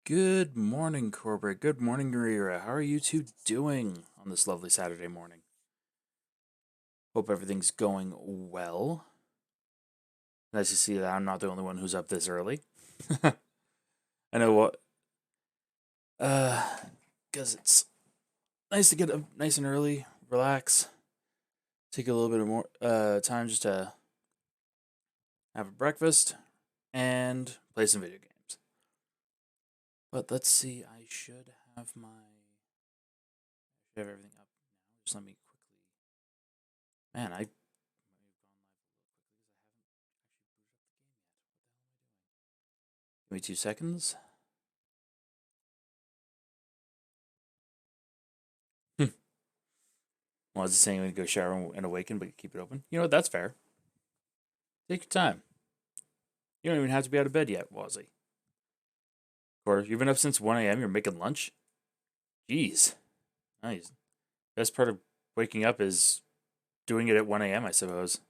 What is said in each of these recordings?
Good morning, Corbett. Good morning, Rira. How are you two doing on this lovely Saturday morning? Hope everything's going well. Nice to see that I'm not the only one who's up this early. I know what, uh, because it's nice to get up nice and early, relax, take a little bit of more time just to have a breakfast and play some video games. But let's see, I should have everything up now. Just let me quickly. Man, I Give me 2 seconds. Well, I was saying we go shower and awaken, but keep it open. You know what? That's fair. Take your time. You don't even have to be out of bed yet, Wazzy. Or you've been up since 1 a.m. You're making lunch? Jeez. Nice. Best part of waking up is doing it at 1 a.m., I suppose.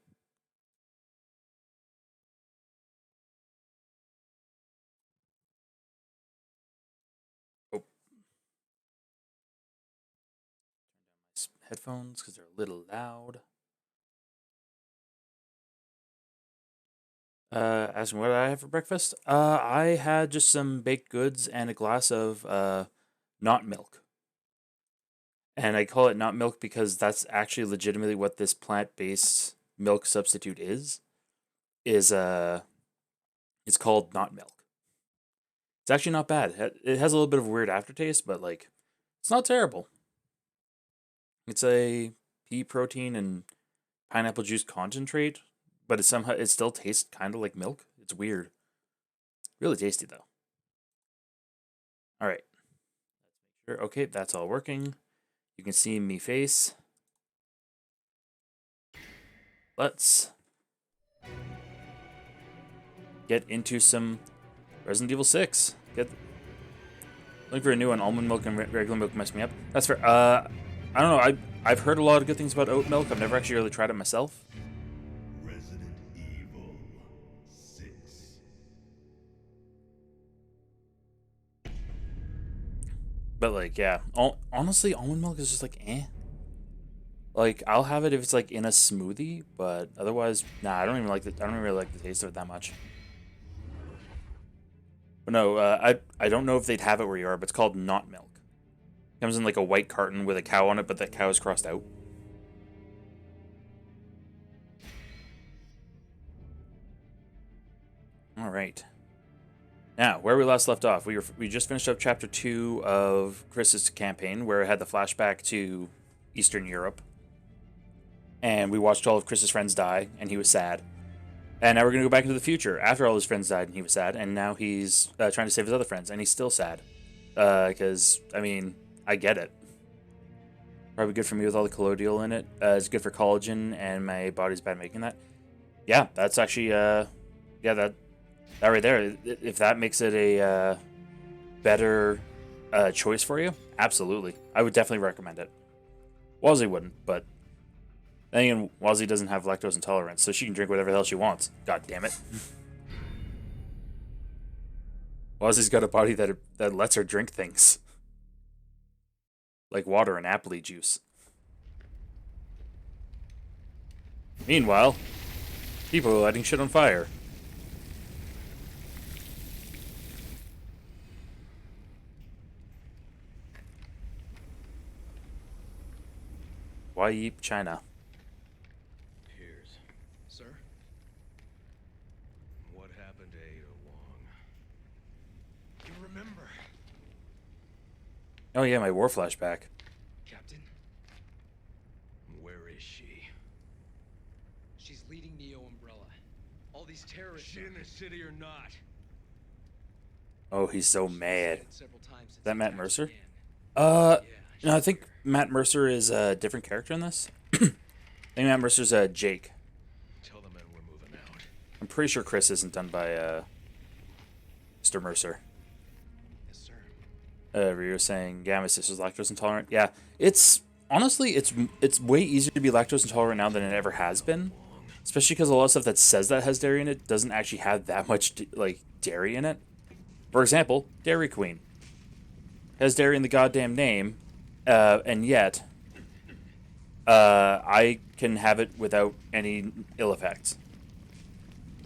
Oh, headphones because they're a little loud. Asking what I have for breakfast? I had just some baked goods and a glass of not milk. And I call it not milk because that's actually legitimately what this plant-based milk substitute is. Is it's called not milk. It's actually not bad. It has a little bit of a weird aftertaste, but like it's not terrible. It's a pea protein and pineapple juice concentrate, but it still tastes kind of like milk. It's weird. Really tasty though. All right. Sure. Okay, that's all working. You can see me face. Let's get into some Resident Evil 6. Looking for a new one. Almond milk and regular milk mess me up. That's fair. I don't know. I've heard a lot of good things about oat milk. I've never actually really tried it myself. Resident Evil 6. But like, yeah. Honestly, almond milk is just like eh. Like I'll have it if it's like in a smoothie, but otherwise, nah. I don't even like I don't really like the taste of it that much. But no, I don't know if they'd have it where you are, but it's called not milk. It comes in like a white carton with a cow on it, but the cow is crossed out. All right. Now, where we last left off, we just finished up chapter 2 of Chris's campaign, where it had the flashback to Eastern Europe, and we watched all of Chris's friends die, and he was sad. And now we're gonna go back into the future after all his friends died, and he was sad, and now he's trying to save his other friends, and he's still sad. Because I mean, I get it. Probably good for me with all the colloidal in it. It's good for collagen, and my body's bad making that. Yeah, that's actually yeah, that right there. If that makes it a better choice for you, absolutely. I would definitely recommend it. Wazzy wouldn't, but then again, Wazzy doesn't have lactose intolerance, so she can drink whatever the hell she wants. God damn it. Wazzy's got a body that lets her drink things. Like water and apple juice. Meanwhile, people are lighting shit on fire. Why eat China? Piers. Sir? What happened to Ada Wong? You remember? Oh yeah, my war flashback. Captain? Where is she? She's leading Neo Umbrella. All these terrorists. Is she in the city or not? Oh, he's so mad. Is that Matt Mercer? Yeah, No, I think Matt Mercer is a different character in this. I think Matt Mercer's Jake. Tell the men we're moving out. I'm pretty sure Chris isn't done by Mr. Mercer. Yes, sir. Ryu saying, yeah, my sister's lactose intolerant. Yeah, it's honestly, it's way easier to be lactose intolerant now than it ever has been. Especially because a lot of stuff that says that has dairy in it doesn't actually have that much like dairy in it. For example, Dairy Queen. has dairy in the goddamn name, and yet I can have it without any ill effects.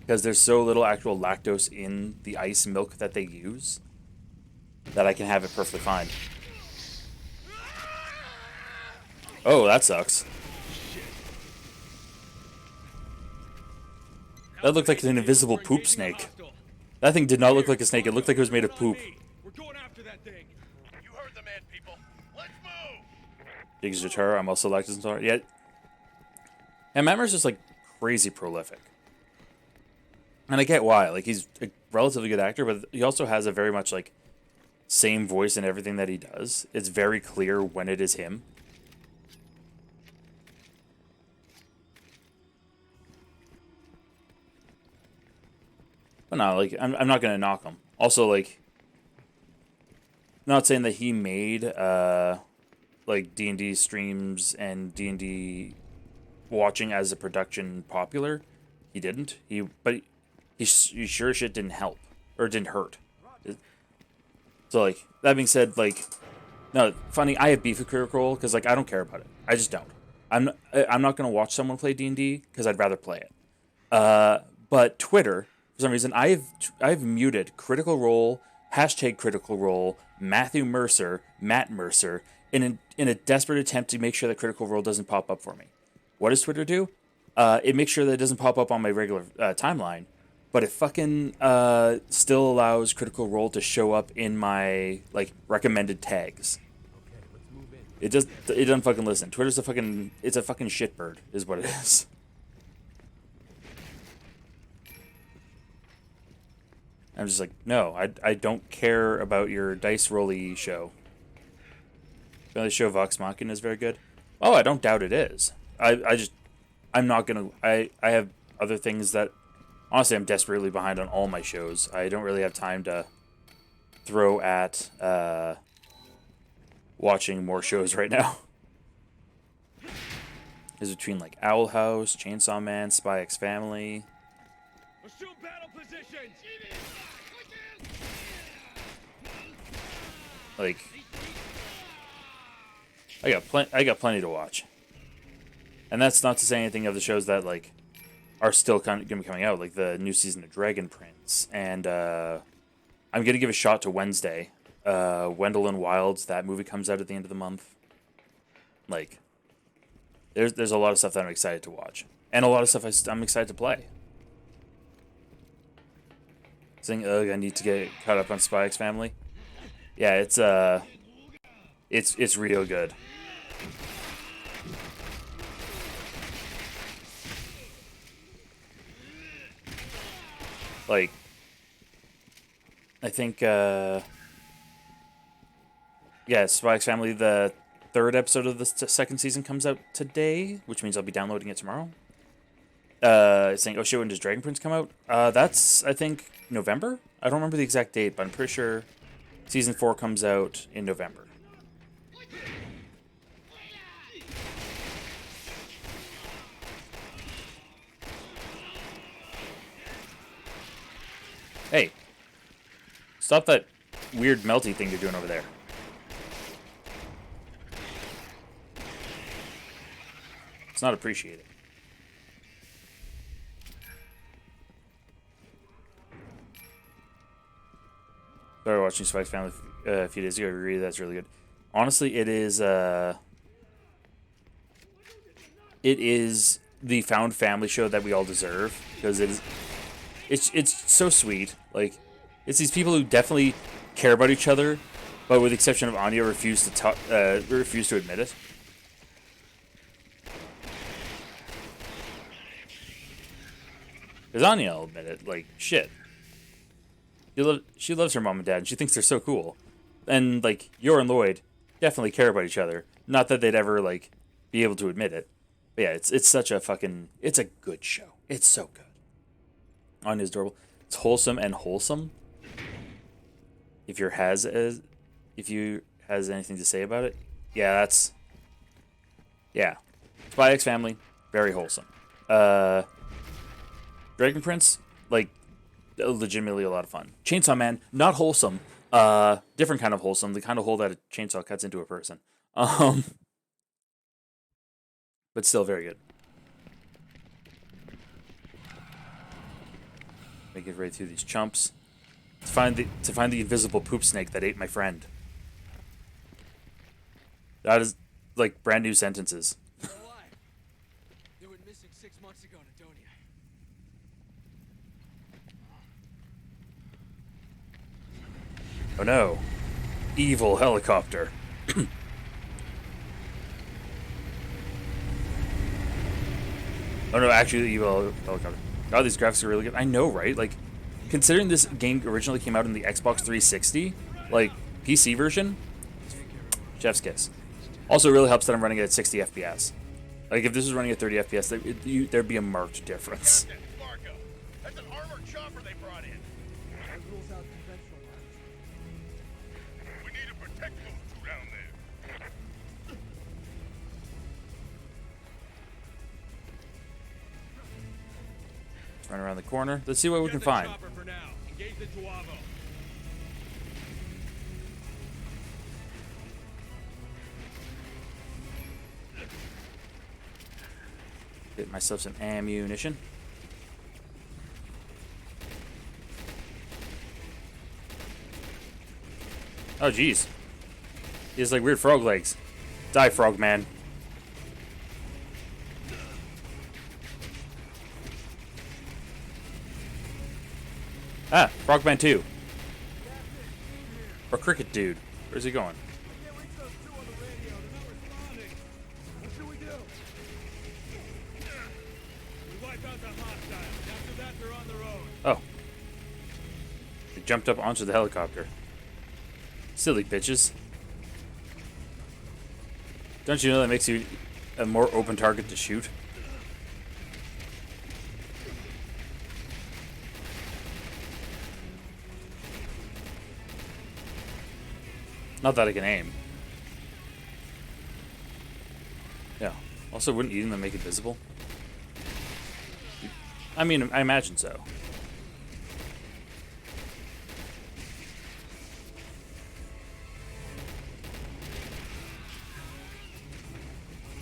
Because there's so little actual lactose in the ice milk that they use that I can have it perfectly fine. Oh, that sucks. That looked like an invisible poop snake. That thing did not look like a snake. It looked like it was made of poop. We're going after that thing. You heard the man, people. Let's move. Jigs Jatara, I'm also lactose intolerant. Yeah. And Mammer's just like crazy prolific. And I get why. Like, he's a relatively good actor, but he also has a very much like same voice in everything that he does. It's very clear when it is him. But no, like, I'm not gonna knock him. Also, like, not saying that he made like D&D streams and D&D watching as a production popular. He didn't. He sure as shit didn't help or didn't hurt. So like, that being said, like, no, funny. I have beef with Critical Role because like I don't care about it. I just don't. I'm not gonna watch someone play D&D because I'd rather play it. But Twitter, for some reason, I've muted Critical Role, hashtag Critical Role, Matthew Mercer, Matt Mercer, in a desperate attempt to make sure that Critical Role doesn't pop up for me. What does Twitter do? It makes sure that it doesn't pop up on my regular timeline, but it fucking still allows Critical Role to show up in my like recommended tags. It doesn't fucking listen. Twitter's a fucking shitbird, is what it is. I'm just like, no, I don't care about your dice rolly show. The show Vox Machina is very good. Oh, I don't doubt it is. I'm not gonna. I have other things that, honestly, I'm desperately behind on all my shows. I don't really have time to throw at watching more shows right now. Is between like Owl House, Chainsaw Man, Spy X Family. Assume battle positions. Like, I got plenty to watch. And that's not to say anything of the shows that like are still going to be coming out, like the new season of Dragon Prince, and I'm gonna give a shot to Wednesday. Wendell and Wilds, that movie comes out at the end of the month. Like, there's a lot of stuff that I'm excited to watch, and a lot of stuff I'm excited to play. Saying, ugh, I need to get caught up on Spy X Family. Yeah, it's real good. Like, I think, yeah, Spy X Family, the third episode of the second season comes out today, which means I'll be downloading it tomorrow. Saying, oh shit, when does Dragon Prince come out? That's, I think, November? I don't remember the exact date, but I'm pretty sure Season 4 comes out in November. Hey, stop that weird melty thing you're doing over there. It's not appreciated. Started watching Spy X Family a few days ago. I agree, that's really good. Honestly, it is the found family show that we all deserve, because it's so sweet. Like, it's these people who definitely care about each other, but with the exception of Anya, refuse to admit it. Because Anya will admit it. Like, shit. She loves her mom and dad, and she thinks they're so cool. And, like, Yor and Lloyd definitely care about each other. Not that they'd ever, like, be able to admit it. But yeah, it's such a fucking... It's a good show. It's so good. Anya's adorable. It's wholesome and wholesome. If you has anything to say about it, yeah, that's... Yeah. Spy X Family, very wholesome. Dragon Prince, like... legitimately a lot of fun. Chainsaw Man, not wholesome, Different kind of wholesome. The kind of hole that a chainsaw cuts into a person. Um, but still very good. Make it right through these chumps to find the invisible poop snake that ate my friend. That is like brand new sentences. They're alive. They went missing 6 months ago in Adonia. Oh no. Evil helicopter. Oh no, actually the evil helicopter. God, these graphics are really good. I know, right? Like, considering this game originally came out in the Xbox 360, like, PC version, chef's kiss. Also, it really helps that I'm running it at 60 FPS. Like, if this was running at 30 FPS, there'd be a marked difference. Captain, Marco. That's an armored chopper they brought in. We need to protect those two down there. Let's run around the corner. Let's see what we can find. Chopper for now. Engage the Tuavo. Get myself some ammunition. Oh, jeez. He has like weird frog legs. Die, frog man. Ah, Frogman 2. Or Cricket Dude. Where's he going? Oh. They jumped up onto the helicopter. Silly bitches. Don't you know that makes you a more open target to shoot? Not that I can aim. Yeah. Also, wouldn't eating them make it visible? I mean, I imagine so.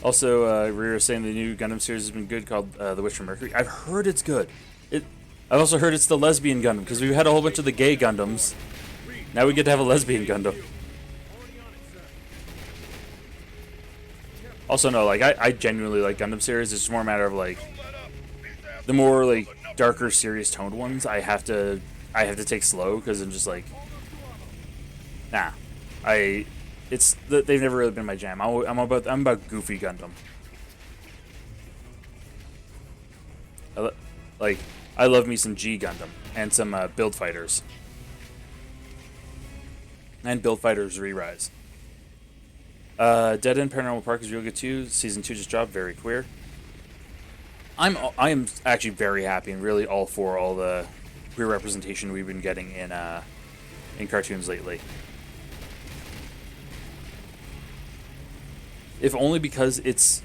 Also, we were saying the new Gundam series has been good, called The Witch from Mercury. I've heard it's good. I've also heard it's the lesbian Gundam, because we've had a whole bunch of the gay Gundams. Now we get to have a lesbian Gundam. Also, no, like, I genuinely like Gundam series. It's just more a matter of, like, the more, like, darker, serious toned ones, I have to take slow, because I'm just like, nah. They've never really been my jam. I'm about goofy Gundam. I love me some G Gundam and some Build Fighters. And Build Fighters Re-Rise. Dead End Paranormal Park is real good too. Season 2 just dropped. Very queer. I am actually very happy and really all for all the queer representation we've been getting in cartoons lately. If only because it's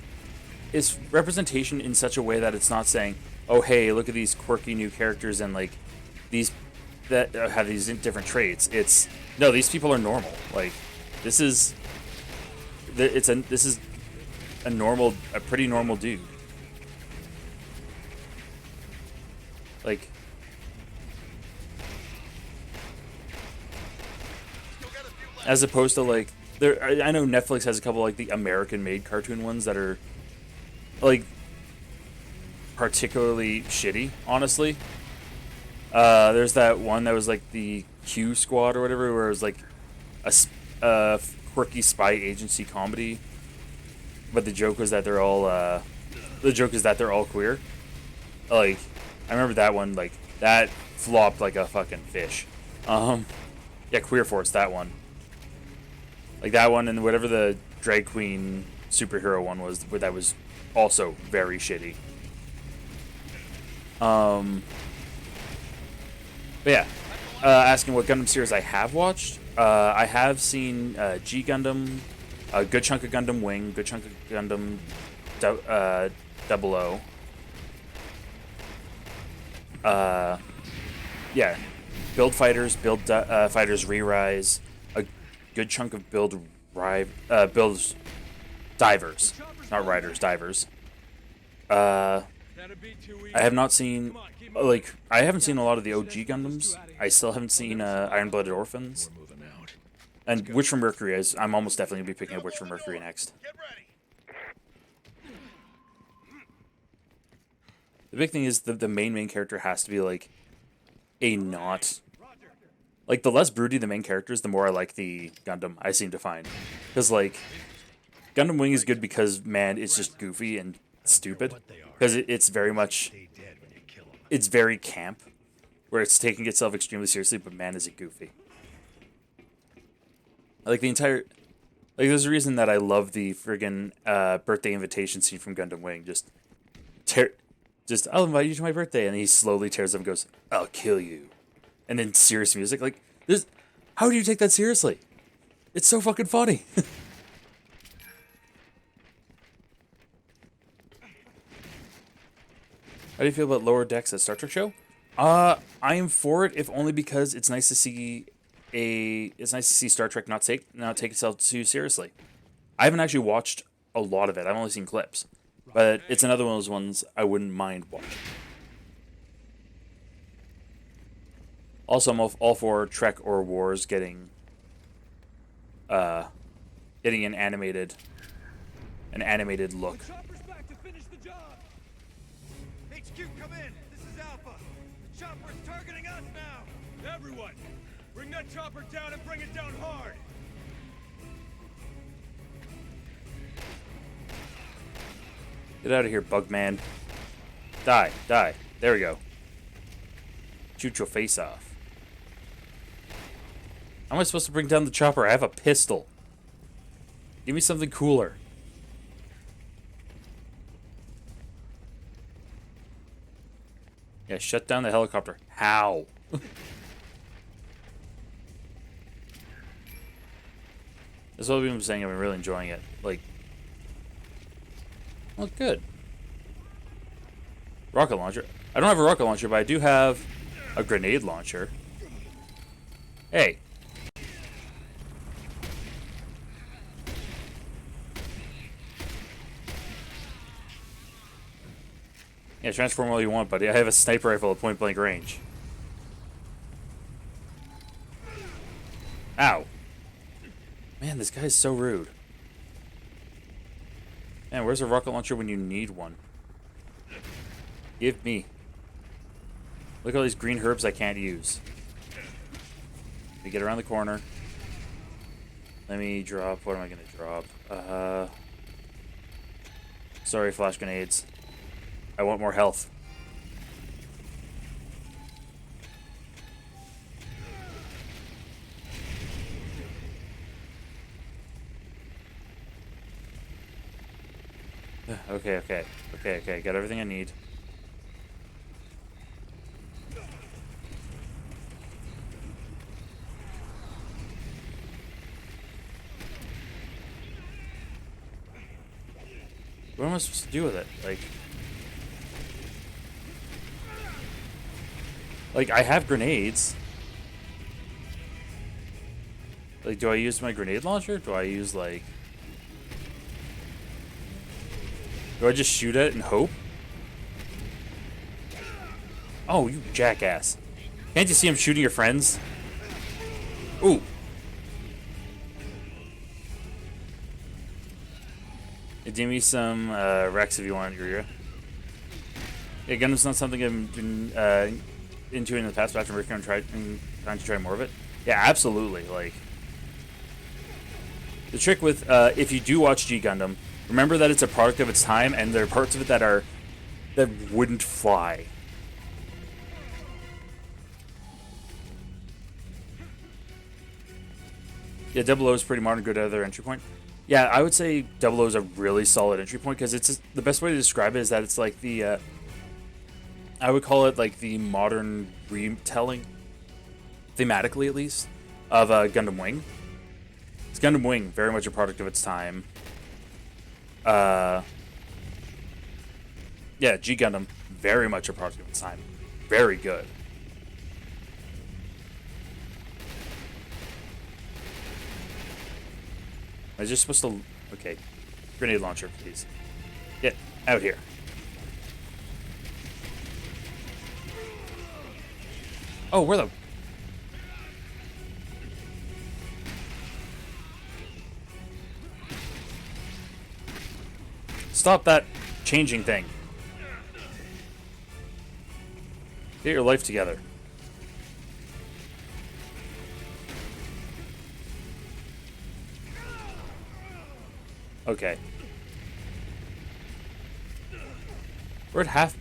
representation in such a way that it's not saying, oh hey, look at these quirky new characters and like these that have these different traits. It's no, these people are normal. Like this is a pretty normal dude. Like as opposed to like I know Netflix has a couple like the American-made cartoon ones that are like particularly shitty, honestly. There's that one that was like the Q Squad or whatever, where it was like a quirky spy agency comedy, but the joke was that they're all queer. Like, I remember that one, like that flopped like a fucking fish. Yeah, Queer Force, that one. Like that one and whatever the drag queen superhero one was, where that was also very shitty. But yeah, asking what Gundam series I have watched. I have seen G Gundam, a good chunk of Gundam Wing, good chunk of Gundam 00. Yeah, build fighters, fighters re-rise, a good chunk of build builds divers, not riders, divers. That'd be too easy. I have not seen, Come on, keep moving. like, I haven't seen a lot of the OG Gundams. I still haven't seen Iron-Blooded Orphans. We're moving out. And Witch from Mercury is, I'm almost definitely going to be picking up Witch from Mercury next. Get ready. The big thing is the main character has to be, like, a not... Like, the less broody the main character is, the more I like the Gundam, I seem to find. Because, like, Gundam Wing is good because, man, it's just goofy and stupid. Because it's very much... Stay dead when you kill 'em. It's very camp, where it's taking itself extremely seriously, but man, is it goofy. Like, the entire... Like, there's a reason that I love the friggin' birthday invitation scene from Gundam Wing. Just, I'll invite you to my birthday, and he slowly tears up and goes, I'll kill you. And then serious music. Like, this... How do you take that seriously? It's so fucking funny. How do you feel about lower decks at Star Trek show? I am for it, if only because it's nice to see Star Trek not take itself too seriously. I haven't actually watched a lot of it. I've only seen clips, but it's another one of those ones I wouldn't mind watching. Also, I'm all for Trek or Wars getting an animated look. Chopper's back to finish the job. HQ, come in. This is Alpha. The chopper's targeting us now. Everyone, bring that chopper down and bring it down hard. Get out of here, Bugman. Die. There we go. Shoot your face off. How am I supposed to bring down the chopper? I have a pistol. Give me something cooler. Yeah, shut down the helicopter. How? This is what we've been saying. I've been really enjoying it. Like, well, good. Rocket launcher. I don't have a rocket launcher, but I do have a grenade launcher. Hey. Yeah, transform all you want, buddy. I have a sniper rifle at point-blank range. Ow. Man, this guy is so rude. Man, where's a rocket launcher when you need one? Give me. Look at all these green herbs I can't use. Let me get around the corner. Let me drop... What am I going to drop? Sorry, flash grenades. I want more health. Okay. Got everything I need. What am I supposed to do with it? Like, I have grenades. Like, do I use my grenade launcher? Do I use, like... Do I just shoot it and hope? Oh, you jackass. Can't you see I'm shooting your friends? Ooh. Hey, give me some Rex if you want, Yuria. Yeah, Gundam's not something I've been into in the past, but after working on trying to try more of it. Yeah, absolutely. Like, the trick with if you do watch G Gundam, remember that it's a product of its time, and there are parts of it that wouldn't fly. Yeah, 00 is pretty modern, good at their entry point. Yeah, I would say 00 is a really solid entry point because it's the best way to describe it is that it's like the I would call it like the modern retelling, thematically at least, of Gundam Wing. It's Gundam Wing, very much a product of its time. Yeah, G Gundam, very much a product of its time. Very good. I just supposed to... Okay. Grenade launcher, please. Get out here. Oh, where the... Stop that changing thing. Get your life together. Okay. Where'd half...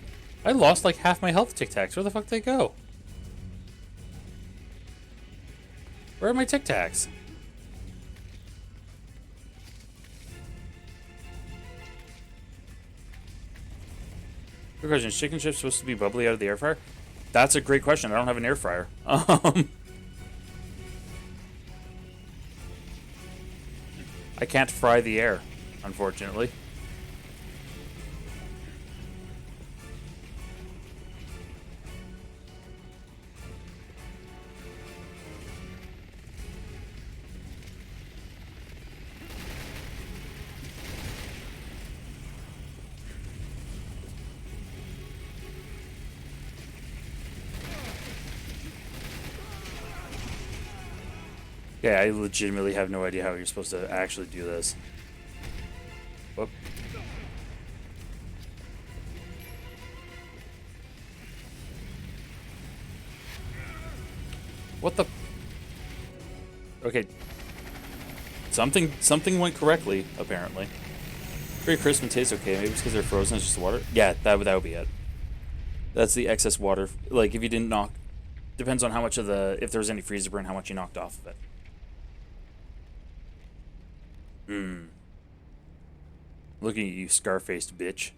I lost like half my health Tic Tacs. Where the fuck did they go? Where are my Tic Tacs? Good question. Is chicken chips supposed to be bubbly out of the air fryer? That's a great question. I don't have an air fryer. I can't fry the air, unfortunately. Yeah, I legitimately have no idea how you're supposed to actually do this. Whoop. What the... Okay. Something went correctly, apparently. Very crisp and tastes okay. Maybe it's because they're frozen, it's just water. Yeah, that would be it. That's the excess water. Like, if you didn't knock... Depends on how much of the... If there was any freezer burn, how much you knocked off of it. Looking at you, scar-faced bitch.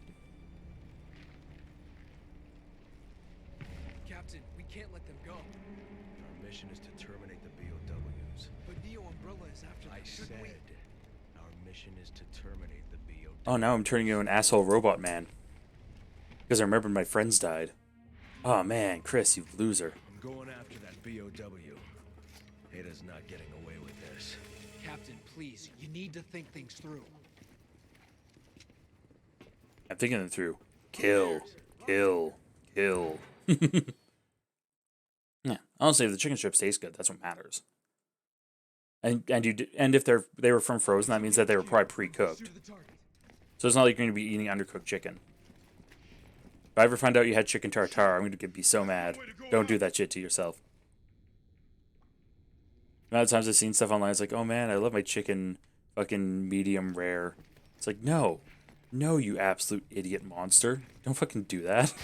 Captain, we can't let them go. Our mission is to terminate the BOWs. But Neo Umbrella is after them. I Shouldn't said we? our mission is to terminate the BOWs. Oh, now I'm turning into an asshole robot man. Because I remembered my friends died. Oh man, Chris, you loser. I'm going after that BOW. Ada's not getting away with this. Captain, please, you need to think things through. I'm thinking them through. Kill. Kill. Kill. Yeah. Honestly, if the chicken strips taste good, that's what matters. And if they were from frozen, that means that they were probably pre-cooked. So it's not like you're going to be eating undercooked chicken. If I ever find out you had chicken tartare, I'm going to be so mad. Don't do that shit to yourself. The amount of times I've seen stuff online, it's like, oh man, I love my chicken fucking medium rare. It's like, no. No, you absolute idiot monster. Don't fucking do that.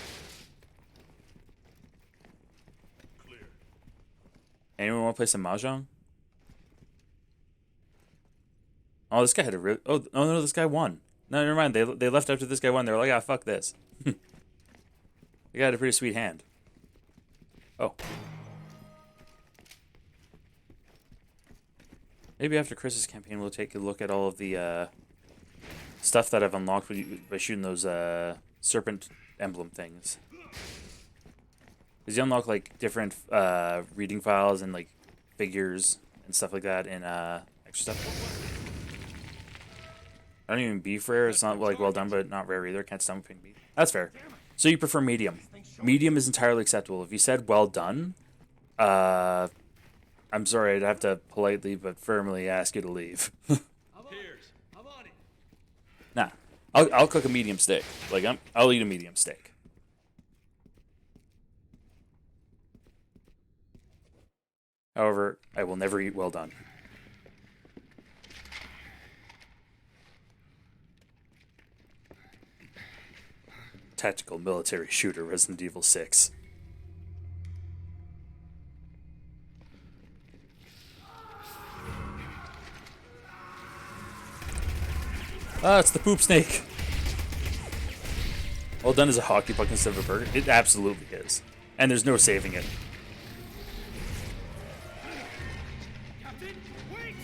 Anyone want to play some Mahjong? Oh, this guy had a real... Oh, no, this guy won. No, never mind. They left after this guy won. They were like, ah, fuck this. They got a pretty sweet hand. Oh. Maybe after Chris's campaign, we'll take a look at all of the stuff that I've unlocked by shooting those serpent emblem things. Because you unlock like different reading files and like figures and stuff like that in extra stuff. I don't even beef rare. It's not like well done, but not rare either. Can't stomach pink beef. That's fair. So you prefer medium. Medium is entirely acceptable. If you said well done, I'm sorry, I'd have to politely but firmly ask you to leave. I'm on it. Nah, I'll cook a medium steak. Like I'll eat a medium steak. However, I will never eat well done. Tactical military shooter, Resident Evil 6. Ah, it's the poop snake. Well done as a hockey puck instead of a burger. It absolutely is. And there's no saving it. Captain, wait!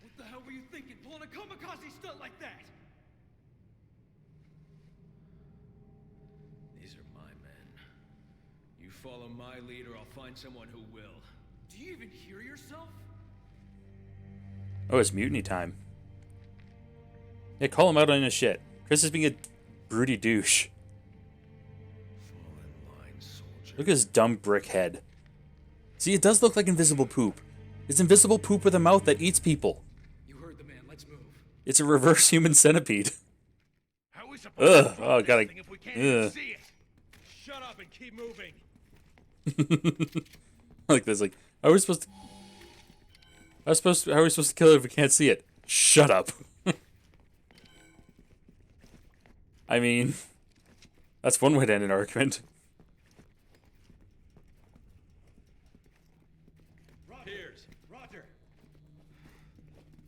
What the hell were you thinking, pulling a kamikaze stunt like that? These are my men. follow my lead or I'll find someone who will. Do you even hear yourself? Oh, it's mutiny time. Yeah, call him out on his shit. Chris is being a broody douche. Fall in line, soldier. Look at his dumb brick head. See, it does look like invisible poop. It's invisible poop with a mouth that eats people. You heard the man. Let's move. It's a reverse human centipede. How are we supposed Ugh. to Oh, gotta. thing if we can't even Ugh. see it? Shut up and keep moving. Like this. Like, how are we supposed to? How are we supposed to kill it if we can't see it? Shut up. I mean, that's one way to end an argument. Piers, Roger.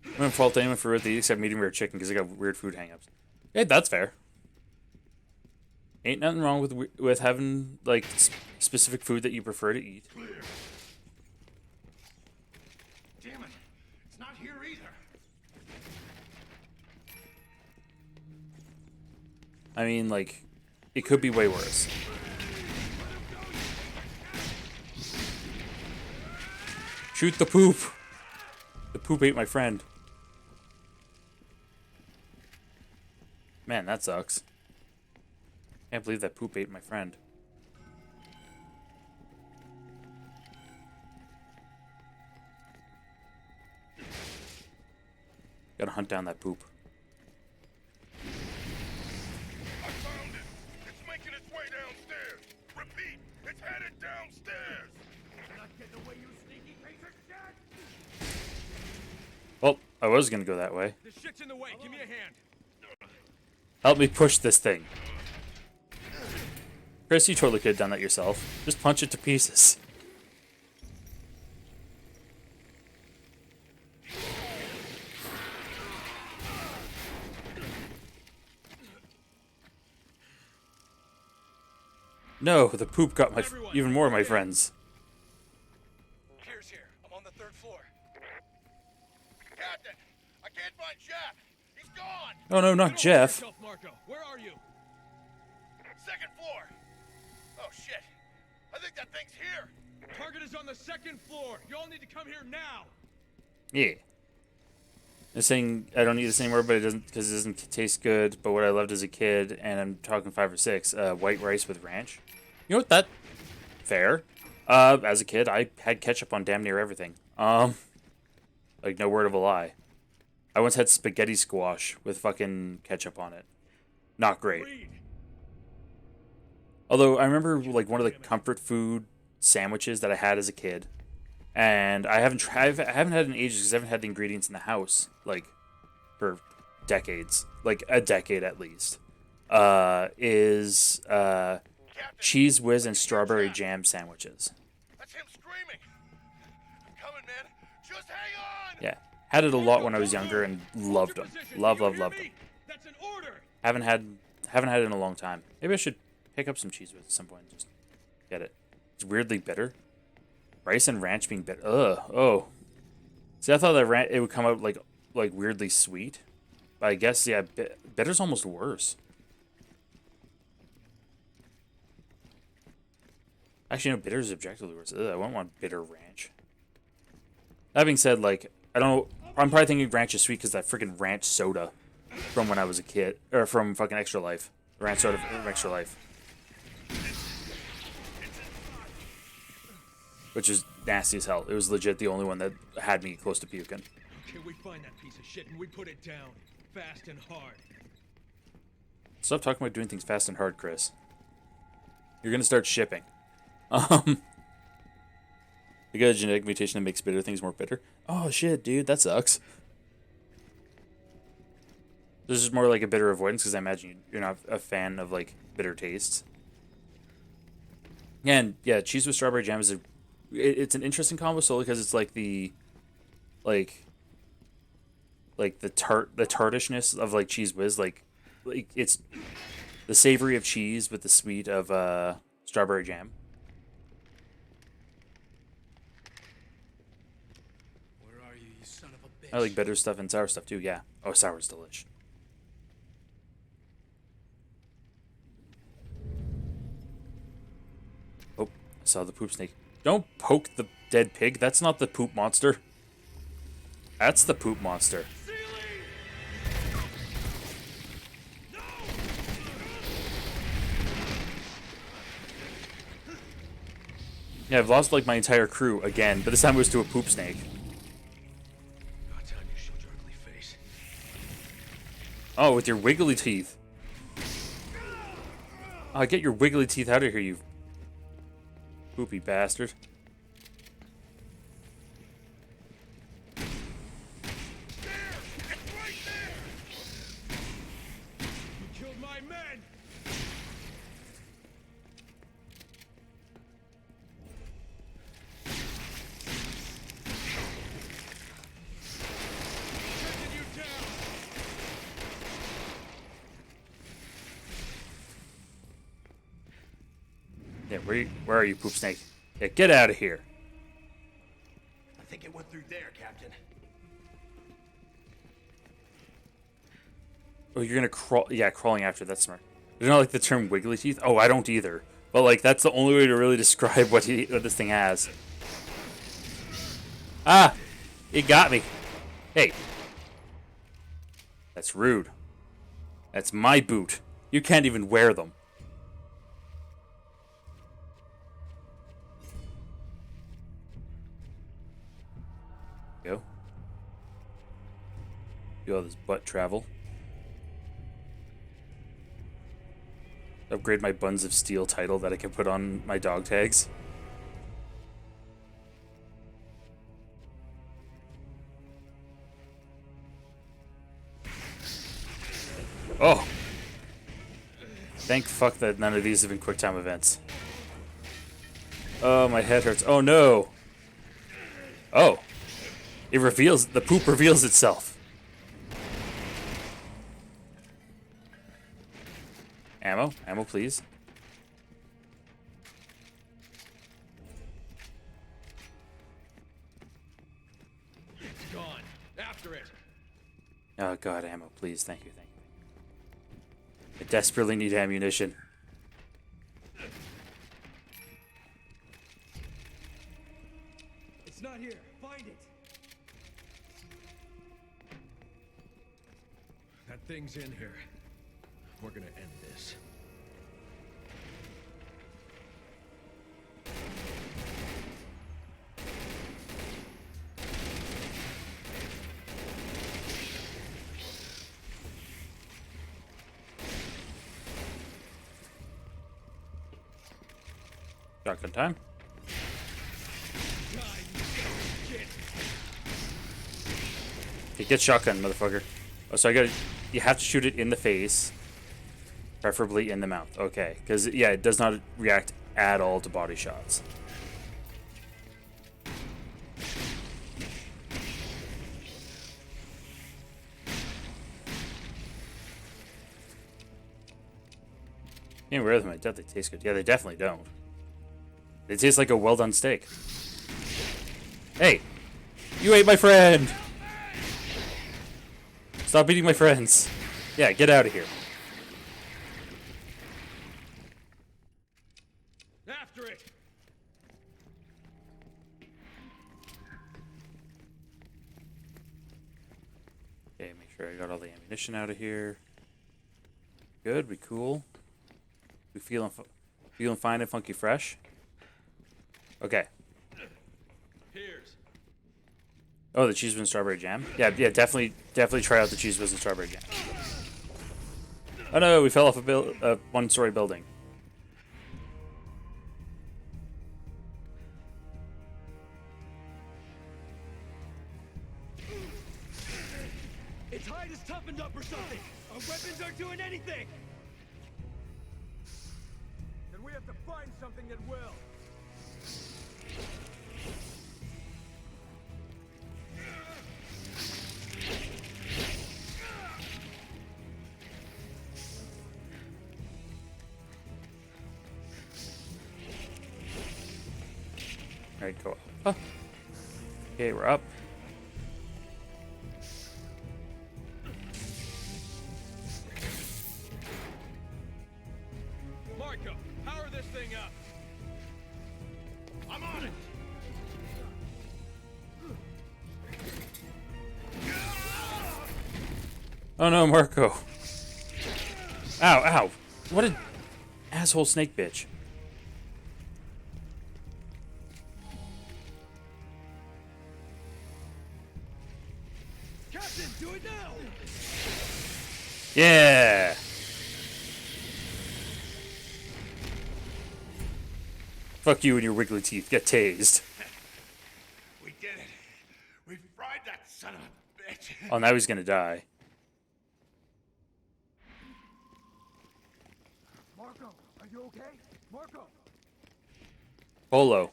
I'm gonna fault anyone for the except medium rare chicken because I got weird food hangups. Yeah, that's fair. Ain't nothing wrong with having like specific food that you prefer to eat. Clear. Damn it. It's not here either. I mean, like, it could be way worse. Shoot the poop. The poop ate my friend. Man, that sucks. Can't believe that poop ate my friend. Gotta hunt down that poop. I found it! It's making its way downstairs! Repeat, it's headed downstairs! Not getting away, you sneaky piece of shit! Well, I was gonna go that way. The shit's in the way. Give me a hand. Help me push this thing. Chris, you totally could have done that yourself. Just punch it to pieces. No, the poop got my even more of my friends. Piers here. I'm on the 3rd floor. Captain! I can't find Jeff! He's gone! Oh no, not Jeff. Yourself, Marco. Where are you? 2nd floor! Oh shit! I think that thing's here! Target is on the 2nd floor. You all need to come here now. Yeah. They're saying I don't eat this anymore, but it doesn't because it doesn't taste good. But what I loved as a kid, and I'm talking 5 or 6, white rice with ranch. You know what? That fair. As a kid, I had ketchup on damn near everything. Like no word of a lie. I once had spaghetti squash with fucking ketchup on it. Not great. Read. Although I remember like one of the comfort food sandwiches that I had as a kid, and I haven't had it in ages because I haven't had the ingredients in the house like for decades, like a decade at least. Is cheese whiz and strawberry jam sandwiches. That's him screaming! I'm coming, man! Just hang on! Yeah, had it a lot when I was younger and loved them. Loved them. That's an order. Haven't had it in a long time. Maybe I should pick up some cheese whiz at some point and just get it. It's weirdly bitter. Rice and ranch being bitter. Ugh. Oh. See, I thought that it would come out like weirdly sweet, but I guess yeah, bitter's almost worse. Actually, no, bitter is objectively worse. Ugh, I wouldn't want bitter ranch. That being said, like, I don't know. I'm probably thinking ranch is sweet because that freaking ranch soda from when I was a kid. Or from fucking Extra Life. Ranch soda from Extra Life. Which is nasty as hell. It was legit the only one that had me close to puking. Okay, we find that piece of shit and we put it down. Fast and hard. Stop talking about doing things fast and hard, Chris. You're gonna start shipping. You got a genetic mutation that makes bitter things more bitter. Oh shit, dude, that sucks. This is more like a bitter avoidance because I imagine you're not a fan of like bitter tastes. And yeah, cheese with strawberry jam is it's an interesting combo solely because it's like the the tartishness of like cheese whiz, like it's the savory of cheese with the sweet of strawberry jam. Where are you, you son of a bitch? I like bitter stuff and sour stuff too. Yeah. Oh, sour's delish. Oh, saw the poop snake. Don't poke the dead pig. That's not the poop monster. That's the poop monster. Yeah, I've lost like my entire crew again, but this time it was to a poop snake. About time you showed your ugly face. Oh, with your wiggly teeth. Oh, get your wiggly teeth out of here, you poopy bastard. You killed my men! Taking you down! Yeah, where are you, poop snake? Yeah, get out of here. I think it went through there, Captain. Oh, you're gonna crawl? Yeah, crawling after. That's smart. You don't like the term wiggly teeth? Oh, I don't either. But like, that's the only way to really describe what this thing has. Ah, it got me. Hey, that's rude. That's my boot. You can't even wear them. Go. Do all this butt travel. Upgrade my Buns of Steel title that I can put on my dog tags. Oh! Thank fuck that none of these have been QuickTime events. Oh, my head hurts. Oh no! Oh! It reveals, the poop reveals itself. Ammo? Ammo, please. It's gone. After it. Oh god, ammo, please. Thank you, thank you. I desperately need ammunition. It's not here. Find it. That thing's in here. We're gonna end this. Shotgun time. Okay, get shotgun, motherfucker. Oh, so you have to shoot it in the face. Preferably in the mouth. Okay, because, yeah, it does not react at all to body shots. Can't wear them. I doubt they taste good. Yeah, they definitely don't. They taste like a well-done steak. Hey! You ate my friend! Stop eating my friends. Yeah, get out of here. After it. Okay, make sure I got all the ammunition out of here. Good, we cool. We feeling fine and funky fresh. Okay. Here's. Oh, the cheese whiz and strawberry jam. Yeah, definitely try out the cheese whiz and strawberry jam. Oh no, we fell off a one-story building. Its hide is toughened up or something. Our weapons aren't doing anything. Then we have to find something that will. Alright, go up. Huh. Okay, we're up. Marco, power this thing up. I'm on it. Oh no, Marco. Ow, ow. What an asshole snake bitch. Captain, do it now! Yeah. Fuck you and your wiggly teeth. Get tased. We did it. We fried that son of a bitch. Oh, now he's gonna die. Marco, are you okay? Marco! Polo.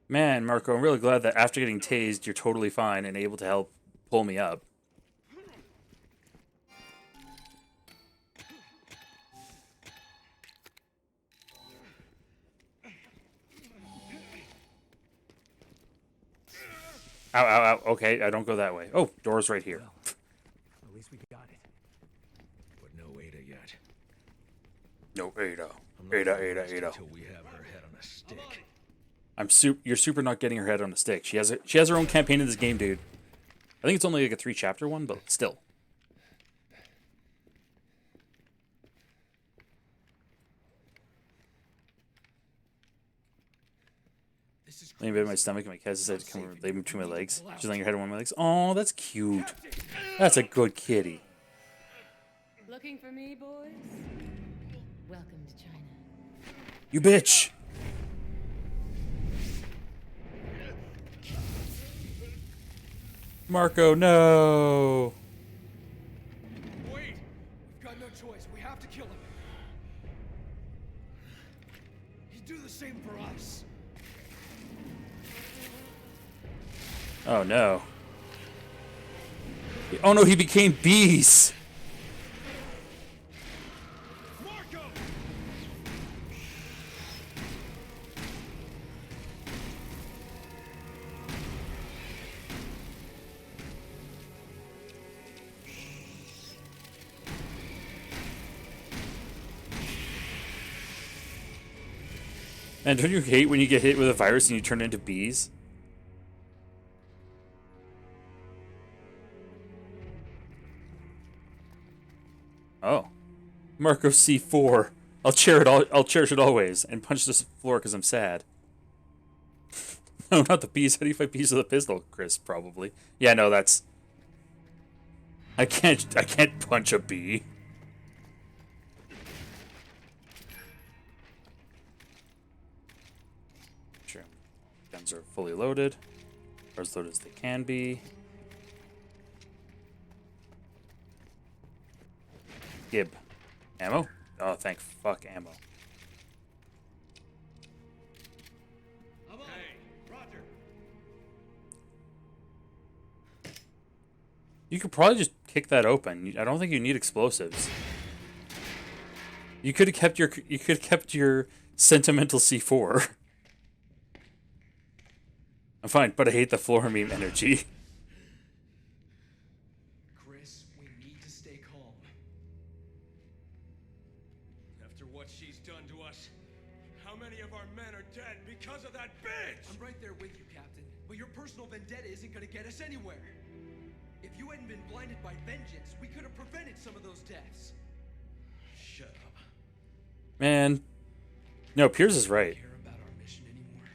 Man, Marco, I'm really glad that after getting tased, you're totally fine and able to help pull me up. Ow, ow, ow. Okay, I don't go that way. Oh, door's right here. At least we got it. But no Ada yet. No, Ada. I'm not Ada, gonna Ada, rest Ada. Until we have her head on a stick. You're super not getting her head on a stick. She has her own campaign in this game, dude. I think it's only like a 3-chapter one, but still. Laying a bit of my stomach and my cat decided to come lay between my legs. She's laying her head on one of my legs. Oh, that's cute. That's a good kitty. Looking for me, boys? Welcome to China. You bitch. Marco, no. Wait! We've got no choice. We have to kill him. He'd do the same for us. Oh no. Oh no, he became bees. Marco! And don't you hate when you get hit with a virus and you turn into bees? Oh. Marco C4. I'll cherish it always and punch this floor because I'm sad. No, not the bees. How do you fight bees with a pistol, Chris? Probably. Yeah, no, that's... I can't punch a bee. Sure. Guns are fully loaded. Or as loaded as they can be. Gib. Ammo? Oh, thank fuck, ammo. Hey, Roger. You could probably just kick that open. I don't think you need explosives. You could have kept your sentimental C4. I'm fine, but I hate the floor meme energy. Chris, we need to stay calm. After what she's done to us, how many of our men are dead because of that bitch? I'm right there with you, Captain. But your personal vendetta isn't gonna get us anywhere. If you hadn't been blinded by vengeance, we could have prevented some of those deaths. Shut up. Man. No, Piers is right. Care about our mission anymore.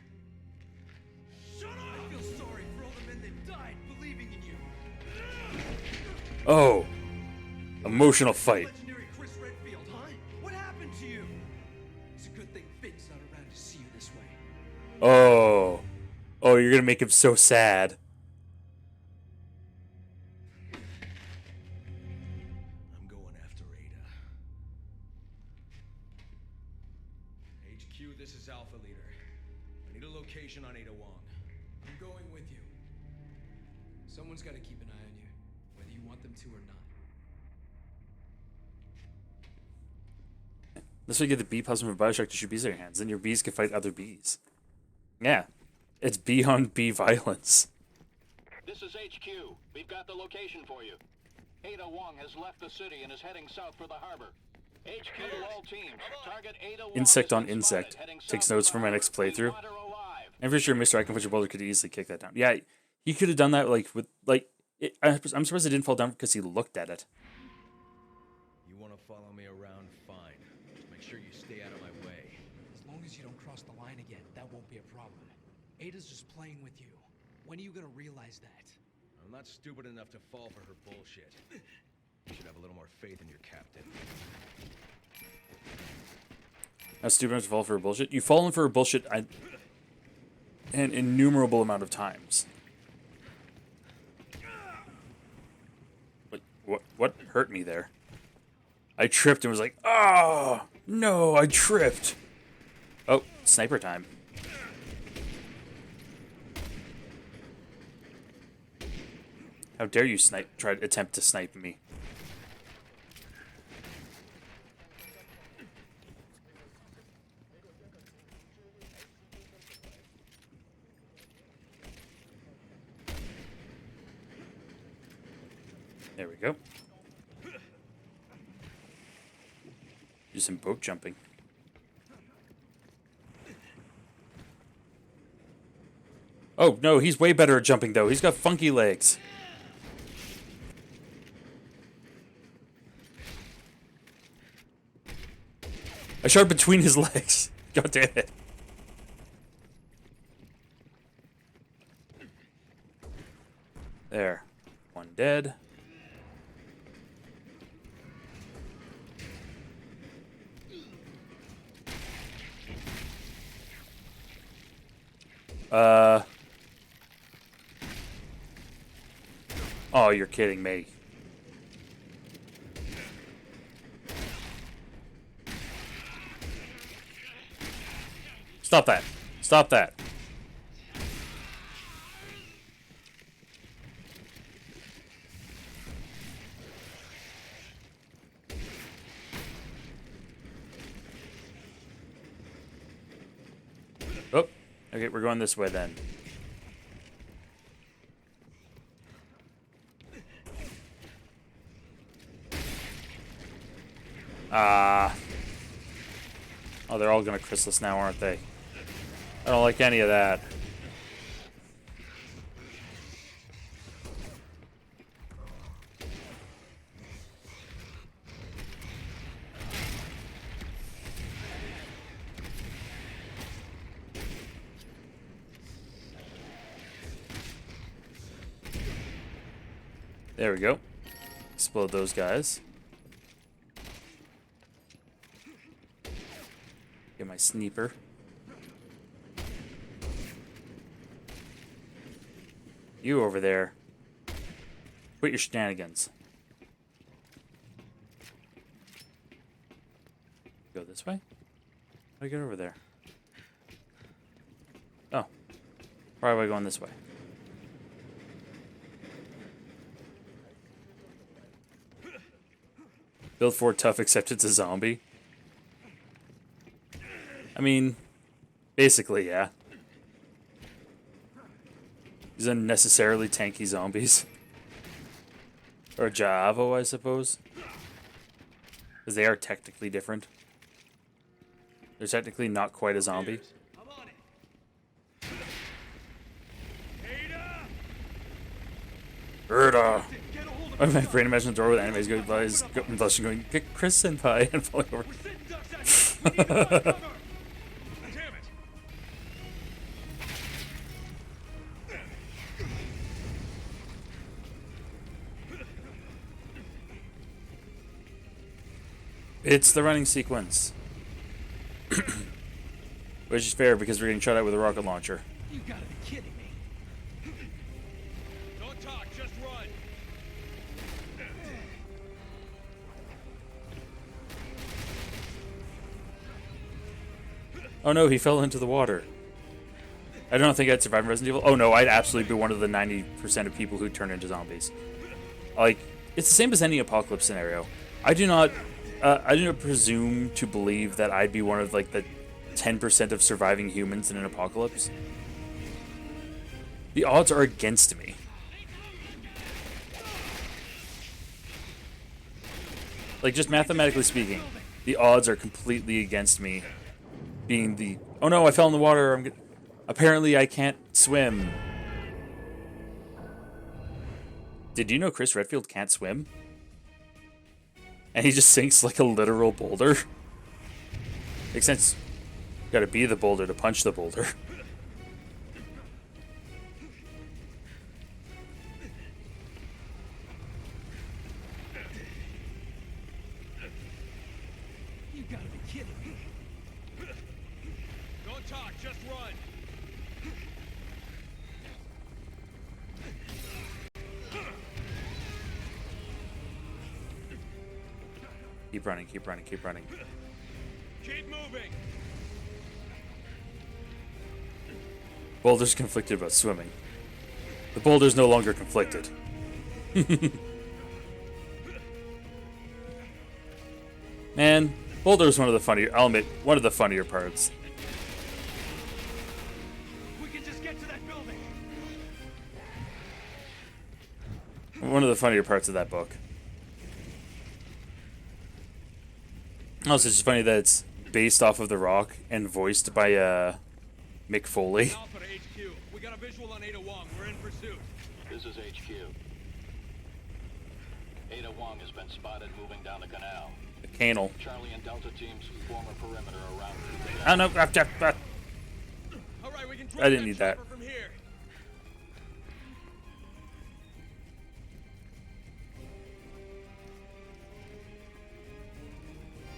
Shut I up! feel sorry for all the men that died believing in you. Oh. Emotional fight. Legendary Chris Redfield, huh? What happened to you? It's a good thing Finn's not around to see you this way. Oh. Oh, you're gonna make him so sad. I'm going after Ada. HQ, this is Alpha Leader. I need a location on Ada Wong. I'm going with you. Someone's got to keep an eye on you, whether you want them to or not. This way you get the bee puzzle from Bioshock to shoot bees in your hands. Then your bees can fight other bees. Yeah. It's beyond B violence. This is HQ. We've got the location for you. Ada Wong has left the city and is heading south for the harbor. HQ to all teams. Target Ada Wong Insect has on been insect. spotted, heading Takes south notes for from the my next harbor. We playthrough. want her alive. I'm pretty sure Mr. Iconfliction Boulder could easily kick that down. Yeah, he could have done that like with like. I'm surprised it didn't fall down because he looked at it. You want to follow me around? Fine. Just make sure you stay out of my way. As long as you don't cross the line again, that won't be a problem. Ada's just playing with you. When are you gonna realize that? I'm not stupid enough to fall for her bullshit. You should have a little more faith in your captain. Not stupid enough to fall for a bullshit. You've fallen for a bullshit an innumerable amount of times. Like, what hurt me there? I tripped and was like, oh, no, I tripped. Oh, sniper time. How dare you try to attempt to snipe me? There we go. Do some boat jumping. Oh, no, he's way better at jumping, though. He's got funky legs. I shot between his legs. God damn it. There. One dead. Oh, you're kidding me. Stop that. Stop that. Oh, okay, we're going this way then. Oh, they're all gonna chrysalis now, aren't they? I don't like any of that. There we go. Explode those guys. Get my sniper. You over there. Quit your shenanigans. Go this way? How do I get over there? Oh. Probably going this way. Build Ford tough except it's a zombie. I mean, basically, yeah. These unnecessarily tanky zombies. Or Javo, I suppose. Because they are technically different. They're technically not quite a zombie. I'm on it. Ada! Erda! Get a hold of My brain imagines the door with enemies going by his blushing going, get Chris Senpai and falling over. We're sitting ducks out here. We need to find cover. Damn it. It's the running sequence. Which is fair because we're getting shot at with a rocket launcher. You gotta be kidding me. Don't talk, just run. Oh no, he fell into the water. I don't think I'd survive in Resident Evil. Oh no, I'd absolutely be one of the 90% of people who turn into zombies. Like, it's the same as any apocalypse scenario. I do not presume to believe that I'd be one of like the 10% of surviving humans in an apocalypse. The odds are against me. Like, just mathematically speaking, the odds are completely against me being the... Oh no, I fell in the water. Apparently I can't swim. Did you know Chris Redfield can't swim? And he just sinks like a literal boulder? Makes sense. You gotta be the boulder to punch the boulder. You gotta be kidding me. Don't talk, just run. Keep running, keep running, keep running. Keep moving. Boulder's conflicted about swimming. The boulder's no longer conflicted. Man, Boulder's one of the funnier, I'll admit, one of the funnier parts. We can just get to that building. One of the funnier parts of that book. Also, it's just funny that it's based off of The Rock and voiced by Mick Foley. Alpha to HQ. We got a visual on Ada Wong. We're in pursuit. This is HQ. Ada Wong has been spotted moving down the canal. The canal. Charlie and Delta teams form a perimeter around the Oh no, All right, we can I didn't need that. from here.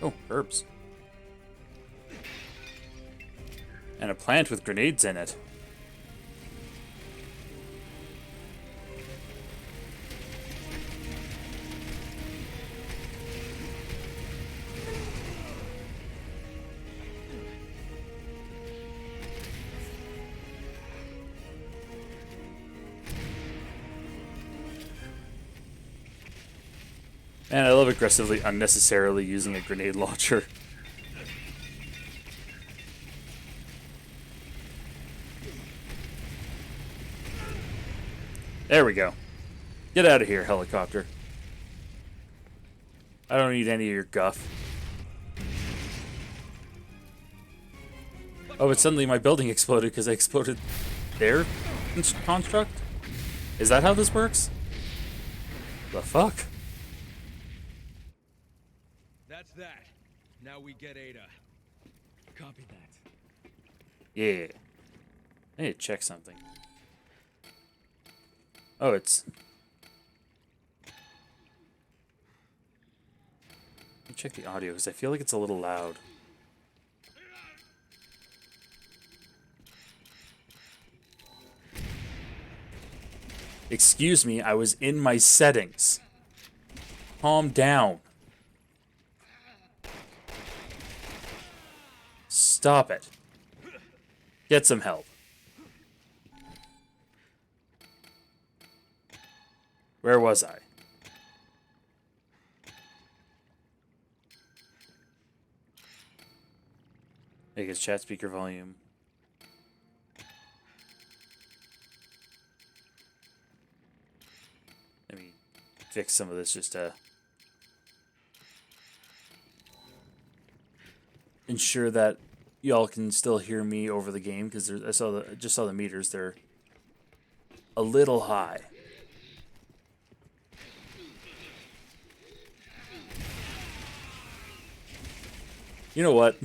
Oh, herbs. And a plant with grenades in it. And I love aggressively, unnecessarily using a grenade launcher. There we go. Get out of here, helicopter. I don't need any of your guff. Oh, but suddenly my building exploded because I exploded their construct? Is that how this works? The fuck? That's that. Now we get Ada. Copy that. Yeah. I need to check something. Oh, it's... Let me check the audio, because I feel like it's a little loud. Excuse me, I was in my settings. Calm down. Stop it. Get some help. Where was I? Make his chat speaker volume. Let me fix some of this just to ensure that y'all can still hear me over the game, because I just saw the meters. They're a little high. You know what?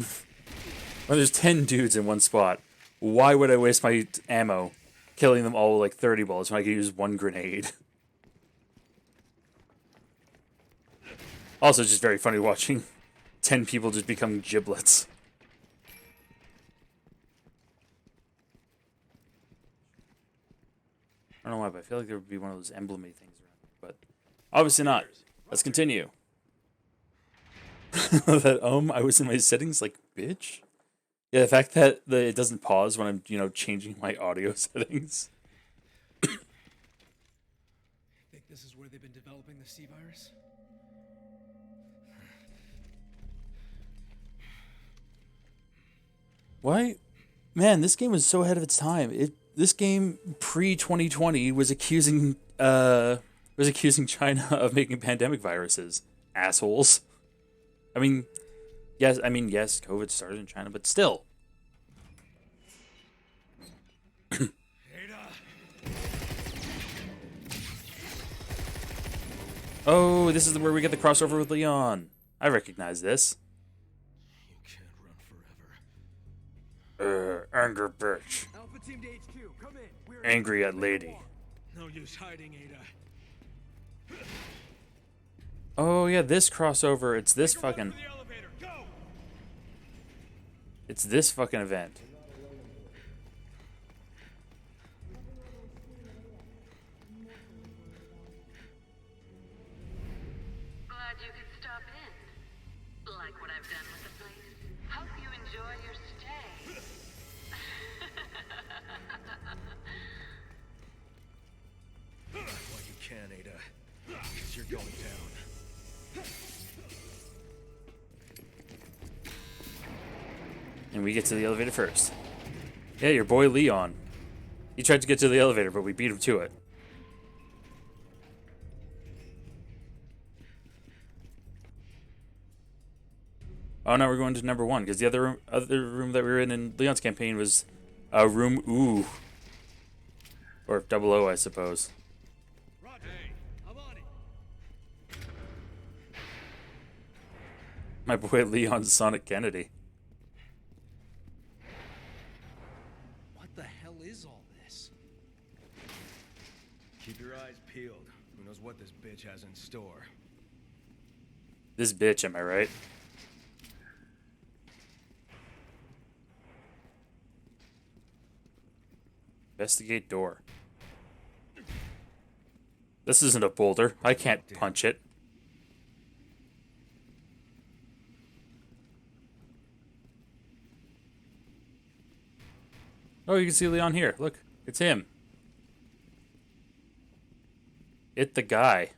When there's 10 dudes in one spot, why would I waste my ammo killing them all with like 30 bullets when I could use one grenade? Also, it's just very funny watching 10 people just become giblets. I don't know why, but I feel like there would be one of those emblemy things around. But obviously not. Let's continue. That I was in my settings like, bitch. Yeah, the fact that it doesn't pause when I'm, changing my audio settings. Think this is where they've been developing the C virus? Why? Man, this game was so ahead of its time. this game pre 2020 was accusing China of making pandemic viruses. Assholes. I mean, yes, COVID started in China, but still. Oh, this is where we get the crossover with Leon. I recognize this. You can't run forever. Anger bitch. Alpha team to HQ, come in. We're Angry at lady. No use hiding, Ada. Oh yeah, this crossover. It's this fucking. The elevator, go! It's this fucking event. Glad you could stop in. Like what I've done with the place. Hope you enjoy your stay. Well, you can, Ada. Because you're going down. And we get to the elevator first. Yeah, your boy Leon. He tried to get to the elevator, but we beat him to it. Oh, now we're going to number 1, because the other room that we were in Leon's campaign was room ooh. Or 00, I suppose. Roger. Hey, I'm on it. My boy Leon's Sonic Kennedy. What the hell is all this? Keep your eyes peeled. Who knows what this bitch has in store? This bitch, am I right? Investigate door. This isn't a boulder. I can't punch it. Oh, you can see Leon here. Look, it's him. It the guy.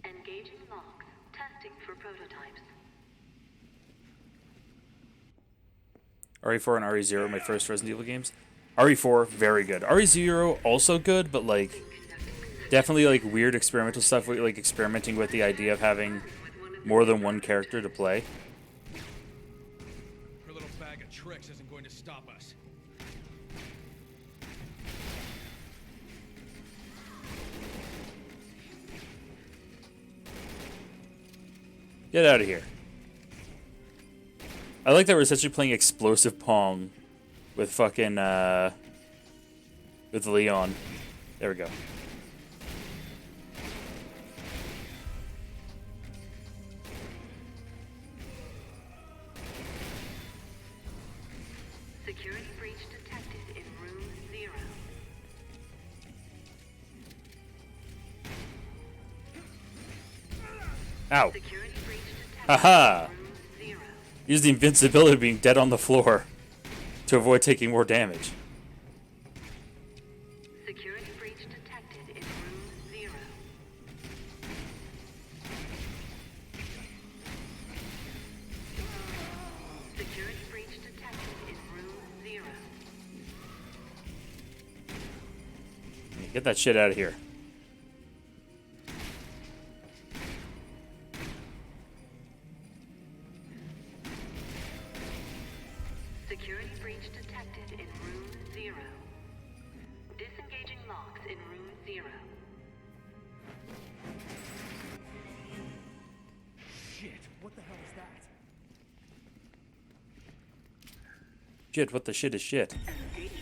Engaging logs. Testing for prototypes. RE4 and RE0, my first Resident Evil games. RE4, very good. RE0, also good, but like definitely like weird experimental stuff, like experimenting with the idea of having more than one character to play. Her little bag of tricks isn't going to stop us. Get out of here. I like that we're essentially playing explosive Pong with fucking, with Leon. There we go. Security breach detected in room 0. Ow. Security breach detected Haha. in room 0. Use the invincibility of being dead on the floor to avoid taking more damage. Security breach detected in room 0. Security breach detected in room 0. Get that shit out of here. Security breach detected in room 0. Disengaging locks in room 0. Shit, what the hell is that? Shit, what the shit is shit? Disengaging.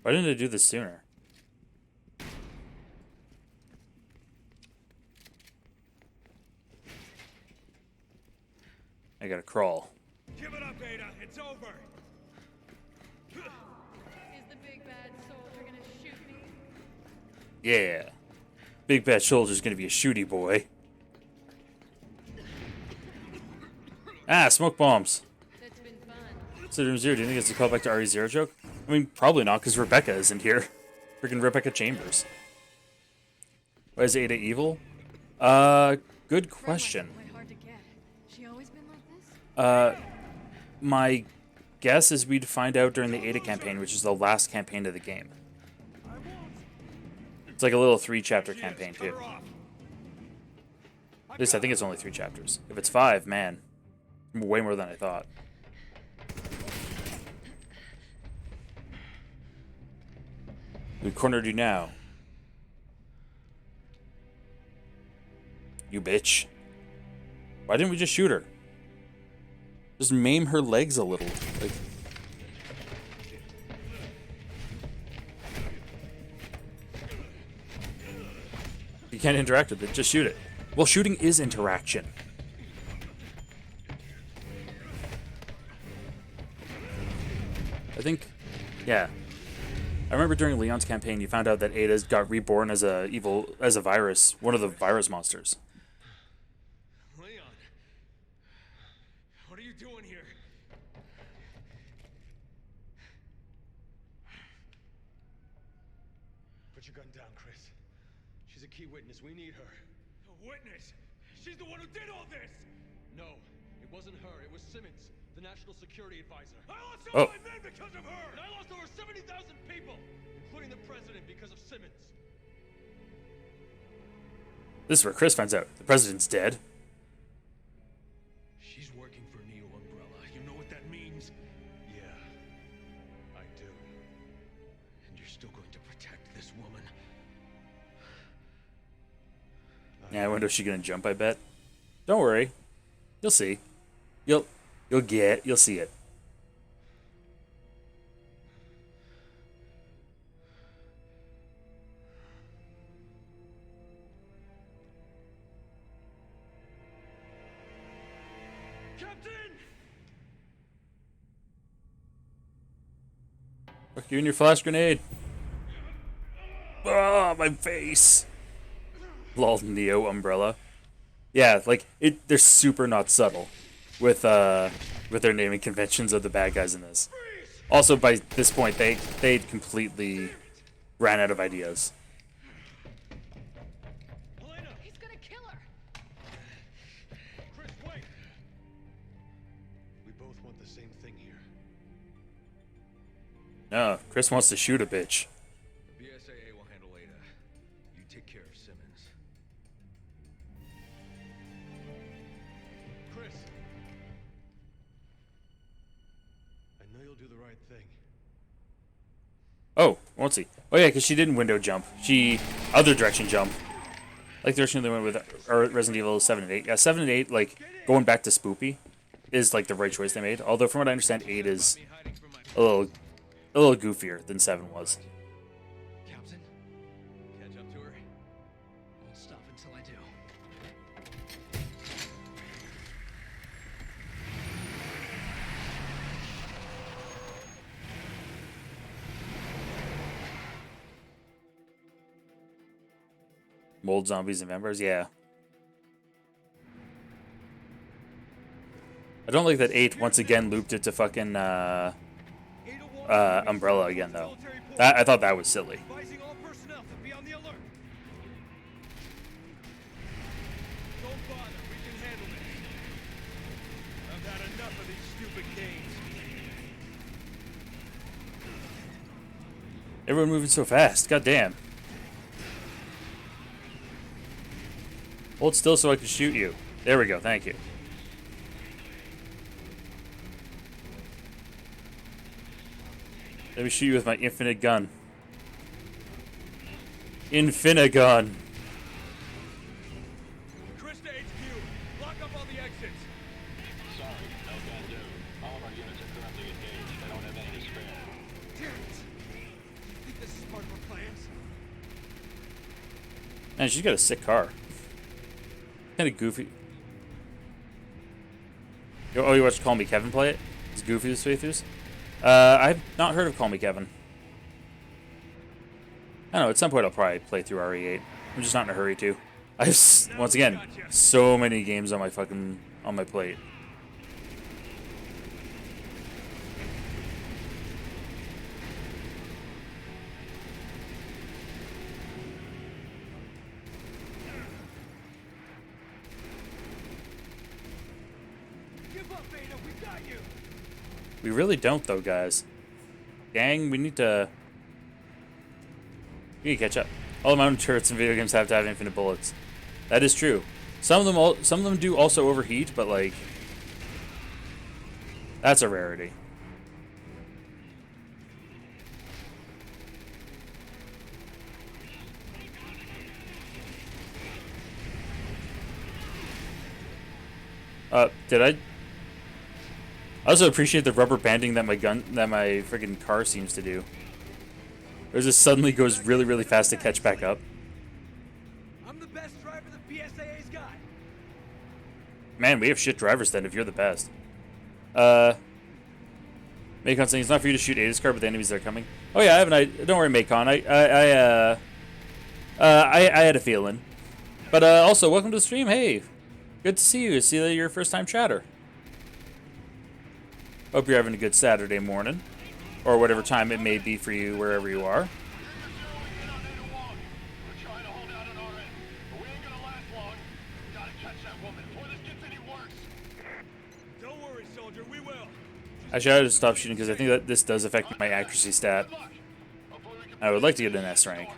Why didn't I do this sooner? I gotta crawl. Give it up, Ada. It's over. Is the big bad soldier gonna shoot me? Yeah. Big bad soldier's gonna be a shooty boy. Ah, smoke bombs. That's So Doom Zero, do you think it's a callback to RE0 joke? I mean, probably not, because Rebecca isn't here. Freaking Rebecca Chambers. Why is Ada evil? Good question. Quite hard to get. She always been like this? My guess is we'd find out during the Ada campaign, which is the last campaign of the game. It's like a little 3-chapter campaign, too. At least I think it's only 3 chapters. If it's 5, man, way more than I thought. We cornered you now. You bitch. Why didn't we just shoot her? Just maim her legs a little. Like, you can't interact with it, just shoot it. Well, shooting is interaction. I think, yeah. I remember during Leon's campaign, you found out that Ada's got reborn as a virus, one of the virus monsters. Leon, what are you doing here? Put your gun down, Chris. She's a key witness. We need her. A witness? She's the one who did all this! No, it wasn't her. It was Simmons, the national security advisor. I lost all Oh. my men because of her! And I lost over 70,000 people, including the president, because of Simmons. This is where Chris finds out the president's dead. She's working for Neo Umbrella. You know what that means? Yeah, I do. And you're still going to protect this woman. Yeah, I wonder if she's gonna jump. I bet. Don't worry, you'll see. You'll see it. Captain! Fuck you and your flash grenade. Ah, my face. Lol, Neo Umbrella. Yeah, like they're super not subtle with their naming conventions of the bad guys in this. Also, by this point, they completely ran out of ideas. Helena! He's gonna kill her! Chris, wait! We both want the same thing here. No, Chris wants to shoot a bitch. The BSAA will handle Ada. You take care of Simmons. Chris! I know you'll do the right thing. Oh, won't see. Oh yeah, because she didn't window jump. She other direction jump. Like the direction they went with Resident Evil 7 and 8. Yeah, 7 and 8, like going back to Spoopy, is like the right choice they made. Although from what I understand, 8 is a little goofier than 7 was. Captain? Catch up to her? Won't stop until I do. Mold zombies and vampires, yeah. I don't like that 8 once again looped it to fucking Umbrella again though. I thought that was silly. Advising all personnel to be on the alert. Don't bother, we can handle this. I've had enough of these stupid games. Everyone moving so fast. God damn. Hold still so I can shoot you. There we go. Thank you. Let me shoot you with my infinite gun. Infinigun. Chris to HQ, lock up all the exits. Sorry, no can do. All of our units are currently engaged. They don't have any to spare. Damn it! Think this is part of our plans? Man, she's got a sick car. Kind of goofy. Oh, you watched Call Me Kevin play it? It's goofy this playthroughs. I've not heard of Call Me Kevin. I don't know. At some point, I'll probably play through RE8. I'm just not in a hurry to. I have once again so many games on my plate. We really don't, though, guys. Gang, we need to catch up. All the mountain turrets in video games have to have infinite bullets. That is true. Some of them do also overheat, but like that's a rarity. Did I also appreciate the rubber banding that my freaking car seems to do. Or just suddenly goes really, really fast to catch back up. I'm the best driver the PSAA's got. Man, we have shit drivers then if you're the best. Macon saying it's not for you to shoot Ada's car, but the enemies that are coming. Oh yeah, I haven't. Don't worry, Macon. I had a feeling. But also, welcome to the stream. Hey, good to see you. See that you're a first-time chatter. Hope you're having a good Saturday morning, or whatever time it may be for you, wherever you are. Don't worry, soldier, we will. Actually, I had to stop shooting because I think that this does affect my accuracy stat. I would like to get an S rank.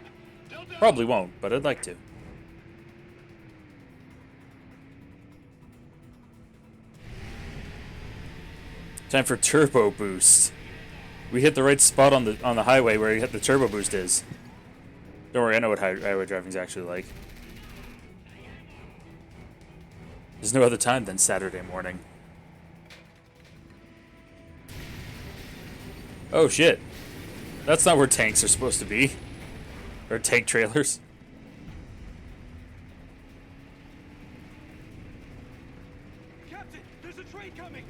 Probably won't, but I'd like to. Time for turbo boost. We hit the right spot on the highway where the turbo boost is. Don't worry, I know what highway driving is actually like. There's no other time than Saturday morning. Oh shit. That's not where tanks are supposed to be. Or tank trailers. Captain, there's a train coming.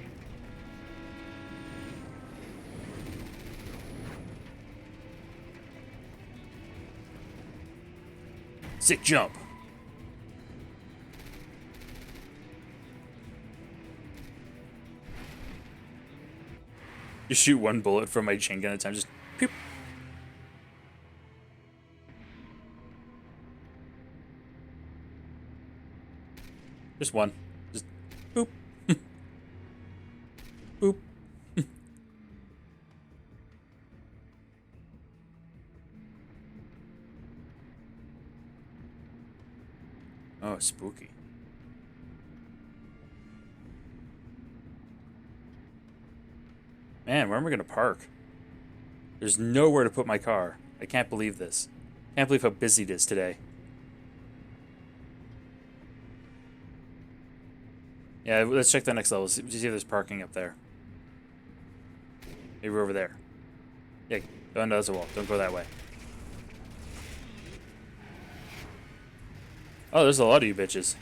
Sick jump. Just shoot one bullet from my chain gun at a time. Just pew. Just one. Just boop. Boop. Oh, spooky. Man, where am I going to park? There's nowhere to put my car. I can't believe this. Can't believe how busy it is today. Yeah, let's check the next level. See if there's parking up there. Maybe we're over there. Yeah, go into the wall. Don't go that way. Oh, there's a lot of you bitches.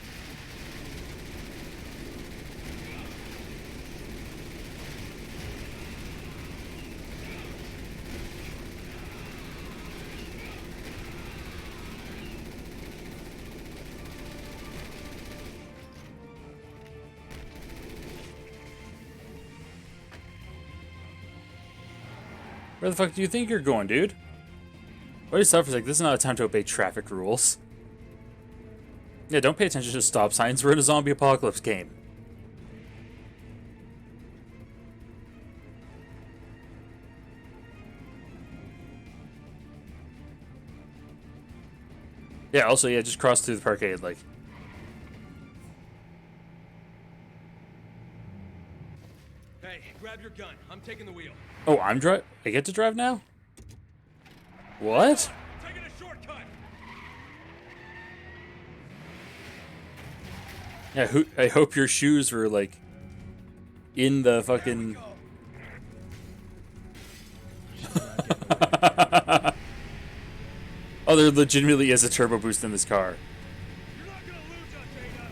Where the fuck do you think you're going, dude? What is stuff is like, this is not a time to obey traffic rules. Yeah, don't pay attention to stop signs. We're in a zombie apocalypse game. Yeah, also, yeah, just cross through the parkade, like. Hey, grab your gun. I'm taking the wheel. Oh, I get to drive now? What? Taking a shortcut. Yeah, I hope your shoes were, like, in the fucking... Oh, there legitimately is a turbo boost in this car. You're not gonna lose us, Ada.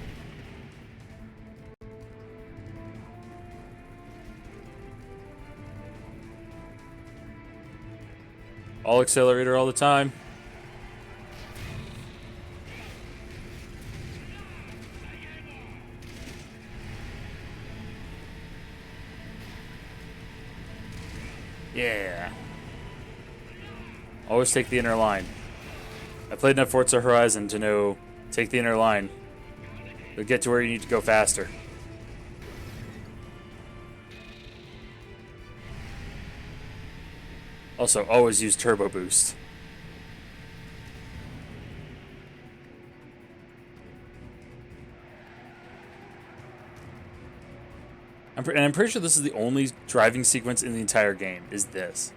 All accelerator all the time. Yeah. Always take the inner line. I played enough Forza Horizon to know take the inner line. You'll get to where you need to go faster. Also, always use turbo boost. And I'm pretty sure this is the only driving sequence in the entire game, is this.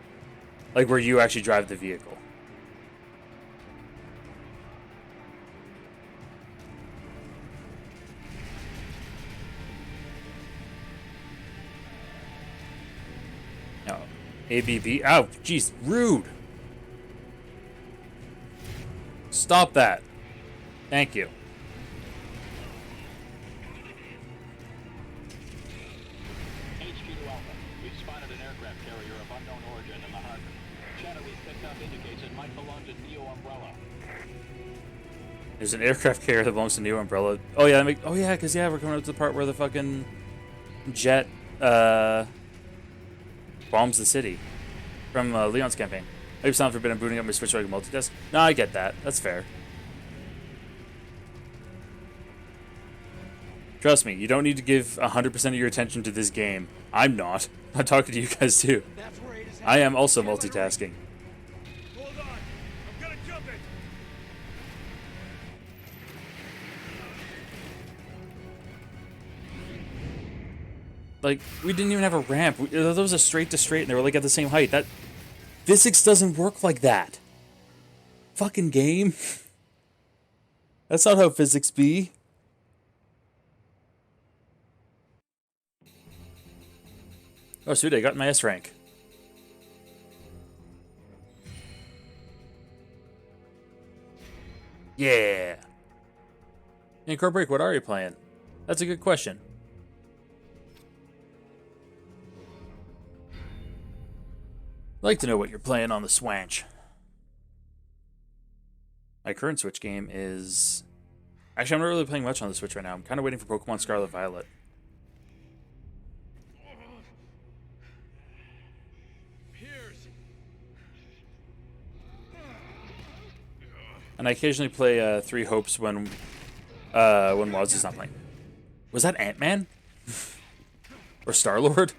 Like, where you actually drive the vehicle. No. ABB. Ow, jeez, rude. Stop that. Thank you. HQ to Alpha. We've spotted an aircraft carrier of unknown origin in the harbor. Shadow we've picked up indicates it might belong to Neo Umbrella. There's an aircraft carrier that belongs to Neo Umbrella. Oh yeah, oh yeah, because yeah, we're coming up to the part where the fucking jet bombs the city from Leon's campaign. Maybe it's not forbidden booting up my Switch so I can multitask. No, I get that. That's fair. Trust me, you don't need to give 100% of your attention to this game. I'm not. I'm talking to you guys too. That's where it is. I am also multitasking. Hold on. I'm gonna jump it. Like, we didn't even have a ramp. That was a straight to straight and they were like at the same height. That physics doesn't work like that. Fucking game. That's not how physics be. Oh, sweet, I got my S rank. Yeah. Incorporate, what are you playing? That's a good question. I'd like to know what you're playing on the Swanch. My current Switch game is... Actually, I'm not really playing much on the Switch right now. I'm kind of waiting for Pokemon Scarlet Violet. And I occasionally play Three Hopes when Waz not playing. Was that Ant-Man? Or Star-Lord?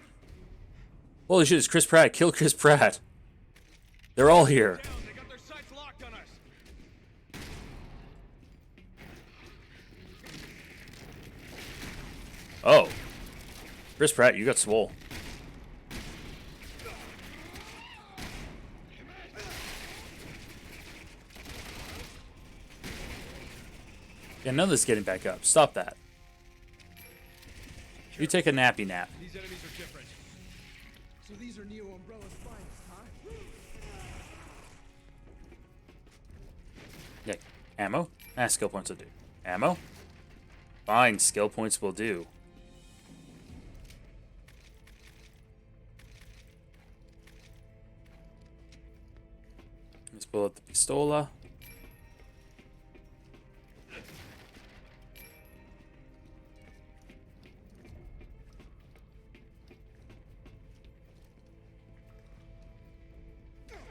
Holy shit, it's Chris Pratt. Kill Chris Pratt. They're all here. They got their sights locked on us. Oh. Chris Pratt, you got swole. Yeah, none of this getting back up. Stop that. You take a nappy nap. These enemies are different. So these are Neo Umbrella's finest, huh? Yeah, ammo? Skill points will do. Ammo? Fine, skill points will do. Let's pull out the pistola.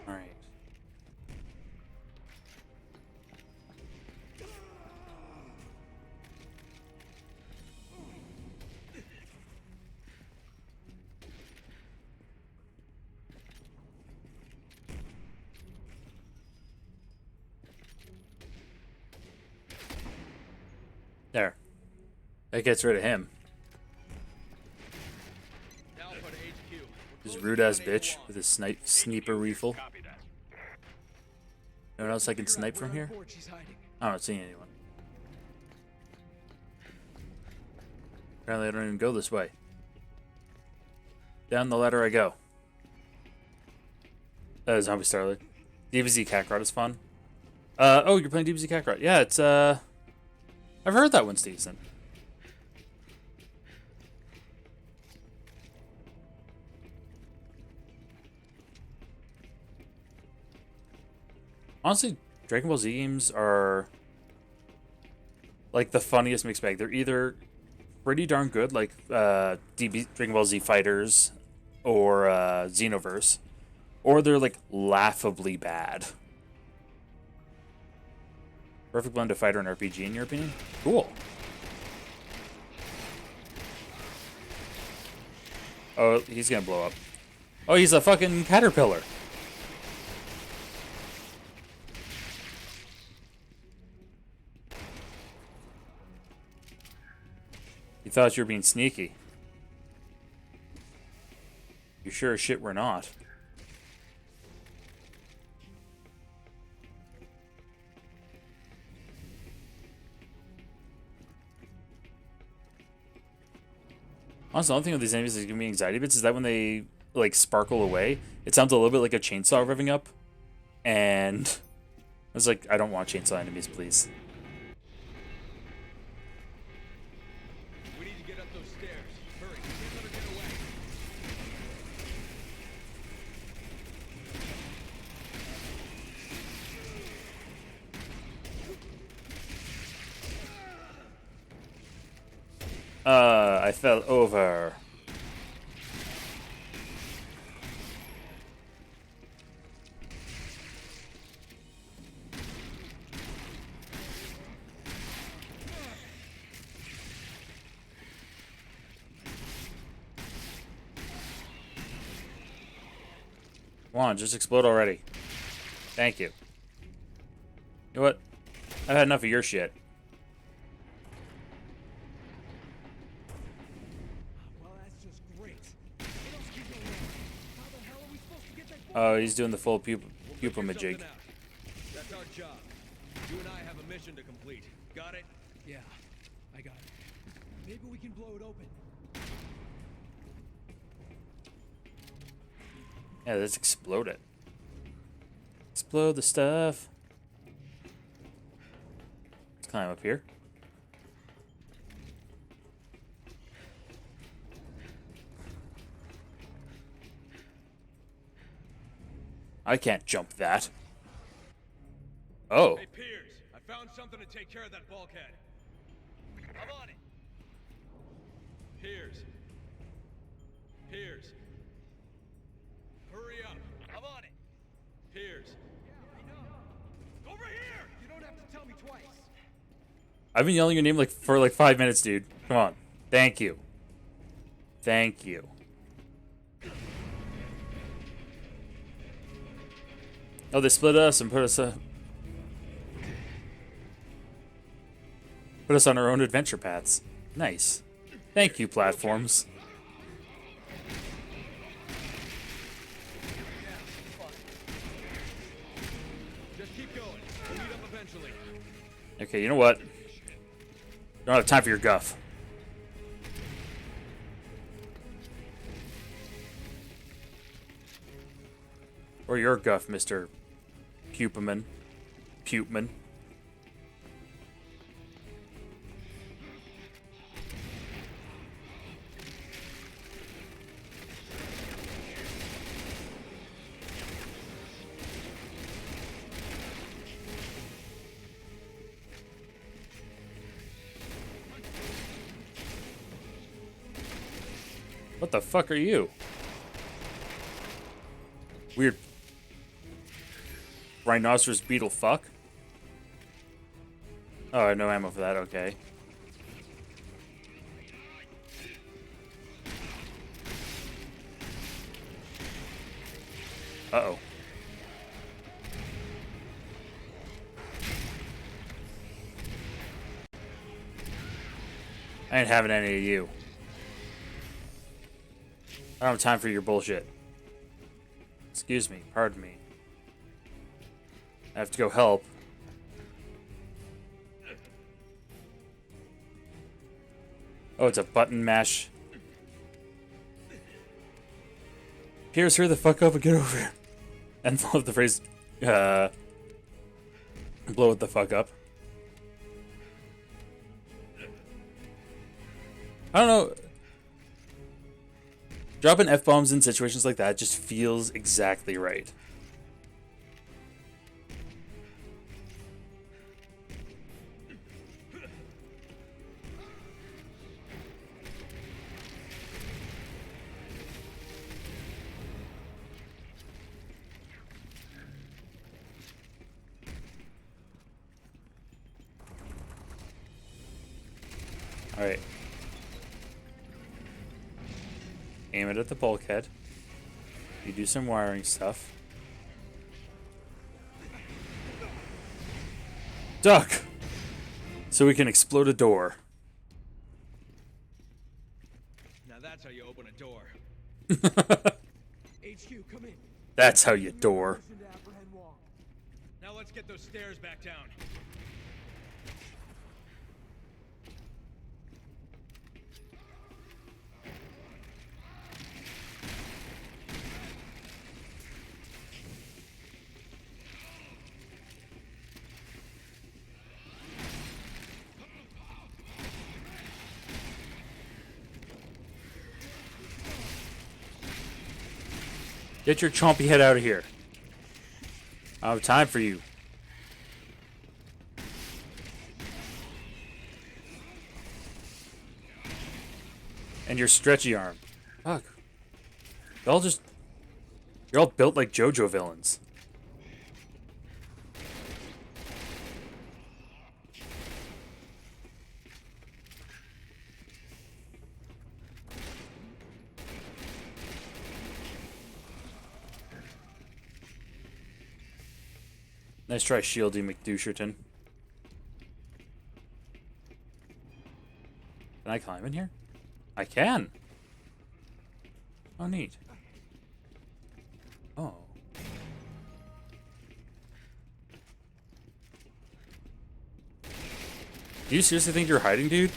Alright. There. That gets rid of him. Alpha to HQ. This rude ass bitch with his sniper rifle. Copy that. Anyone else I can snipe from here? Board she's hiding. I'm not seeing anyone. Apparently I don't even go this way. Down the ladder I go. Zombie Starlight. DBZ Kakarot is fun. Oh, you're playing DBZ Kakarot. Yeah, it's, I've heard that one's decent. Honestly, Dragon Ball Z games are like the funniest mixed bag. They're either pretty darn good, like Dragon Ball Z Fighters or Xenoverse, or they're like laughably bad. Perfect blend of fighter and RPG, in your opinion? Cool. Oh, he's gonna blow up. Oh, he's a fucking caterpillar. You thought you were being sneaky. You sure as shit we're not. Honestly, the only thing with these enemies that give me anxiety bits is that when they like sparkle away, it sounds a little bit like a chainsaw revving up. And I was like, I don't want chainsaw enemies, please. We need to get up those stairs. Hurry, we can't let her get away. I fell over. Come on, just explode already. Thank you. You know what? I've had enough of your shit. Well, that's just great. What else can go wrong? How the hell are we supposed to get that Oh, he's doing the full pupa Figure majig. something out. That's our job. You and I have a mission to complete. Got it? Yeah, I got it. Maybe we can blow it open. Yeah, let's explode it. Explode the stuff. Let's climb up here. I can't jump that. Oh. Hey, Piers, I found something to take care of that bulkhead. I'm on it. Piers. Piers. Hurry up. I'm on it. Piers. Over here! You don't have to tell me twice. I've been yelling your name like for like 5 minutes, dude. Come on. Thank you. Thank you. Oh, they split us and put us on our own adventure paths. Nice. Thank you, platforms. Just keep going. We'll meet up eventually. Okay, you know what? Don't have time for your guff. Or your guff, Mr. Pupaman. Puteman. What the fuck are you? Weird rhinoceros beetle fuck? Oh, I have no ammo for that, okay. Uh-oh. I ain't having any of you. I don't have time for your bullshit. Excuse me, pardon me. I have to go help. Oh, it's a button mash. Piers, hurry the fuck up and get over here. And love the phrase, blow it the fuck up. I don't know. Dropping F-bombs in situations like that just feels exactly right. Alright. Aim it at the bulkhead. You do some wiring stuff. Duck! So we can explode a door. That's how you open a door. HQ, come in. That's how you door. Permission to apprehend Wong. Now let's get those stairs back down. Get your chompy head out of here. I don't have time for you. And your stretchy arm. Fuck. You're all built like JoJo villains. Nice try, Shieldy McDoucherton. Can I climb in here? I can. Oh, neat. Oh. Do you seriously think you're hiding, dude?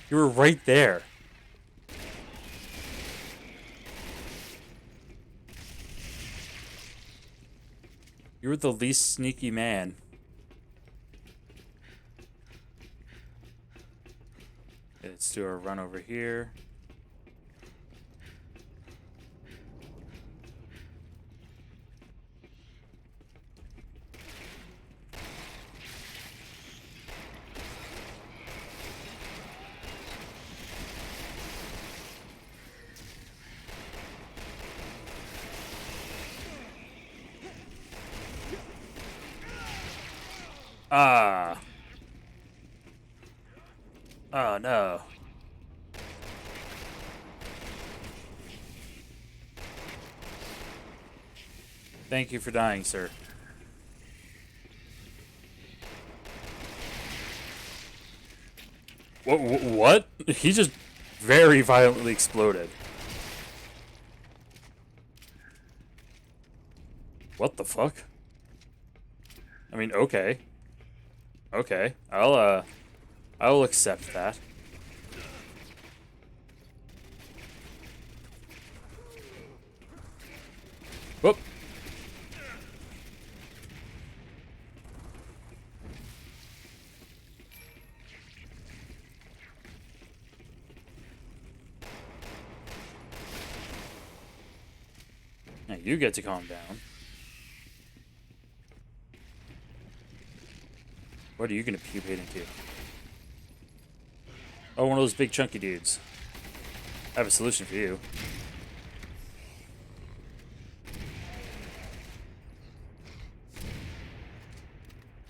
You were right there. You were the least sneaky man. Okay, let's do a run over here. Ah. Oh no. Thank you for dying, sir. What? He just very violently exploded. What the fuck? I mean, okay. Okay. I'll accept that. Whoop. Now you get to calm down. What are you gonna pupate into? Oh, one of those big chunky dudes. I have a solution for you.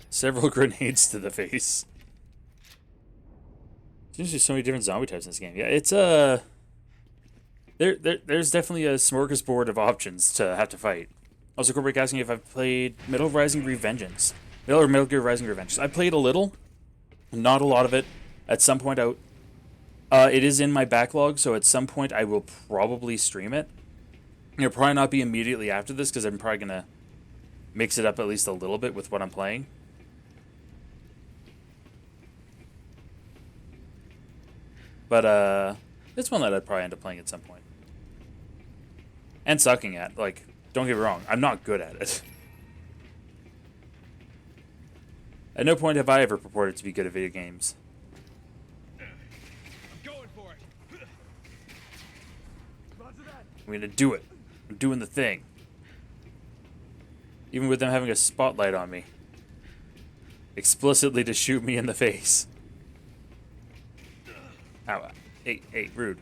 Several grenades to the face. Seems there's so many different zombie types in this game. Yeah, it's there's definitely a smorgasbord of options to have to fight. Also, Corbrick asking if I've played Metal Rising Revengeance. Metal Gear Rising Revengeance. I played a little, not a lot of it. At some point, it is in my backlog, so at some point I will probably stream it. It'll probably not be immediately after this, because I'm probably gonna mix it up at least a little bit with what I'm playing. But it's one that I'd probably end up playing at some point. And sucking at. Like, don't get me wrong, I'm not good at it. At no point have I ever purported to be good at video games. I'm going for it. Roger that. I'm gonna do it. I'm doing the thing. Even with them having a spotlight on me. Explicitly to shoot me in the face. Ow. Hey, rude.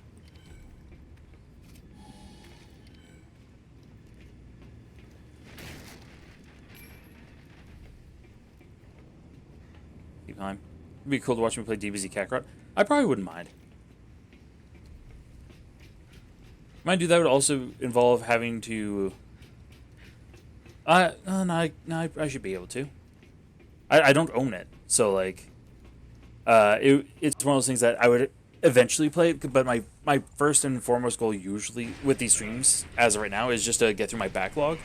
Keep time. It'd be cool to watch me play DBZ Kakarot. I probably wouldn't mind. Mind you, that would also involve having to... no, I should be able to. I don't own it, so, like... it's one of those things that I would eventually play it, but my first and foremost goal usually with these streams, as of right now, is just to get through my backlog.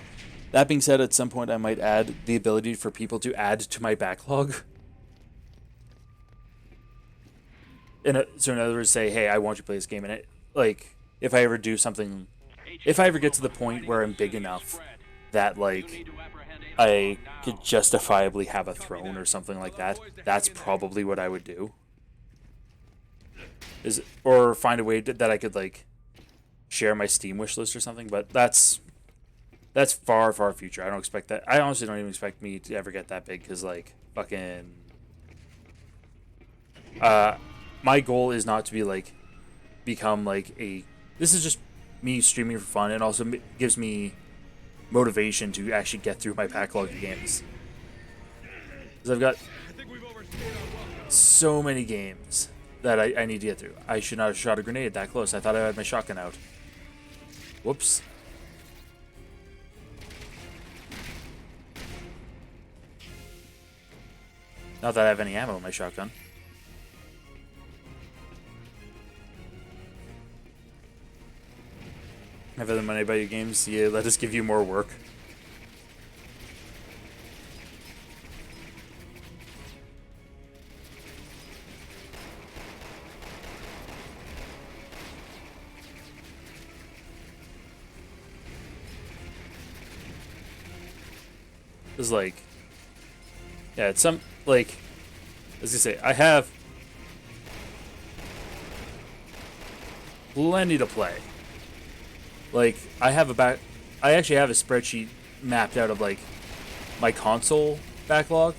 That being said, at some point I might add the ability for people to add to my backlog. So in other words, say, hey, I want you to play this game, and it, like, if I ever do something, if I ever get to the point where I'm big enough that, like, I could justifiably have a throne or something like that, that's probably what I would do. Or find a way that I could, like, share my Steam wish list or something, but that's far, far future. I don't expect that. I honestly don't even expect me to ever get that big, because, like, fucking... my goal is not to be, like, become, like, a... This is just me streaming for fun, and also gives me motivation to actually get through my backlog of games. Because I've got so many games that I need to get through. I should not have shot a grenade that close. I thought I had my shotgun out. Whoops. Not that I have any ammo in my shotgun. Have other money about your games? Yeah, let us give you more work. It's like, yeah, it's some, like, as I say, I have plenty to play. Like, I actually have a spreadsheet mapped out of, like, my console backlog,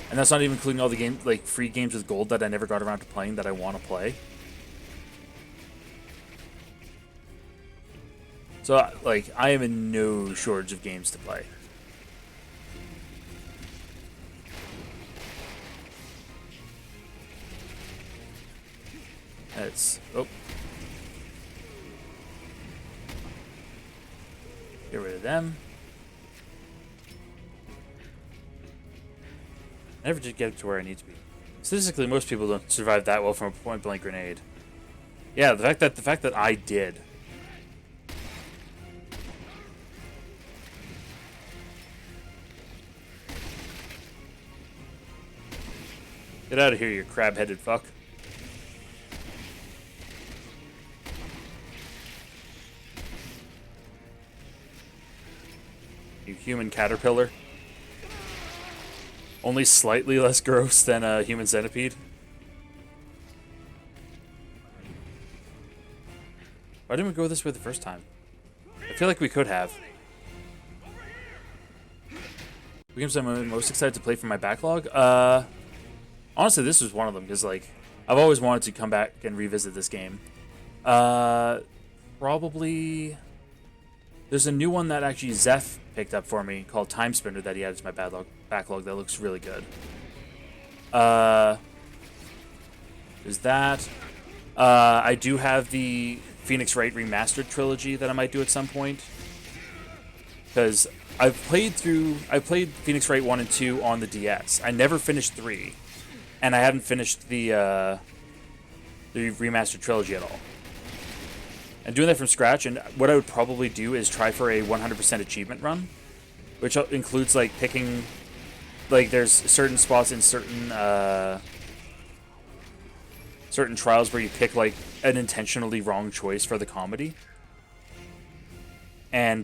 and that's not even including all the games, like, free games with gold that I never got around to playing that I want to play. So, like, I am in no shortage of games to play. That's... Oh. Get rid of them. I never did get to where I need to be. Statistically, most people don't survive that well from a point-blank grenade. Yeah, the fact that I did. Get out of here, you crab-headed fuck. You human caterpillar. Only slightly less gross than a human centipede. Why didn't we go this way the first time? I feel like we could have. The games I'm most excited to play for my backlog? Honestly, this was one of them, because, like, I've always wanted to come back and revisit this game. Probably... There's a new one that actually Zeph picked up for me called Time Spinner that he added to my backlog that looks really good. There's that. I do have the Phoenix Wright Remastered trilogy that I might do at some point. Because I've played Phoenix Wright 1 and 2 on the DS. I never finished 3. And I haven't finished the Remastered trilogy at all. And doing that from scratch, and what I would probably do is try for a 100% achievement run, which includes, like, picking, like, there's certain spots in certain trials where you pick, like, an intentionally wrong choice for the comedy. And,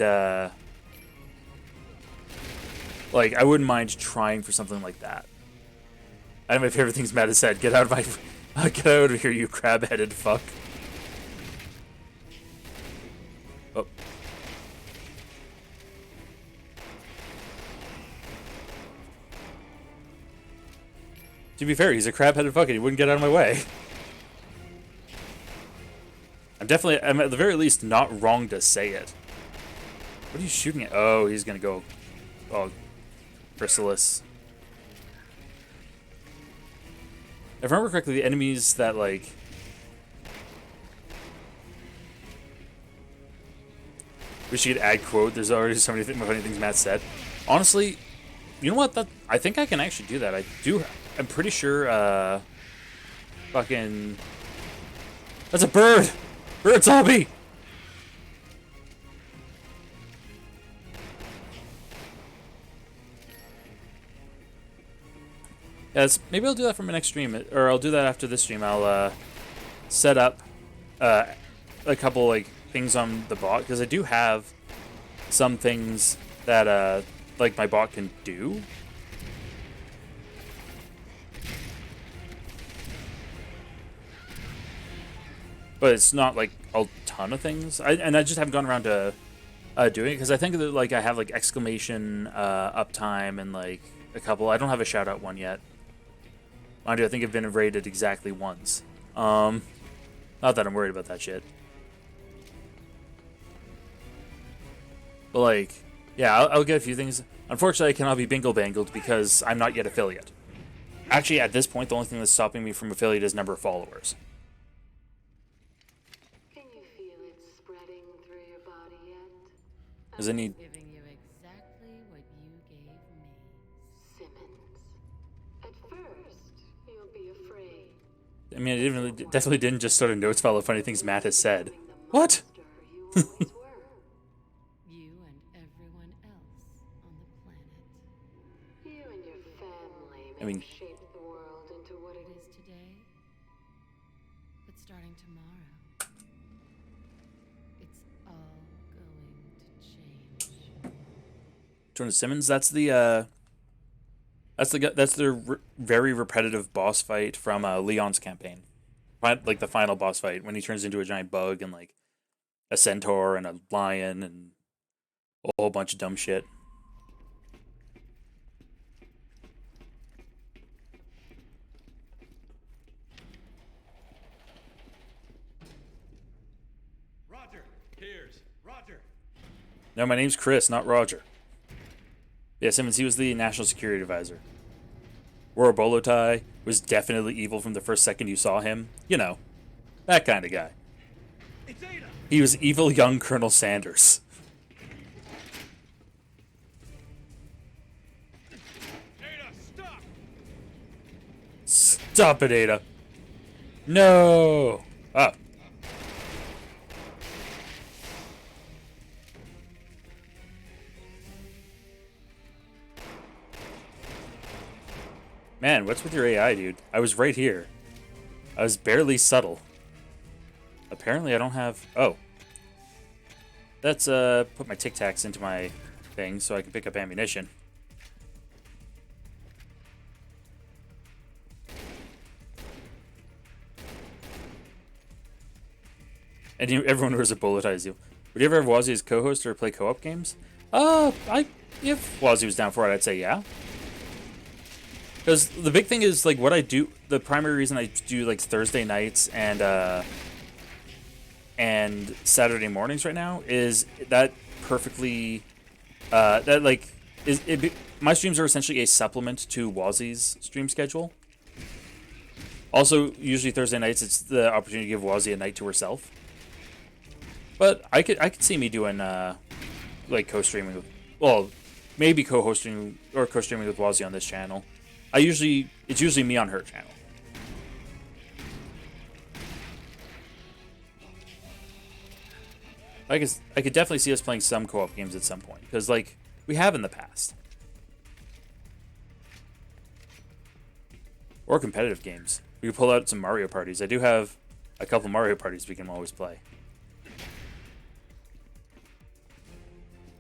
like, I wouldn't mind trying for something like that. I know my favorite thing's Matt has said, get out of here, you crab-headed fuck. Oh. To be fair, he's a crab-headed fuck and he wouldn't get out of my way. I'm at the very least not wrong to say it. What are you shooting at? Oh, he's gonna go... Oh, Chrysalis. If I remember correctly, the enemies that, like... Wish you could add quote. There's already so many funny things Matt said. Honestly, you know what? I think I can actually do that. I'm pretty sure, fucking... That's a bird! Bird zombie! Yes, maybe I'll do that for my next stream, or I'll do that after this stream. I'll set up a couple like things on the bot, because I do have some things that like my bot can do. But it's not like a ton of things. I just haven't gone around to doing it, because I think that like I have like exclamation uptime and like a couple. I don't have a shout out one yet. Mind you, I think I've been rated exactly once. Not that I'm worried about that shit. But like, yeah, I'll get a few things. Unfortunately, I cannot be bingle bangled because I'm not yet affiliate. Actually, at this point, the only thing that's stopping me from affiliate is number of followers. Can you feel it spreading through your body yet? Because I need. Giving you exactly what you gave me. Simmons. At first, you'll be afraid. I mean, it definitely didn't just sort of notes follow funny things Matt has said. What? You always were. You and everyone else on the planet. You and your family may I mean- have shaped the world into what it It is is today, but starting tomorrow, it's all going to change. Jordan Simmons. That's the very repetitive boss fight from Leon's campaign. Like the final boss fight when he turns into a giant bug and like a centaur and a lion and a whole bunch of dumb shit. Roger. Here's Roger. No, my name's Chris, not Roger. Yeah, Simmons, he was the national security advisor. Wore a bolo tie, was definitely evil from the first second you saw him. You know, that kind of guy. It's Ada. He was evil young Colonel Sanders. Ada, stop. Stop it, Ada. No! Oh. Man, what's with your AI, dude? I was right here. I was barely subtle. Apparently I don't have... Oh. Let's put my Tic Tacs into my thing so I can pick up ammunition. And everyone wears a bullet eyes you. Would you ever have Wazzy as co-host or play co-op games? If Wazzy was down for it, I'd say yeah. Because the big thing is, like, what I do, the primary reason I do, like, Thursday nights and Saturday mornings right now is that perfectly, my streams are essentially a supplement to Wazzy's stream schedule. Also, usually Thursday nights, it's the opportunity to give Wazzy a night to herself. But I could see me doing, like, co-streaming with, well, maybe co-hosting or co-streaming with Wazzy on this channel. It's usually me on her channel. I could definitely see us playing some co-op games at some point, because like we have in the past, or competitive games. We could pull out some Mario parties. I do have a couple Mario parties we can always play.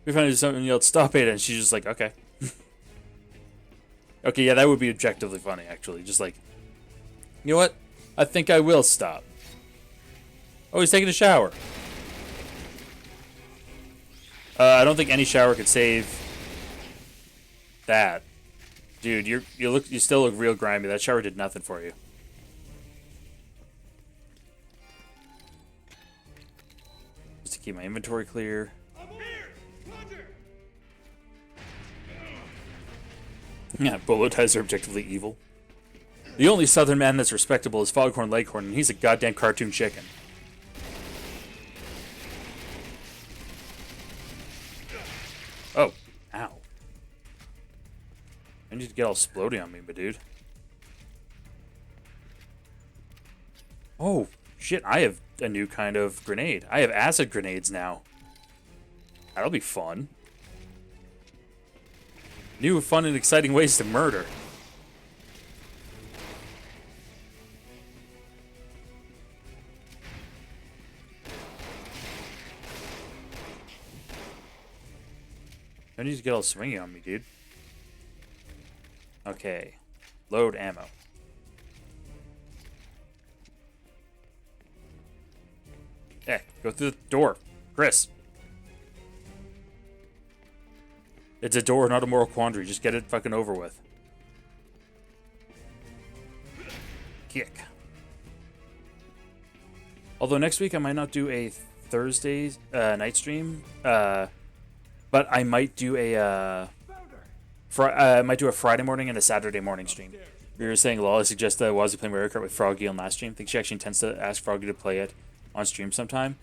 We finally do something yelled "Stop it!" and she's just like, "Okay." Okay, yeah, that would be objectively funny, actually. Just like, you know what? I think I will stop. Oh, he's taking a shower. I don't think any shower could save that. Dude, you still look real grimy. That shower did nothing for you. Just to keep my inventory clear. I'm here. Roger. Yeah, bolo ties are objectively evil. The only southern man that's respectable is Foghorn Leghorn, and he's a goddamn cartoon chicken. Oh, ow. I need to get all splody on me, my dude. Oh, shit, I have a new kind of grenade. I have acid grenades now. That'll be fun. New, fun, and exciting ways to murder. Don't need to get all swingy on me, dude. Okay. Load ammo. Hey, go through the door. Chris. It's a door, not a moral quandary. Just get it fucking over with. Kick. Although next week I might not do a Thursday night stream, but I might do a Friday morning and a Saturday morning stream. We were saying, Lol, I suggest that Wazzy play Mario Kart with Froggy on last stream. I think she actually intends to ask Froggy to play it on stream sometime.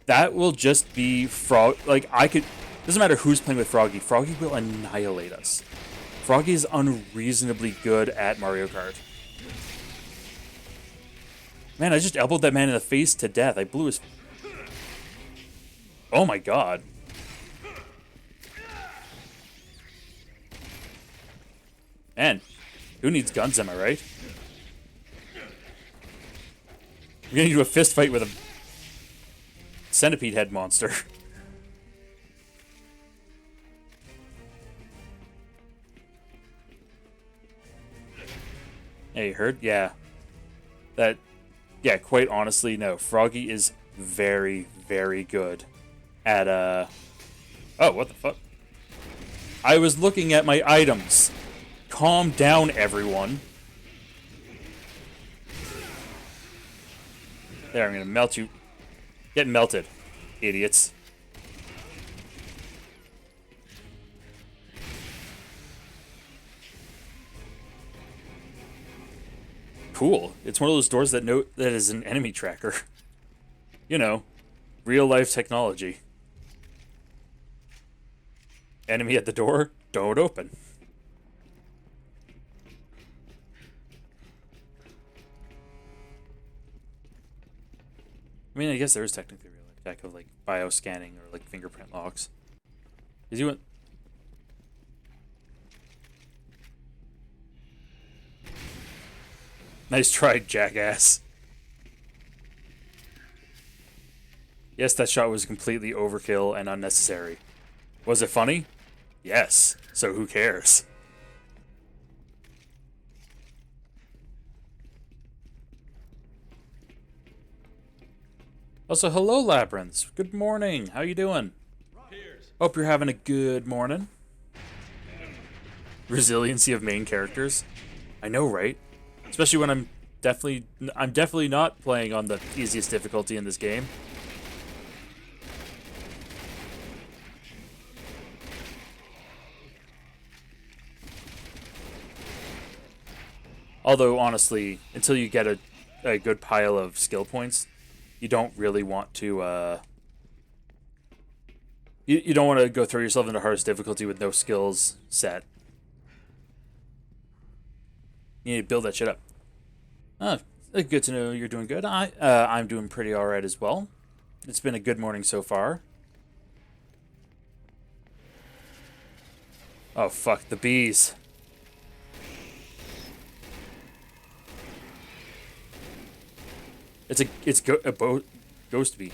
That will just be Frog. Like, I could. Doesn't matter who's playing with Froggy. Froggy will annihilate us. Froggy is unreasonably good at Mario Kart. Man, I just elbowed that man in the face to death. I blew his. Oh my god. Man, who needs guns, am I right? We're gonna do a fist fight with a centipede head monster. Hey, you heard? Yeah. Yeah, quite honestly, no. Froggy is very, very good at, Oh, what the fuck? I was looking at my items. Calm down, everyone. There, I'm gonna melt you. Get melted, idiots. Cool. It's one of those doors that is an enemy tracker. You know, real life technology. Enemy at the door, don't open. I mean, I guess there is technically real life tech of like bioscanning or like fingerprint locks. Is you? Nice try, jackass. Yes, that shot was completely overkill and unnecessary. Was it funny? Yes. So who cares? Also, hello, Labyrinths. Good morning. How you doing? Hope you're having a good morning. Resiliency of main characters. I know, right? Especially when I'm definitely not playing on the easiest difficulty in this game. Although, honestly, until you get a good pile of skill points, you don't really want to, you don't want to go throw yourself into hardest difficulty with no skills set. You need to build that shit up. Good to know you're doing good. I'm doing pretty alright as well. It's been a good morning so far. Oh, fuck, the bees. It's ghost bee.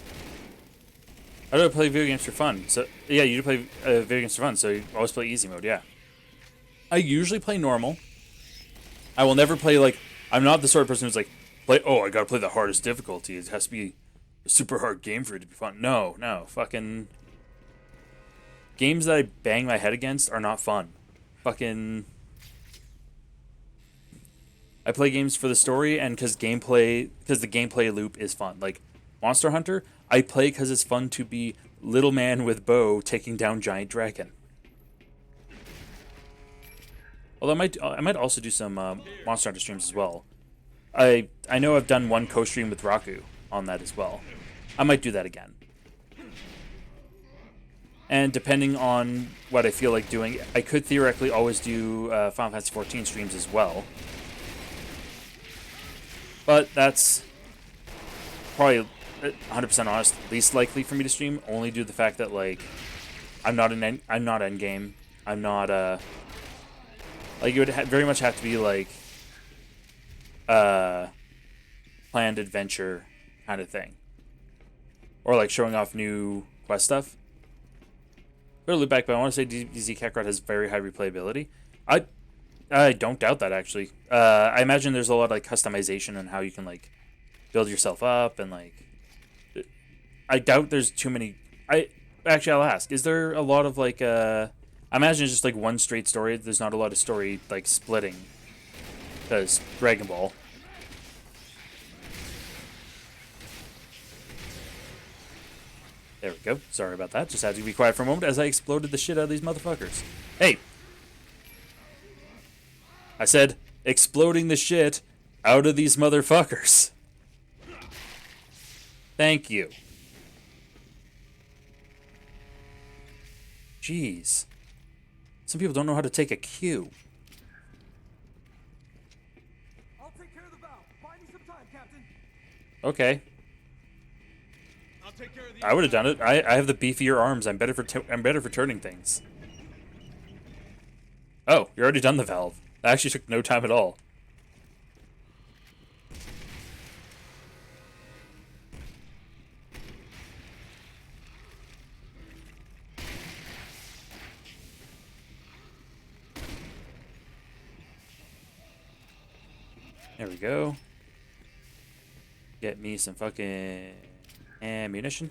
I don't play video games for fun. So yeah, you do play video games for fun. So you always play easy mode. Yeah. I usually play normal. I will never play like. I'm not the sort of person who's like, I gotta play the hardest difficulty. It has to be a super hard game for it to be fun. No, fucking. Games that I bang my head against are not fun. Fucking. I play games for the story and because the gameplay loop is fun. Like Monster Hunter, I play because it's fun to be little man with bow taking down giant dragon. Although I might also do some Monster Hunter streams as well. I know I've done one co-stream with Raku on that as well. I might do that again. And depending on what I feel like doing, I could theoretically always do Final Fantasy 14 streams as well. But that's probably 100% honest, least likely for me to stream, only due to the fact that like I'm not endgame. I'm not like it would very much have to be like planned adventure kind of thing, or like showing off new quest stuff. Better look back, but I want to say DZ Kakarot has very high replayability. I don't doubt that actually. I imagine there's a lot of like customization on how you can like build yourself up and like. I doubt there's too many. I'll ask. Is there a lot of like I imagine it's just like one straight story. There's not a lot of story like splitting. Because Dragon Ball. There we go. Sorry about that. Just had to be quiet for a moment as I exploded the shit out of these motherfuckers. Hey! I said exploding the shit out of these motherfuckers. Thank you. Jeez. Some people don't know how to take a cue. I'll take care of the valve. Buy me some time, Captain. Okay. I'll take care of the. I would have done it. I have the beefier arms. I'm better for turning things. Oh, you already done the valve. That actually took no time at all. There we go. Get me some fucking ammunition.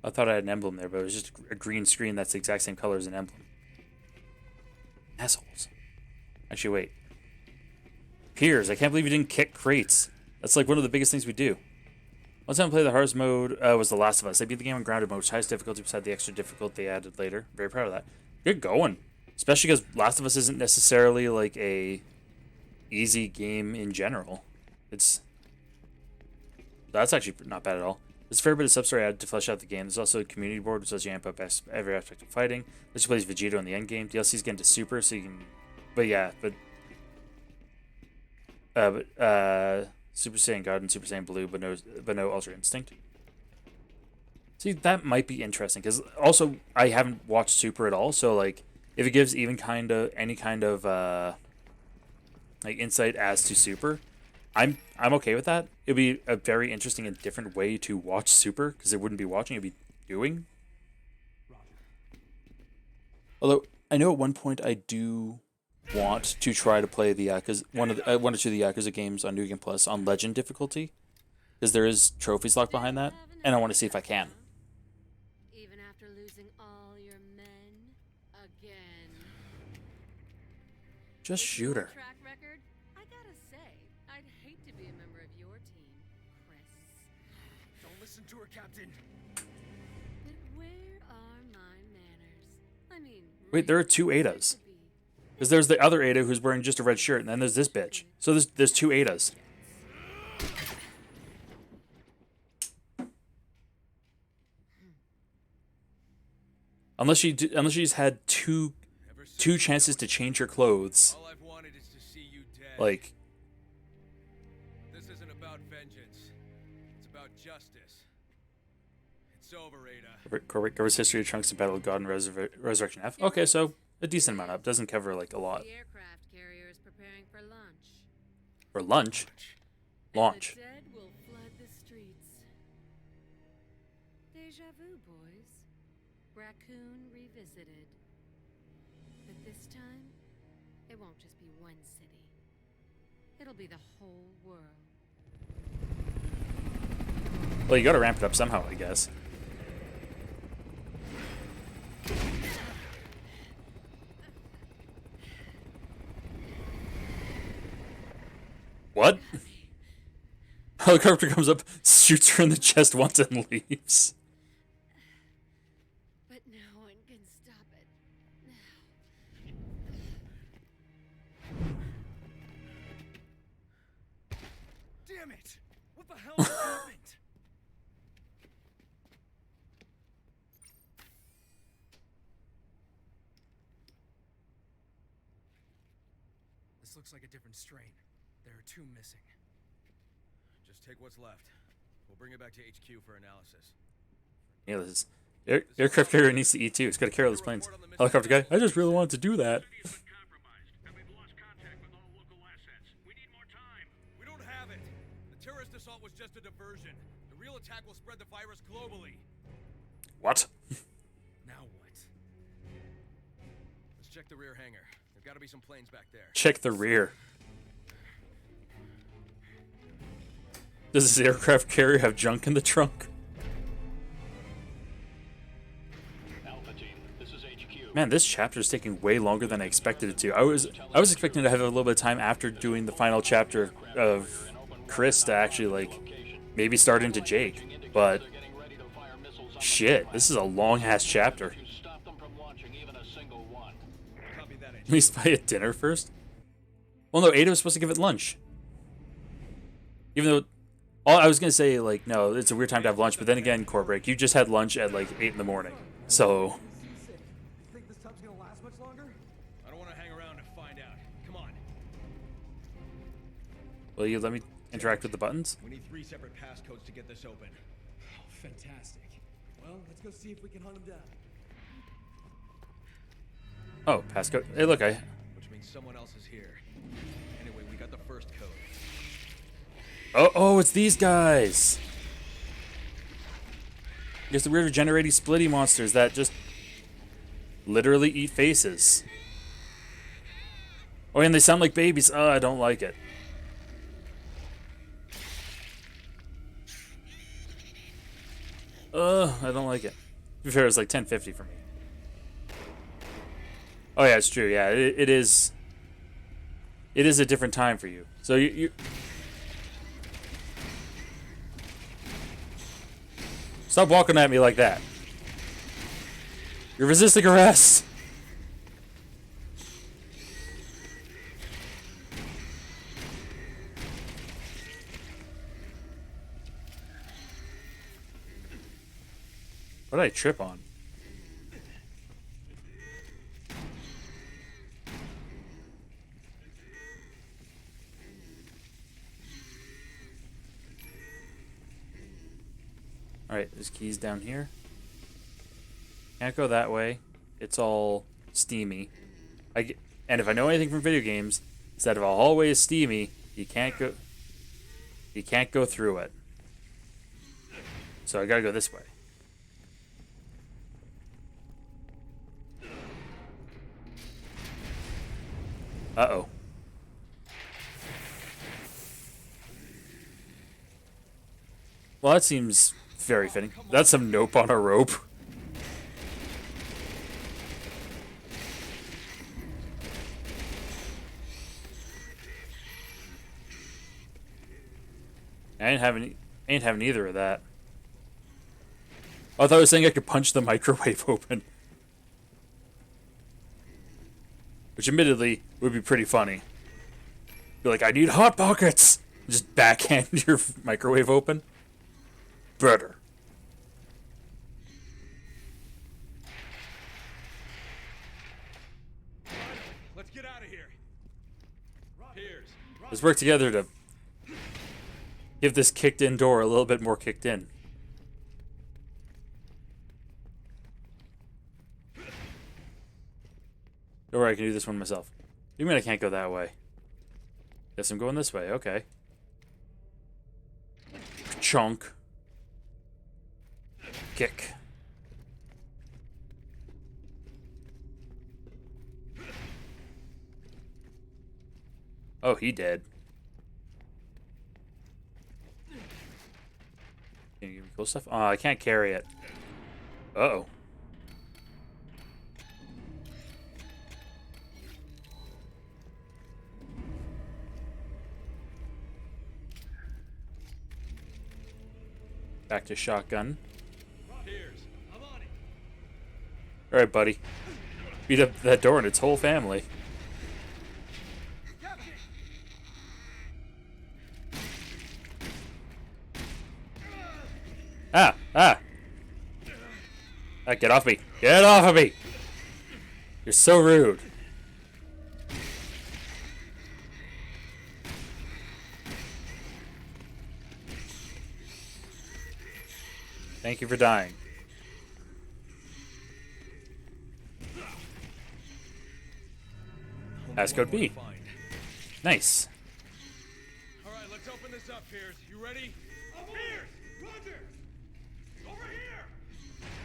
I thought I had an emblem there, but it was just a green screen that's the exact same color as an emblem. Assholes. Actually, wait. Piers, I can't believe you didn't kick crates. That's like one of the biggest things we do. One time I played the hardest mode was The Last of Us. I beat the game on grounded mode, which highest difficulty beside the extra difficulty they added later. Very proud of that. Good going. Especially because Last of Us isn't necessarily like a easy game in general. That's actually not bad at all. There's a fair bit of sub-story added to flesh out the game. There's also a community board which lets you amp up every aspect of fighting. This plays Vegito in the end game. DLC's getting to Super, so you can. But yeah, Super Saiyan God and Super Saiyan Blue, but no Ultra Instinct. See, that might be interesting because also I haven't watched Super at all, so like if it gives even any kind of like insight as to Super, I'm okay with that. It'd be a very interesting and different way to watch Super because it wouldn't be watching, it'd be doing. Although I know at one point I do want to try to play the Yakuza, one or two of the Yakuza games on New Game Plus on Legend difficulty, because there is trophies locked behind that, and I want to see if I can. Even after losing all your men again. Just shoot her. Track record, I gotta say, I'd hate to be a member of your team, Chris. Don't listen to her, Captain. But where are my manners? I mean, Wait, there are two Adas. Because there's the other Ada who's wearing just a red shirt, and then there's this bitch. So there's two Adas. Unless she's had two chances to change her clothes. All I've wanted is to see you dead. Like, This isn't about vengeance. It's about justice. It's over, Ada. covers history of Trunks and Battle of God and Resurrection F. Okay, so a decent amount up. Doesn't cover like a lot. The aircraft carrier is preparing for lunch. For lunch? Launch. The dead will flood the streets. Deja vu, boys. Raccoon revisited. But this time, it won't just be one city. It'll be the whole world. Well, you gotta ramp it up somehow, I guess. What? Helicopter comes up, shoots her in the chest once and leaves. But no one can stop it. Damn it! What the hell happened? This looks like a different strain. There are 2 missing. Just take what's left. We'll bring it back to HQ for analysis. Yeah, this is aircraft carrier needs to eat too. It's got to carry those planes. Helicopter guy, I just really wanted to do that. We don't have it. The terrorist assault was just a diversion. The real attack will spread the virus globally. What? Now what? Let's check the rear hangar. There've got to be some planes back there. Check the rear. Does this aircraft carrier have junk in the trunk? Alpha team, this is HQ. Man, this chapter is taking way longer than I expected it to. I was expecting to have a little bit of time after doing the final chapter of Chris to actually like maybe start into Jake, but shit, this is a long ass chapter. Stop them from launching even a single one. Copy that, At least buy it dinner first. Well, no, Ada was supposed to give it lunch. Even though, I was gonna say like, no, it's a weird time to have lunch, but then again, core break, you just had lunch at like 8 in the morning, so. Think this tub's gonna last much longer? I don't want to hang around to find out. Come on. Will you let me interact with the buttons? We need 3 separate passcodes to get this open. Oh, fantastic. Well, let's go see if we can hunt him down. Oh, passcode. Hey, look, Which means someone else is here. Anyway, we got the first code. Oh, it's these guys. I guess the weird regenerating splitty monsters that just literally eat faces. Oh, and they sound like babies. Oh, I don't like it. I don't like it. To be fair, it's like 1050 for me. Oh yeah, it's true. Yeah, it is. It is a different time for you. So you stop walking at me like that. You're resisting arrest. What did I trip on? Alright, there's keys down here. Can't go that way. It's all steamy. And if I know anything from video games, it's that if a hallway is steamy, you can't go through it. So I gotta go this way. Uh-oh. Well, that seems very fitting. That's some nope on a rope. I ain't having either of that. I thought I was saying I could punch the microwave open. Which admittedly would be pretty funny. Be like, I need hot pockets! Just backhand your microwave open. Better. Let's get out of here. Piers. Let's work together to give this kicked in door a little bit more kicked in. Or I can do this one myself. You mean I can't go that way? Guess I'm going this way, okay. Chunk. Kick. Oh, he dead. Can you give me cool stuff? Oh, I can't carry it. Uh-oh. Back to shotgun. Piers. I'm on it. Alright, buddy. Beat up that door and its whole family. Ah! Ah! Ah, get off me! Get off of me! You're so rude. Thank you for dying. Passcode B. Nice. All right, let's open this up, Piers. You ready? Piers! Roger! Over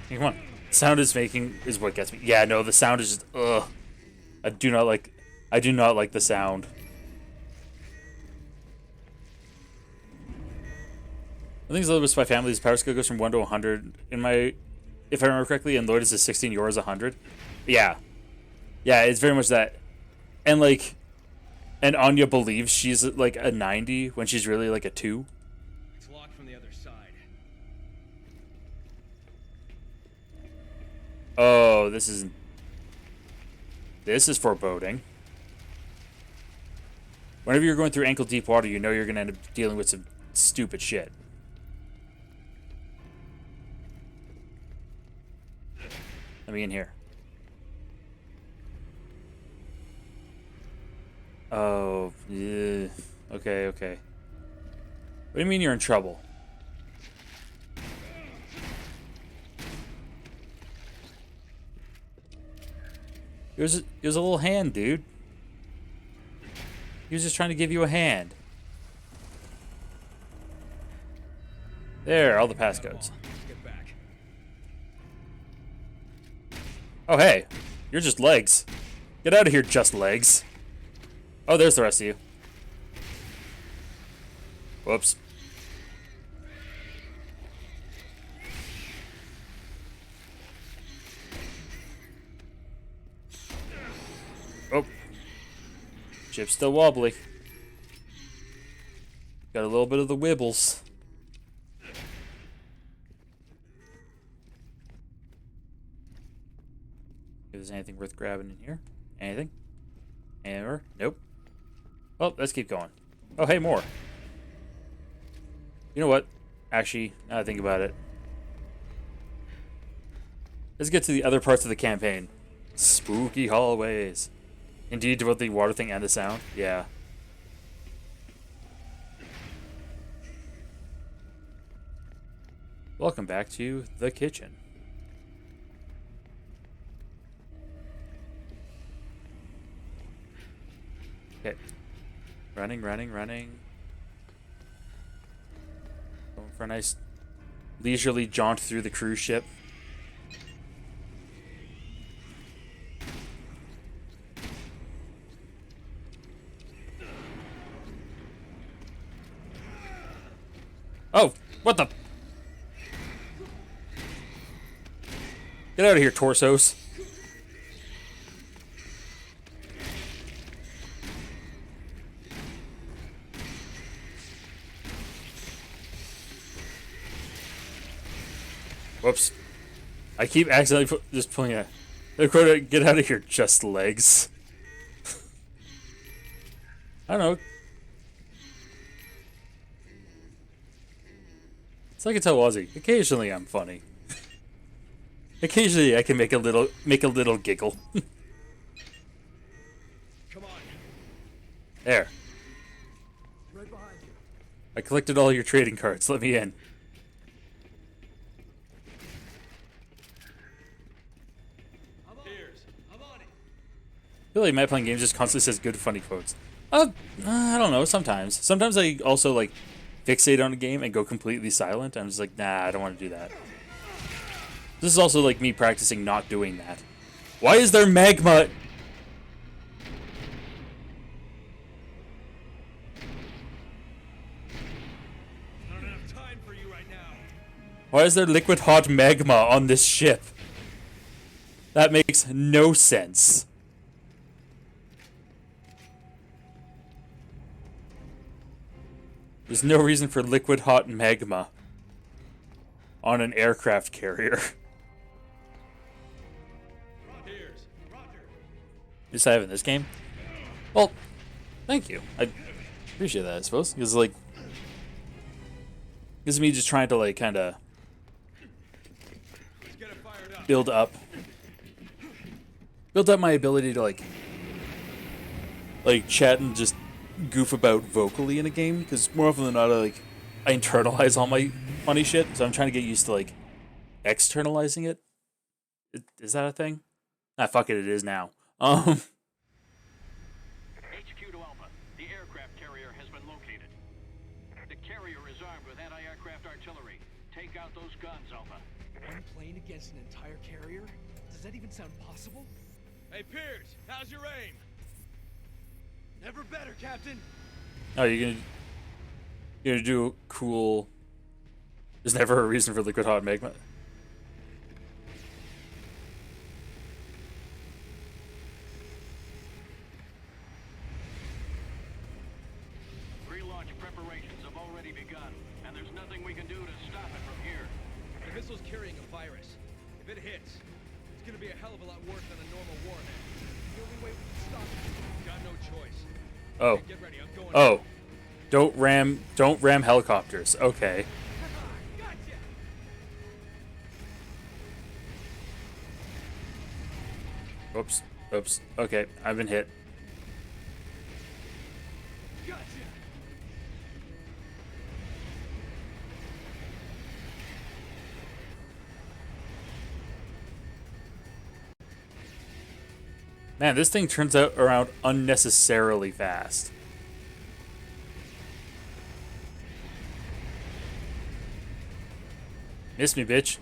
here! Come on. Sound is what gets me. Yeah, no, the sound is just ugh. I do not like the sound. I think it's a little bit my family's power scale goes from 1 to 100 in my, if I remember correctly, and Lloyd is a 16, yours 100. Yeah. Yeah, it's very much that. And like, and Anya believes she's like a 90 when she's really like a 2. It's locked from the other side. Oh, this is foreboding. Whenever you're going through ankle deep water, you know you're going to end up dealing with some stupid shit. Let me in here. Oh, yeah. Okay, okay. What do you mean you're in trouble? It was a little hand, dude. He was just trying to give you a hand. There, all the passcodes. Let's get back. Oh, hey. You're just legs. Get out of here, just legs. Oh, there's the rest of you. Whoops. Oh. Ship's still wobbly. Got a little bit of the wibbles. If there's anything worth grabbing in here. Anything? Anywhere? Nope. Well, let's keep going. Oh, hey, more. You know what? Actually, now that I think about it. Let's get to the other parts of the campaign. Spooky hallways. Indeed, about the water thing and the sound? Yeah. Welcome back to the kitchen. Okay. Running. Going for a nice leisurely jaunt through the cruise ship. Oh, what the? Get out of here, torsos. Whoops. I keep accidentally just pulling a... Get out of here, just legs. I don't know. It's like I tell Ozzy, occasionally I'm funny. Occasionally I can make a little giggle. Come on. There. Right behind you. I collected all your trading cards. Let me in. Piers, I'm on it. I feel like Matt playing games just constantly says good funny quotes. I don't know, sometimes. Sometimes I also like fixate on a game and go completely silent. I'm just like, nah, I don't want to do that. This is also like me practicing not doing that. Why is there magma? Not enough time for you right now. Why is there liquid hot magma on this ship? That makes no sense. There's no reason for liquid hot magma on an aircraft carrier. Piers, Roger. Just I have in this game? Well, thank you. I appreciate that, I suppose. Because, like, this is me just trying to, like, kind of Let's get it fired up. build up my ability to, like, chat and just goof about vocally in a game. Because more often than not, I internalize all my funny shit. So I'm trying to get used to, like, externalizing it. Is that a thing? Ah, fuck it. It is now. HQ to Alpha. The aircraft carrier has been located. The carrier is armed with anti-aircraft artillery. Take out those guns, Alpha. One plane against an entire carrier? Does that even sound possible? Hey, Pierce, how's your aim? Never better, Captain. Oh, you're gonna do cool. There's never a reason for liquid hot magma. Pre-launch preparations have already begun, and there's nothing we can do to stop it from here. The missile's carrying a virus. If it hits, it's gonna be a hell of a lot worse than a normal warhead. The only way we can stop it. Got no choice. Oh. Okay, get ready, I'm going. Oh. Don't ram helicopters. Okay. Gotcha! Oops. Oops. Okay, I've been hit. Gotcha! Man, this thing turns out around unnecessarily fast. Miss me, bitch.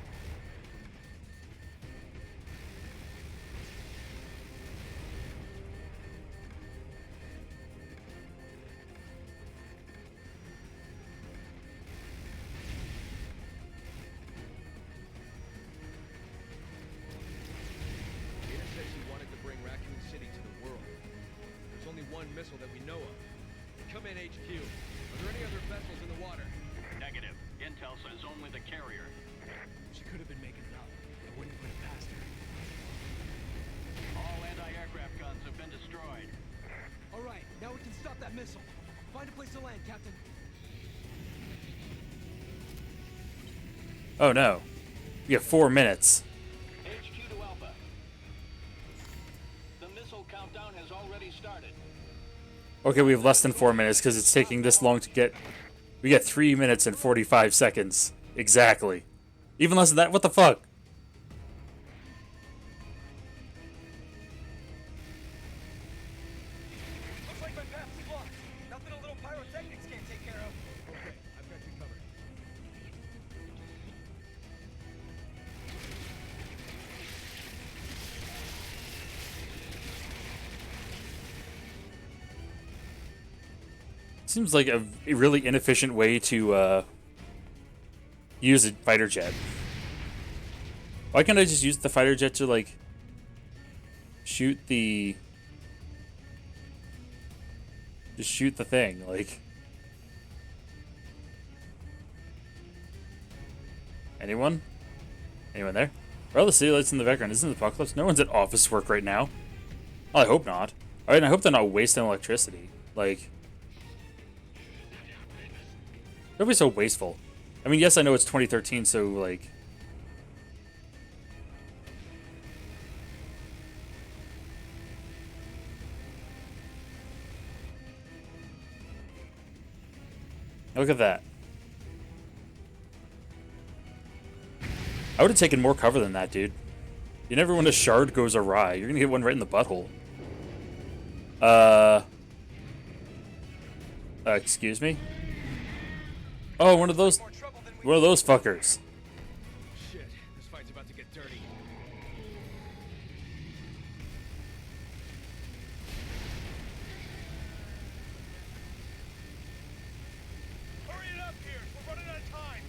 Data says he wanted to bring Raccoon City to the world. There's only one missile that we know of. Come in, HQ. Are there any other vessels in the water? Negative. Intel says only the carrier. She could have been making it up. I wouldn't put it past her. All anti-aircraft guns have been destroyed. All right, now we can stop that missile. Find a place to land, Captain. Oh no. We have 4 minutes. HQ to Alpha. The missile countdown has already started. Okay, we have less than 4 minutes because it's taking this long to get. We get 3 minutes and 45 seconds. Exactly. Even less than that? What the fuck? Looks like my path is blocked. Nothing a little pyrotechnics can't take care of. Okay, I've got you covered. Seems like a really inefficient way to use a fighter jet. Why can't I just use the fighter jet to like shoot the just shoot the thing like anyone there? Where are the city lights in the background? Isn't it the apocalypse? No one's at office work right now. Well, I hope not. I mean, I hope they're not wasting electricity. Like, don't be so wasteful. I mean, yes, I know it's 2013, so, like... Look at that. I would have taken more cover than that, dude. You never when a shard goes awry. You're gonna get one right in the butthole. Excuse me? Oh, one of those fuckers. Shit, this fight's about to get dirty. Hurry it up, Pierce. We're running out of time.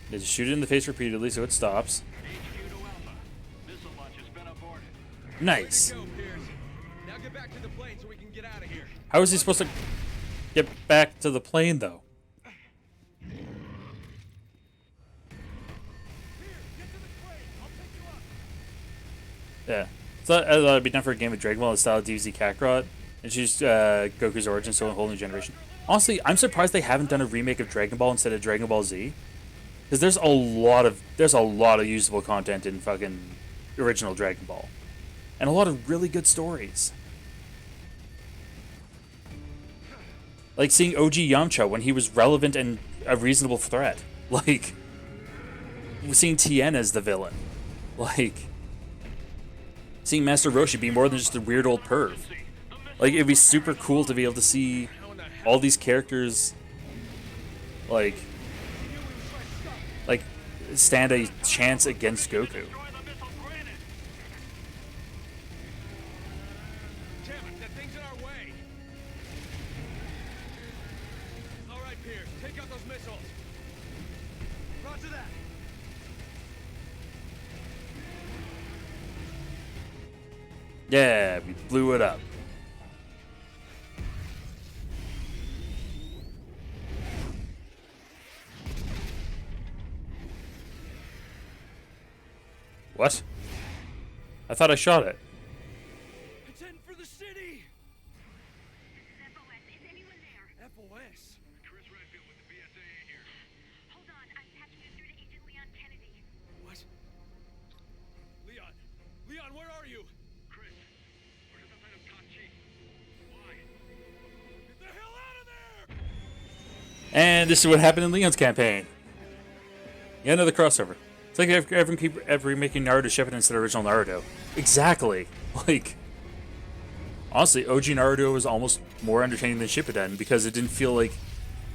They just shoot it in the face repeatedly so it stops. HQ to Alpha. Missile launch has been aborted. Nice. Go, Pierce. Now get back to the plane so we can get out of here. How is he supposed to get back to the plane, though? Here, get to the crane. I'll pick you up. Yeah. So I thought it'd be done for a game of Dragon Ball in the style of DBZ Kakarot. And she's Goku's origin, so a whole new generation. Honestly, I'm surprised they haven't done a remake of Dragon Ball instead of Dragon Ball Z. Because there's a lot of usable content in fucking original Dragon Ball. And a lot of really good stories. Like seeing OG Yamcha when he was relevant and a reasonable threat. Like seeing Tien as the villain. Like seeing Master Roshi be more than just a weird old perv. Like it'd be super cool to be able to see all these characters like stand a chance against Goku. Damn it, that thing's in our way. All right, Pierce, take out those missiles. Roger that. Yeah, we blew it up. What? I thought I shot it. It's heading for the city. This is FOS. Is anyone there? FOS. Chris Redfield with the BSAA here. Hold on. I'm patching you through to Agent Leon Kennedy. What? Leon! Leon, where are you? Chris, we're just outside of Tachi. Why? Get the hell out of there! And this is what happened in Leon's campaign. Yeah, another crossover. It's like everyone making Naruto Shippuden instead of original Naruto. Exactly. Like, honestly, OG Naruto was almost more entertaining than Shippuden because it didn't feel like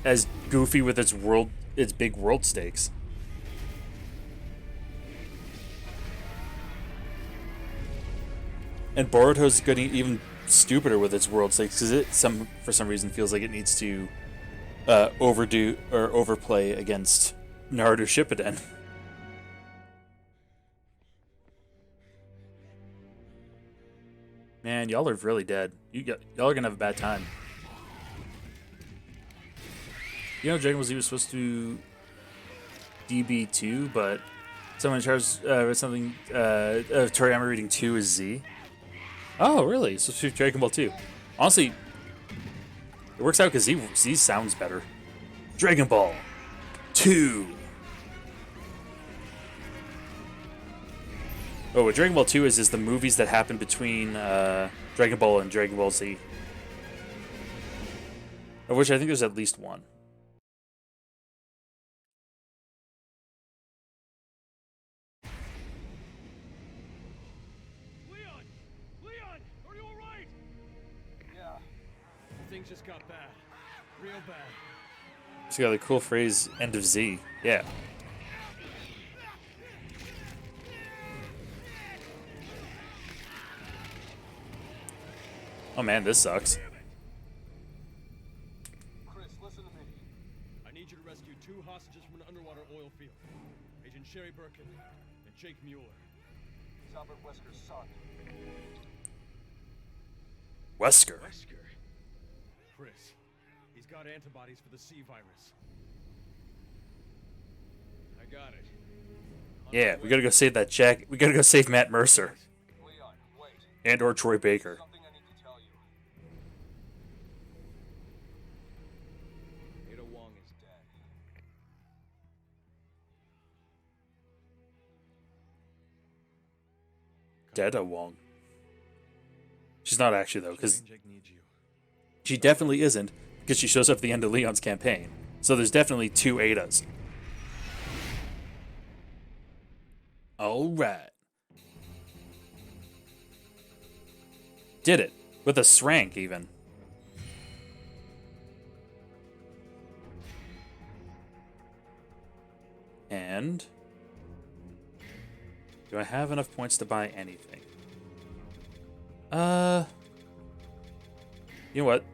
as goofy with its big world stakes. And Boruto's getting even stupider with its world stakes because for some reason feels like it needs to overdo or overplay against Naruto Shippuden. Man, y'all are really dead. Y'all are gonna have a bad time. You know, Dragon Ball Z was supposed to DB2, but someone charged something. Toriyama reading 2 is Z. Oh, really? So it's Dragon Ball 2. Honestly, it works out because Z sounds better. Dragon Ball 2. Oh, what Dragon Ball 2 is the movies that happen between Dragon Ball and Dragon Ball Z. Of which I think there's at least one. Leon! Leon! Are you alright? Yeah. Things just got bad. Real bad. It's got a cool phrase, end of Z. Yeah. Oh man, this sucks. Chris, listen to me. I need you to rescue 2 hostages from an underwater oil field. Agent Sherry Birkin and Jake Mueller. It's Albert Wesker's son. Wesker. Wesker? Chris, he's got antibodies for the C virus. I got it. Yeah, we gotta go save that Jack. We gotta go save Matt Mercer. Leon, wait. And or Troy Baker. Something I need to tell you. Ada Wong is dead. Deda Wong. She's not actually though, because Jake needs you. she definitely isn't, because she shows up at the end of Leon's campaign. So there's definitely 2 Adas. Alright. Did it. With a srank, even. And... do I have enough points to buy anything? You know what?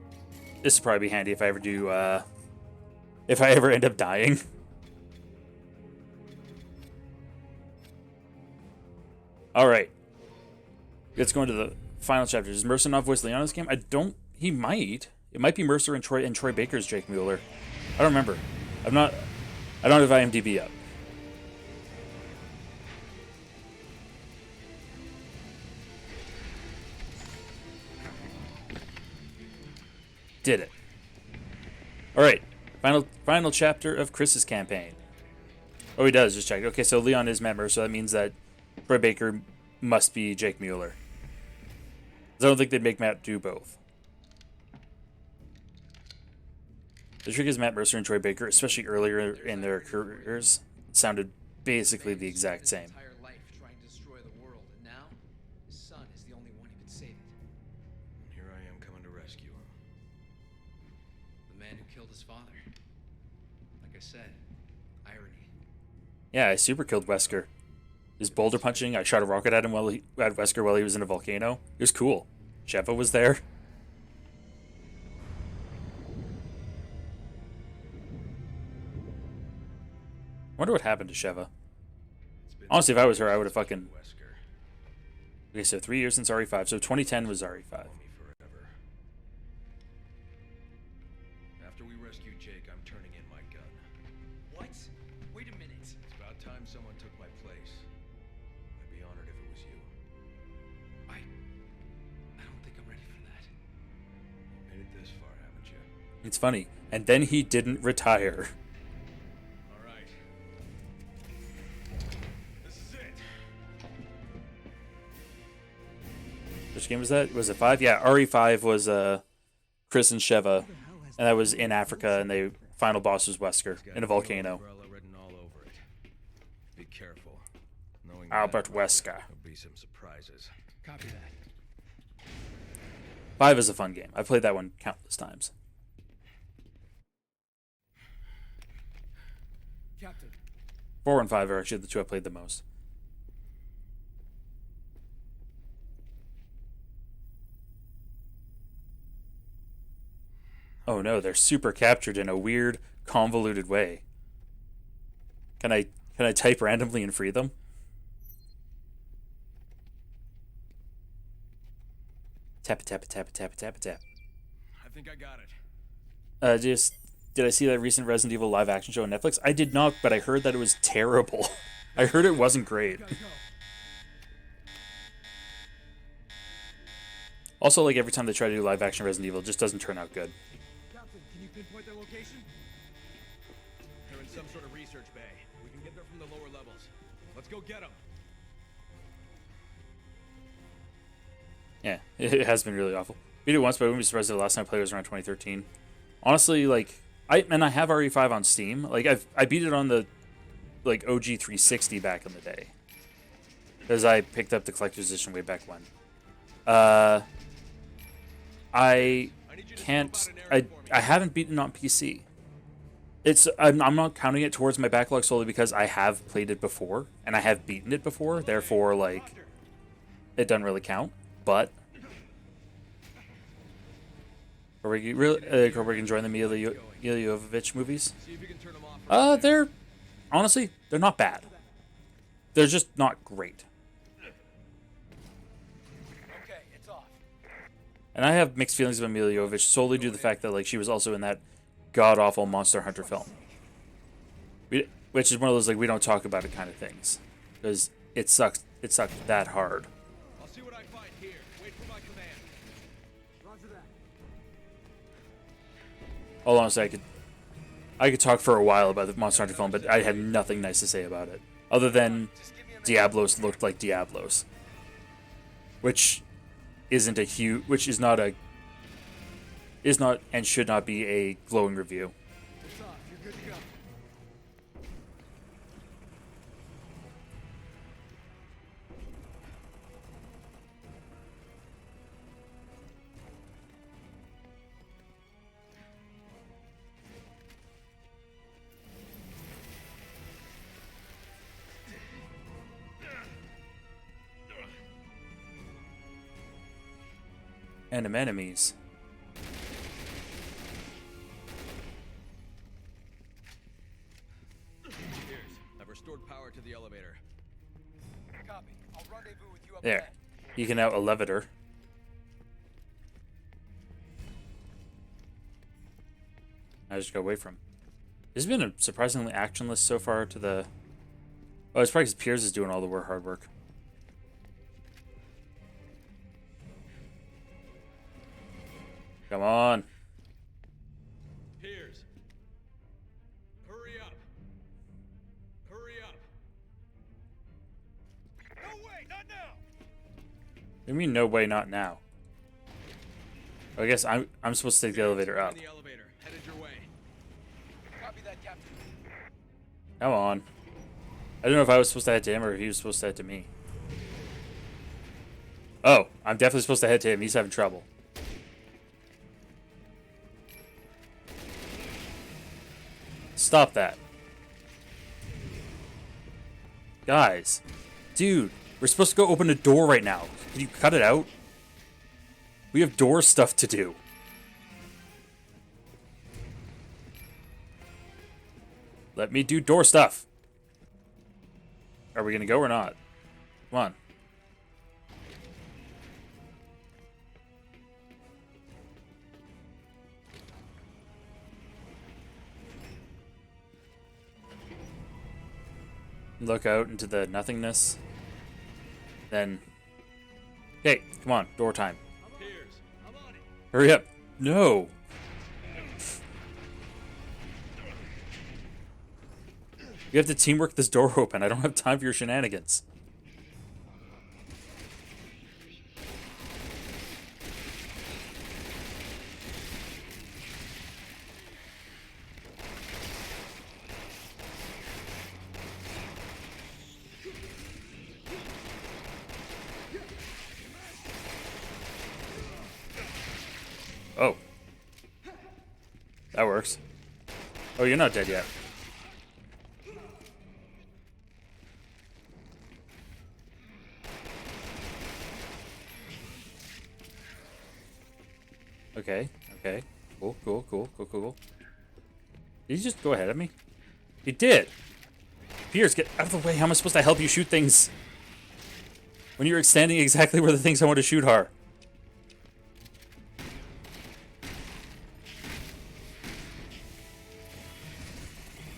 This would probably be handy if I ever do, if I ever end up dying. Alright. Let's go into the final chapter. Does Mercer not voice Leon in this game? He might. It might be Mercer and Troy Baker's Jake Mueller. I don't remember. I don't have IMDb up. Did it. Alright. Final chapter of Chris's campaign. Oh, he does. Just check. Okay, so Leon is member, so that means that Troy Baker must be Jake Mueller. I don't think they'd make Matt do both. The trick is Matt Mercer and Troy Baker, especially earlier in their careers, sounded basically the exact same. His entire life trying to destroy the world, and now his son is the only one who can save it. And here I am coming to rescue him. The man who killed his father. Like I said, irony. Yeah, I super killed Wesker. His boulder punching, I shot a rocket at him at Wesker while he was in a volcano. It was cool. Sheva was there. I wonder what happened to Sheva. Honestly, if I was her, I would have fucking... Wesker. Okay, so 3 years since RE5. So 2010 was RE5. Follow me forever. After we rescue Jake, I'm turning in my gun. What? Wait a minute. It's about time someone took my place. I'd be honored if it was you. I don't think I'm ready for that. You made it this far, haven't you? It's funny. And then he didn't retire. All right. This is it. Which game was that? Was it 5? Yeah, RE5 was Chris and Sheva. And that was in Africa, and the final boss was Wesker in a volcano. Umbrella written all over it. Be careful. Knowing Albert that, Wesker. There'll be some surprises. Copy that. 5 is a fun game. I've played that one countless times. Captain. 4 and 5 are actually the two I played the most. Oh no, they're super captured in a weird, convoluted way. Can I type randomly and free them? Tap it, tap it, tap it, tap it, tap it, tap. I think I got it. Did I see that recent Resident Evil live action show on Netflix? I did not, but I heard that it was terrible. I heard it wasn't great. Also, like every time they try to do live action Resident Evil, it just doesn't turn out good. Captain, can you pinpoint their location? They're in some sort of research bay. We can get there from the lower levels. Let's go get them. Yeah, it has been really awful. Beat it once, but I wouldn't be surprised if the last time I played was around 2013. Honestly, like, I have RE5 on Steam. Like, I beat it on the, like, OG 360 back in the day. Because I picked up the collector's edition way back when. I haven't beaten it on PC. I'm not counting it towards my backlog solely because I have played it before and I have beaten it before. Therefore, like, it doesn't really count. But are we enjoying the Mila Jovovich movies? They're honestly not bad. They're just not great. Okay, it's off. And I have mixed feelings about Mila Jovovich solely due to the fact that like she was also in that god-awful Monster Hunter film. Which is one of those like we don't talk about it kind of things. Because it sucked that hard. I'll see what I find here. Wait for my command. Roger that. Hold on a second. I could talk for a while about the Monster Hunter film, but I had nothing nice to say about it. Other than Diablos looked like Diablos. Which is not and should not be a glowing review. It's off. You're good to go. Enemies. Cheers. I've restored power to the elevator. Copy. I'll rendezvous with you up There. ahead. You can now elevator. I just got away from. This has been a surprisingly actionless so far to the... Oh, it's probably because Piers is doing all the hard work. Come on. Piers. Hurry up. Hurry up. No way, not now! What do you mean, no way, not now? I guess I'm supposed to take the elevator up. In the elevator. Headed your way. Come on. I don't know if I was supposed to head to him or if he was supposed to head to me. Oh, I'm definitely supposed to head to him. He's having trouble. Stop that. Guys. Dude, we're supposed to go open a door right now. Can you cut it out? We have door stuff to do. Let me do door stuff. Are we gonna go or not? Come on. Look out into the nothingness. Then... Okay, come on. Door time. Piers, I'm on it. Hurry up. No. You have to teamwork this door open. I don't have time for your shenanigans. Oh. That works. Oh, you're not dead yet. Okay, okay. Cool, cool, cool, cool, cool, cool. Did he just go ahead of me? He did! Piers, get out of the way. How am I supposed to help you shoot things? When you're standing exactly where the things I want to shoot are.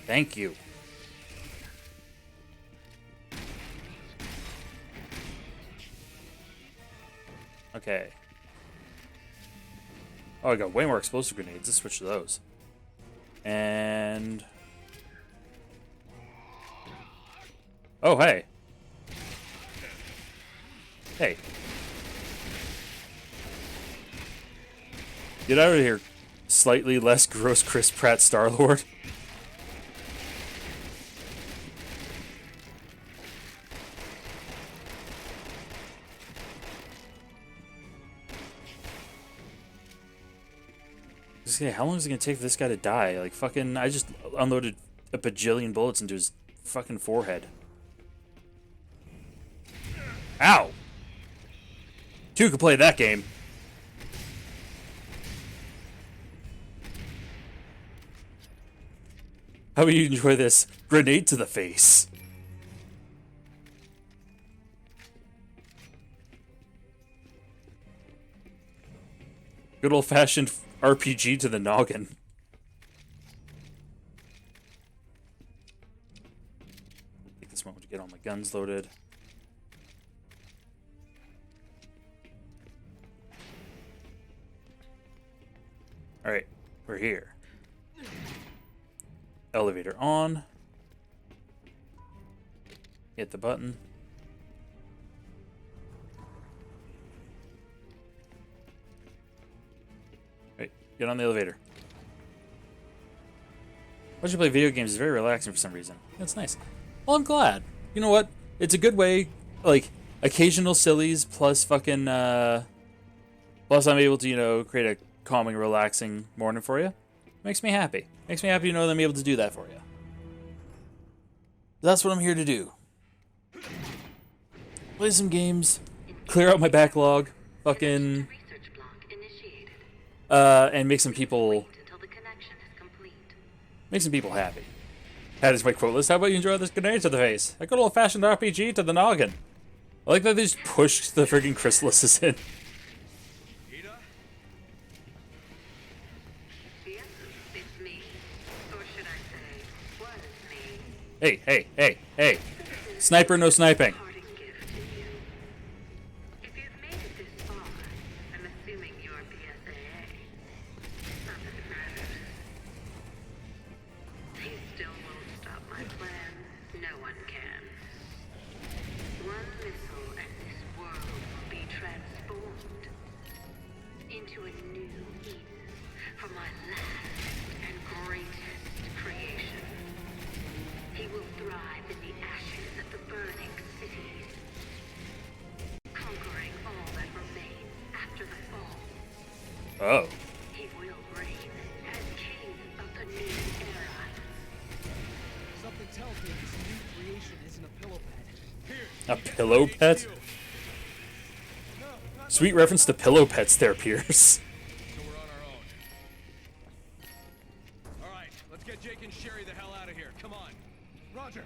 Thank you. Okay. Oh, I got way more explosive grenades. Let's switch to those. And... Oh, hey. Hey. Get out of here, slightly less gross Chris Pratt Star-Lord. How long is it gonna take for this guy to die? Like, fucking, I just unloaded a bajillion bullets into his fucking forehead. Ow! Two could play that game. How about you enjoy this? Grenade to the face. Good old-fashioned RPG to the noggin. Take this moment to get all my guns loaded. Alright, we're here. Elevator on. Hit the button. Get on the elevator. Watching you play video games is very relaxing for some reason. That's nice. Well, I'm glad. You know what? It's a good way, like, occasional sillies plus fucking, plus I'm able to, you know, create a calming, relaxing morning for you. Makes me happy. Makes me happy to know that I'm able to do that for you. That's what I'm here to do. Play some games, clear out my backlog, fucking... and make some people happy. That is my quote list. How about you enjoy this grenade to the face? A good old-fashioned RPG to the noggin. I like that they just pushed the friggin' chrysalises in. Yes, it's me. Or should I say, was me. Hey, hey, hey, hey. Sniper, no sniping. Parting gift to you. If you've made it this far, I'm assuming you're BSAA. Not that it matters. He still won't stop my plans. No one can. One missile and this world will be transformed into a new Eden for my last and greatest creation. He will Oh. He will reign as king of the new era. Something tells me this new creation isn't a pillow pet. A pillow pet? Sweet reference to pillow pets there, Pierce. So we're on our own. All right, let's get Jake and Sherry the hell out of here. Come on. Roger.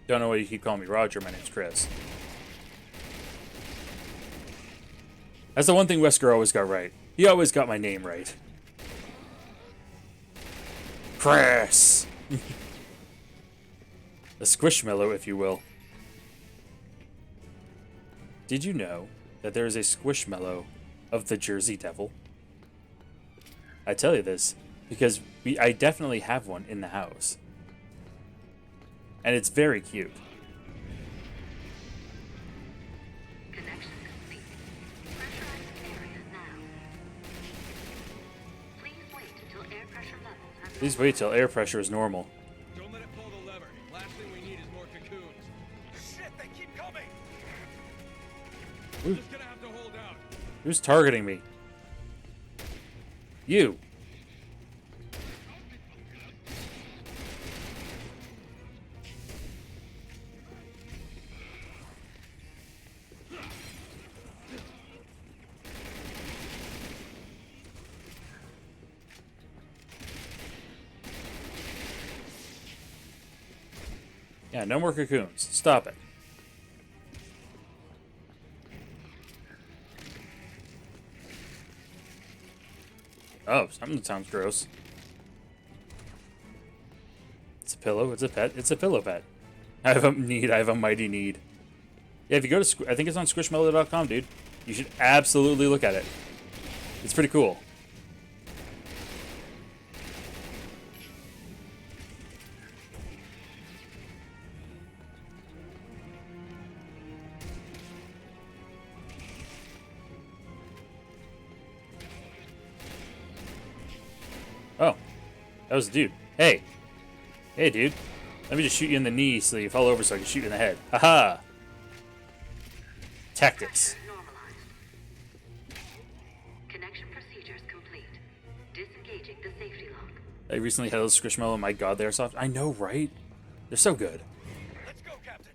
Don't know why you keep calling me Roger. My name's Chris. That's the one thing Wesker always got right. He always got my name right. Chris! A squishmallow, if you will. Did you know that there is a squishmallow of the Jersey Devil? I tell you this because I definitely have one in the house. And it's very cute. Connection complete. Pressurized area now. Please wait until air pressure levels have... Please wait till air pressure is normal. Don't let it pull the lever. Last thing we need is more cocoons. Shit, they keep coming. We're just gonna have to hold out. Who's targeting me? You. Yeah, no more cocoons. Stop it. Oh, something sounds gross. It's a pillow. It's a pet. It's a pillow pet. I have a need. I have a mighty need. Yeah, if you go to... I think it's on squishmallow.com, dude. You should absolutely look at it. It's pretty cool. Oh, that was the dude. Hey. Hey, dude. Let me just shoot you in the knee so you fall over so I can shoot you in the head. Haha. Tactics. Normalized. Connection procedures complete. Disengaging the safety lock. I recently had those Squishmallow. My god, they're soft. I know, right? They're so good. Let's go, Captain.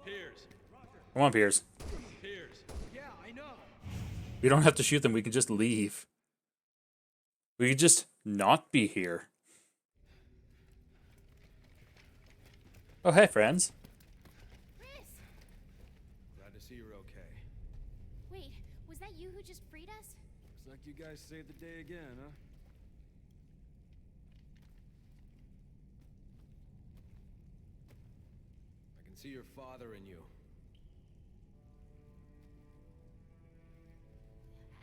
Piers. Come on, Piers. Piers. Yeah, I know. We don't have to shoot them. We can just leave. We could just not be here. Oh, hey, friends. Chris! Glad to see you're okay. Wait, was that you who just freed us? Looks like you guys saved the day again, huh? I can see your father in you.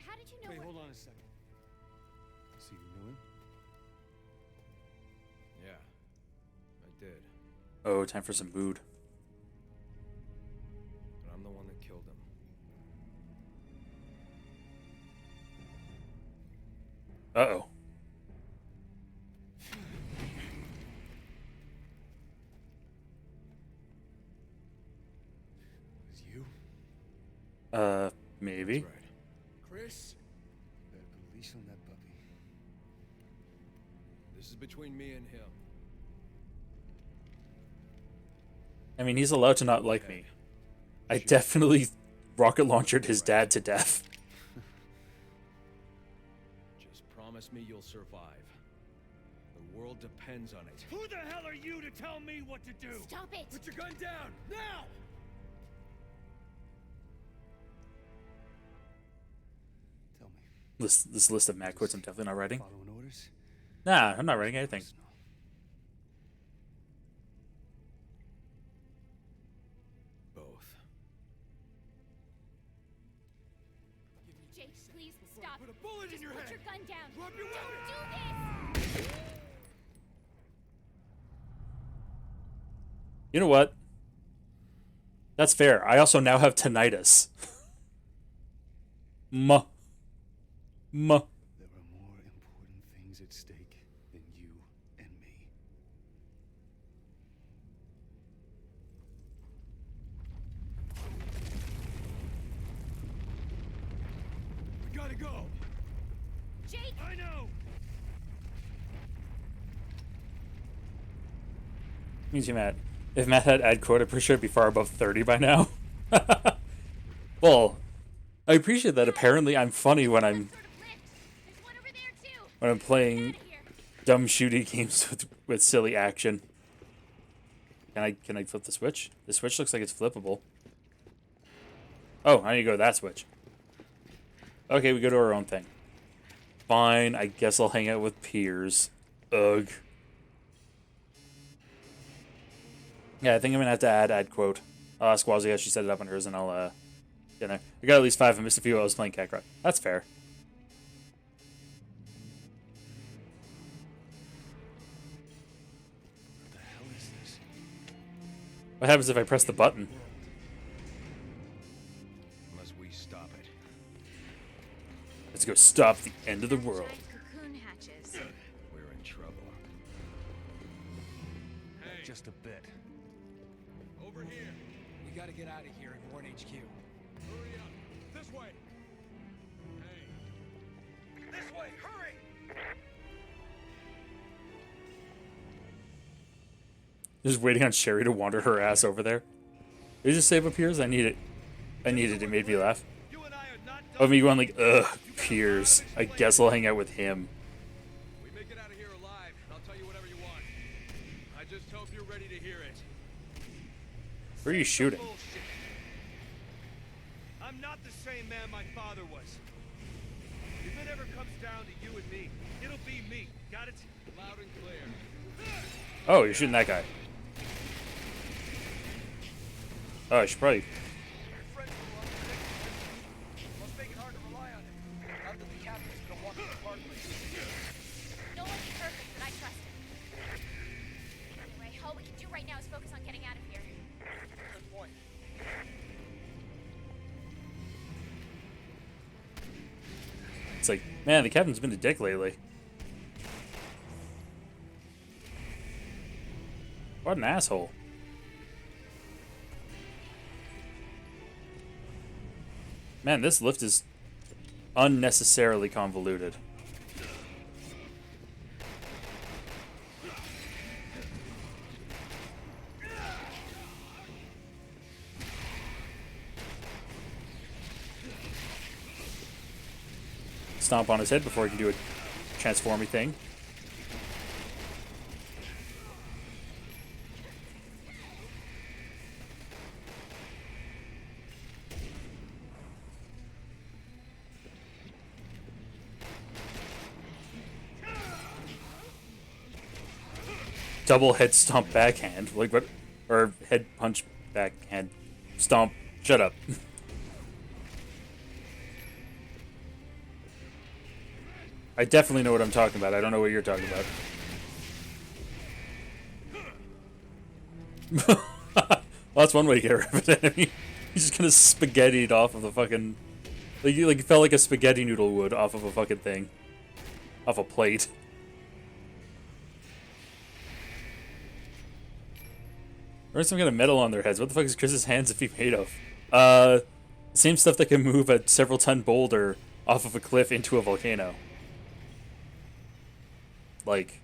How did you know Wait, where- hold on a second. So you knew him? Yeah, I did. Oh, time for some mood. But I'm the one that killed him. Uh-oh. It was you? Maybe. That's right. Chris? Better put a leash on that puppy. This is between me and him. I mean, he's allowed to not like me. I definitely rocket launched his dad to death. Just promise me you'll survive. The world depends on it. Who the hell are you to tell me what to do? Stop it! Put your gun down, now! Tell me. This list of mad quotes I'm definitely not writing. Following orders? Nah, I'm not writing anything. No. Both. Jake, please stop. Put a bullet in your Put head! your gun down. Drop your Don't weapon! do this! You know what? That's fair. I also now have tinnitus. Muh. Muh. There are more important things at stake than you and me. Me too, Matt. If Matt had ad quote, I'm pretty sure it'd be far above 30 by now. Well, I appreciate that. Apparently, I'm funny when I'm playing dumb shooty games with silly action. Can I flip the switch? The switch looks like it's flippable. Oh, I need to go to that switch. Okay, we go to our own thing. Fine, I guess I'll hang out with Piers. Ugh. Yeah, I think I'm gonna have to add ad quote. I'll ask Wazzy how she set it up on hers, and I'll get there. I got at least 5. I missed a few while I was playing Kakarot. That's fair. What the hell is this? What happens if I press the button? Unless we stop it. Let's go stop the end of the world. Cocoon hatches. We're in trouble. Hey, Just a bit. over here. We gotta get out of here and warn HQ. Hurry up. This way. Hey. This way, hurry! Just waiting on Sherry to wander her ass over there. Did you just save up Piers? I need it. I need it. It made me laugh. You and I are not done. Oh, me going like, ugh, Piers. I guess I'll hang out with him. We make it out of here alive, and I'll tell you whatever you want. I just hope you're ready to hear it. Where are you shooting? Bullshit. I'm not the same man my father was. If it ever comes down to you and me, it'll be me. Got it? Loud and clear. Oh, you're shooting that guy. Oh, I should probably... Your friend will must make it hard to rely on him. Not that the captain's gonna walk in the park with you. No one's perfect, but I trust him. Anyway, all we can do right now is focus on getting out of here. Good point. It's like, man, the captain's been a dick lately. What an asshole. Man, this lift is unnecessarily convoluted. Stomp on his head before he can do a transformy thing. Double head stomp backhand. Like what? Or head punch backhand. Stomp. Shut up. I definitely know what I'm talking about. I don't know what you're talking about. Well, that's one way to get rid of it. I mean, he's just kind of spaghettied off of the fucking... Like, he felt like a spaghetti noodle would off of a fucking thing. Off a plate. Or some kind of metal on their heads. What the fuck is Chris's hands if he made of? Same stuff that can move a several ton boulder off of a cliff into a volcano. Like,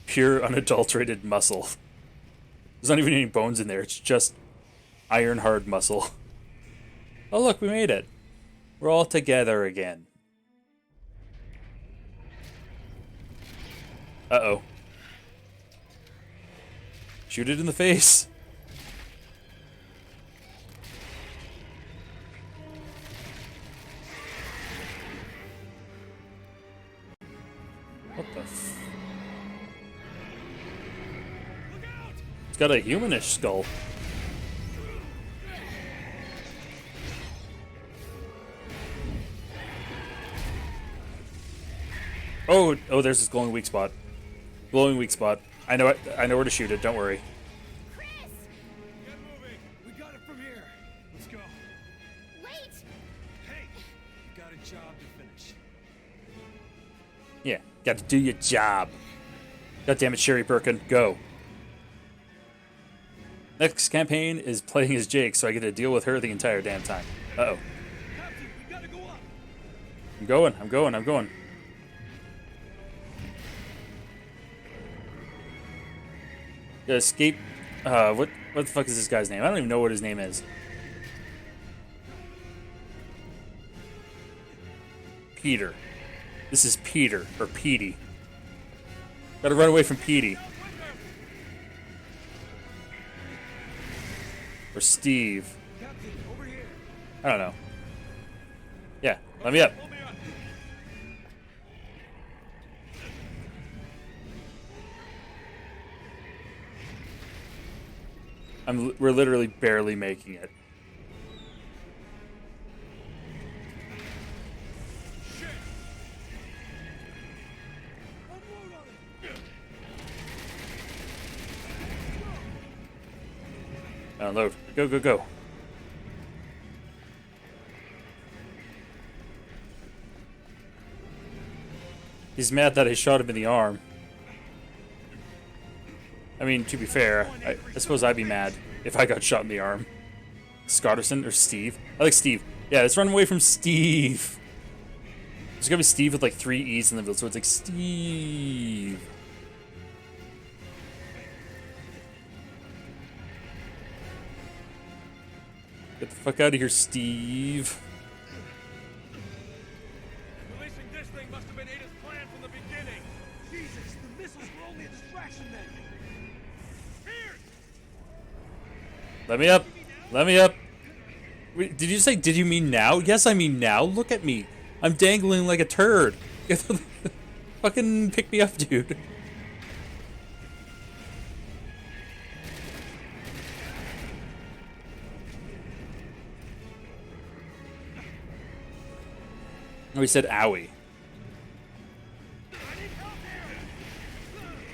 pure unadulterated muscle. There's not even any bones in there. It's just iron hard muscle. Oh look, we made it. We're all together again. Uh-oh. Shoot it in the face. What the f... It's got a humanish skull. Oh, there's this glowing weak spot. Glowing weak spot. I know where to shoot it, don't worry. Chris! Get moving. We got it from here. Let's go. Wait! Hey, you got a job to finish. Yeah, got to do your job. God damn it, Sherry Birkin, go. Next campaign is playing as Jake, so I get to deal with her the entire damn time. Uh-oh. Captain, we gotta go up. I'm going. Escape. What the fuck is this guy's name? I don't even know what his name is. Peter. This is Peter, or Petey. Gotta run away from Petey. Or Steve. I don't know. Yeah, let me up. We're literally barely making it. Unload. Go, go, go. He's mad that I shot him in the arm. I mean, to be fair, I suppose I'd be mad if I got shot in the arm. Scotterson or Steve? I like Steve. Yeah, let's run away from Steve. There's gonna be Steve with like 3 E's in the middle, so it's like Steve. Get the fuck out of here, Steve. Releasing this thing must have been Ada's plan from the beginning. Jesus, the missiles were only a distraction then. Let me up. Let me up. Wait, did you say, did you mean now? Yes, I mean now. Look at me. I'm dangling like a turd. Fucking pick me up, dude. Oh, he said owie.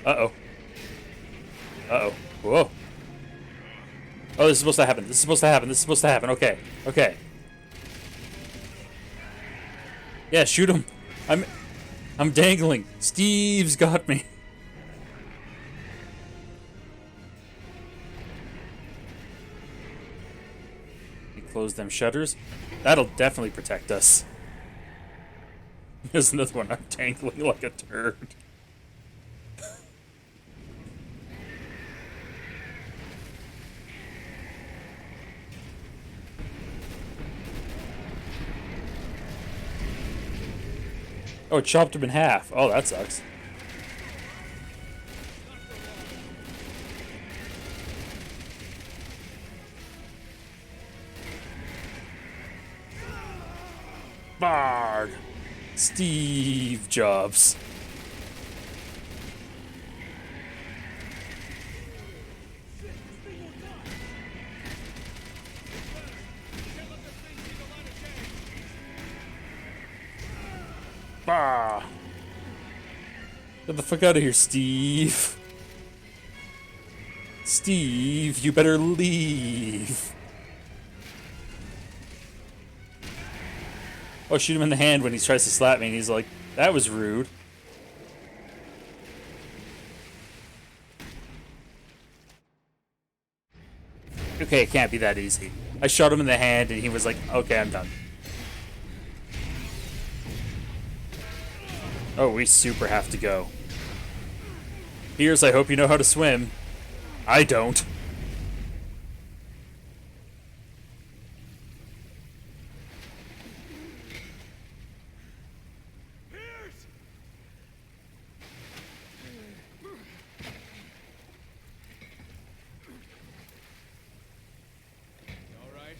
Uh-oh. Uh-oh. Whoa. Oh, this is supposed to happen. This is supposed to happen. This is supposed to happen. Okay. Okay. Yeah, shoot him. I'm dangling. Steve's got me. You close them shutters. That'll definitely protect us. There's another one. I'm dangling like a turd. Oh, it chopped him in half. Oh, that sucks. Bard. Steve Jobs. Bah! Get the fuck out of here, Steve. Steve, you better leave. Oh, shoot him in the hand when he tries to slap me, and he's like, that was rude. Okay, it can't be that easy. I shot him in the hand, and he was like, okay, I'm done. Oh, we super have to go. Piers, I hope you know how to swim. I don't. Pierce! All right.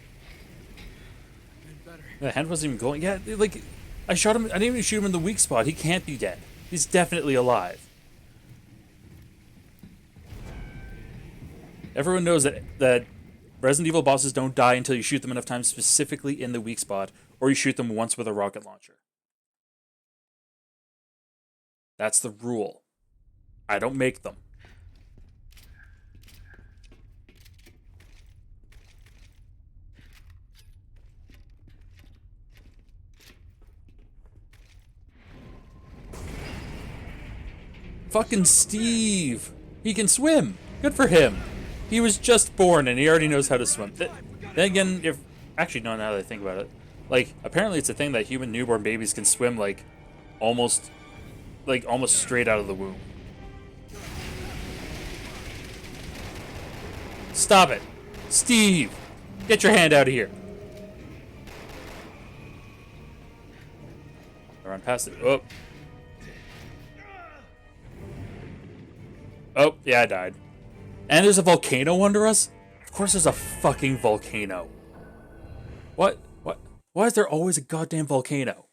Been better. The hand wasn't even going. Yeah, like, I shot him. I didn't even shoot him in the weak spot. He can't be dead. He's definitely alive. Everyone knows that Resident Evil bosses don't die until you shoot them enough times, specifically in the weak spot, or you shoot them once with a rocket launcher. That's the rule. I don't make them. Fucking Steve! He can swim! Good for him! He was just born and he already knows how to swim. Then again, if... Actually, no, now that I think about it. Like, apparently it's a thing that human newborn babies can swim, like, almost straight out of the womb. Stop it. Steve! Get your hand out of here. I run past it. Oh. Oh, yeah, I died. And there's a volcano under us? Of course there's a fucking volcano. What? What? Why is there always a goddamn volcano?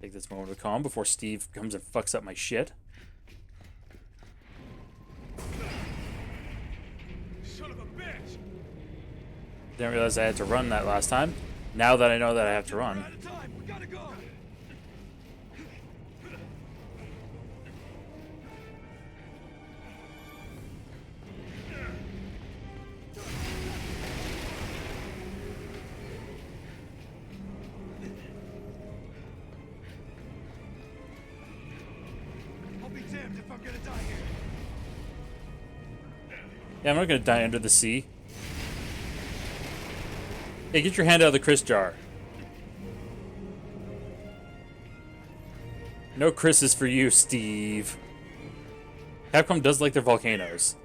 Take this moment of calm before Steve comes and fucks up my shit. Son of a bitch! Didn't realize I had to run that last time. Now that I know that I have to We're run. out of time. We gotta go. I'll be damned if I'm gonna die here. Yeah, I'm not gonna die under the sea. Hey, get your hand out of the Chris jar. No Chris's for you, Steve. Capcom does like their volcanoes.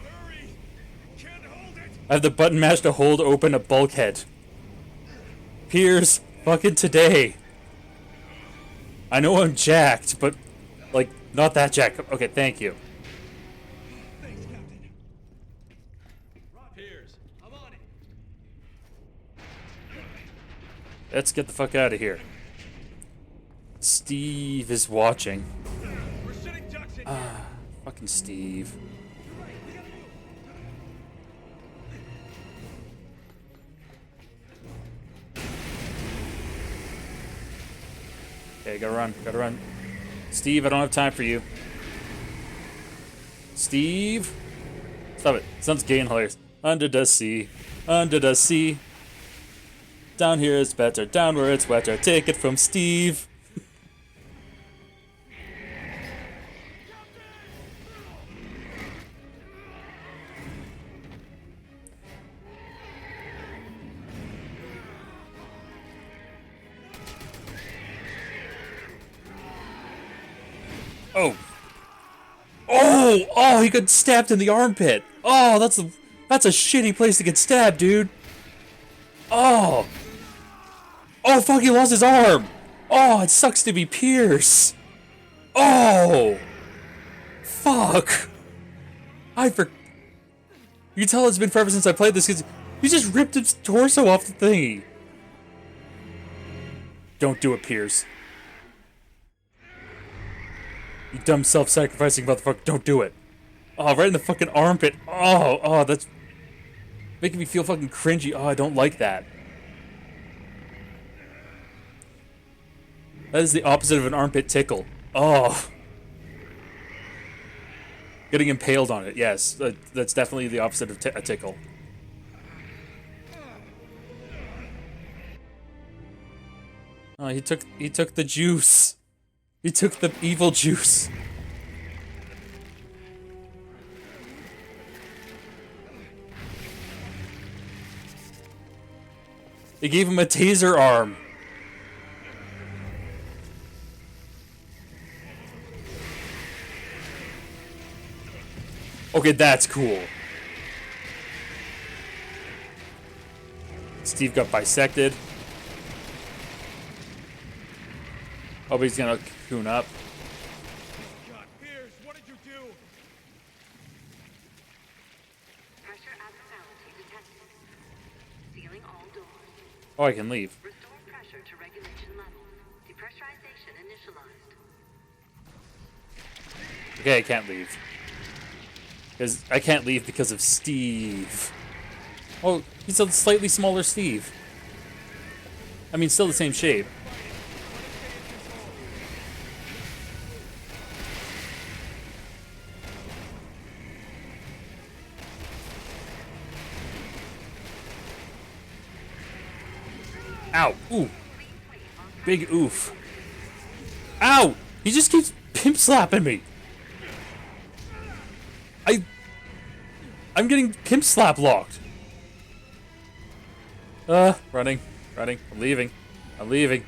Hurry! Can't hold it! I have the button mashed to hold open a bulkhead. Piers, fucking today. I know I'm jacked, but, like, not that jacked. Okay, thank you. Thanks, Captain. Piers, I'm on it. Let's get the fuck out of here. Steve is watching. We're sitting ducks in here. Fucking Steve. Okay, gotta run, gotta run. Steve, I don't have time for you. Steve? Stop it. Sounds gay and hilarious. Under the sea. Under the sea. Down here is better. Down where it's wetter. Take it from Steve. Oh. Oh! Oh, he got stabbed in the armpit. Oh, that's a shitty place to get stabbed, dude. Oh. Oh, fuck, he lost his arm. Oh, it sucks to be Pierce. Oh. Fuck. You can tell it's been forever since I played this because you just ripped his torso off the thingy. Don't do it, Pierce. You dumb self-sacrificing motherfucker, don't do it. Oh, right in the fucking armpit. Oh, that's making me feel fucking cringy. Oh, I don't like that. That is the opposite of an armpit tickle. Oh. Getting impaled on it, yes. That's definitely the opposite of a tickle. Oh, he took the juice. He took the evil juice. They gave him a taser arm. Okay, that's cool. Steve got bisected. Oh, but he's gonna cocoon up. God, Piers, what did you do? Pressure abnormality detected. Sealing all doors. Oh, I can leave. Restore pressure to regulation levels. Depressurization initialized. Okay, I can't leave. Because I can't leave because of Steve. Oh, he's a slightly smaller Steve. I mean, still the same shape. Ow. Ooh. Big oof. Ow! He just keeps pimp slapping me. I'm getting pimp slap locked. Running. Running. I'm leaving. I'm leaving.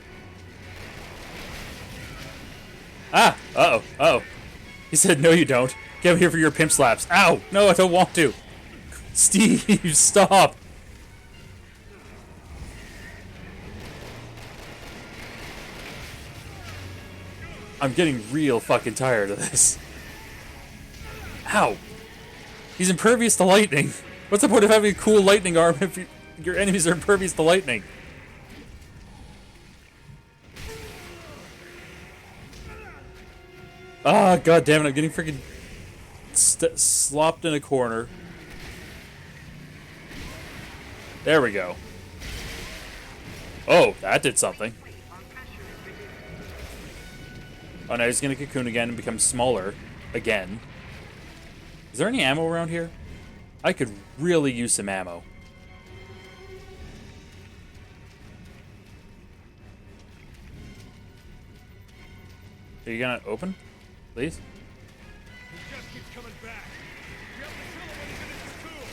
Ah! Uh-oh. Uh-oh. He said, no you don't. Get here for your pimp slaps. Ow! No, I don't want to. Steve, stop! I'm getting real fucking tired of this. Ow! He's impervious to lightning. What's the point of having a cool lightning arm if your enemies are impervious to lightning? Ah, god damn it, I'm getting freaking slopped in a corner. There we go. Oh, that did something. Oh, now he's gonna cocoon again and become smaller. Again. Is there any ammo around here? I could really use some ammo. Are you gonna open? Please? He just keeps coming back. You have to kill him when he's in his cocoon.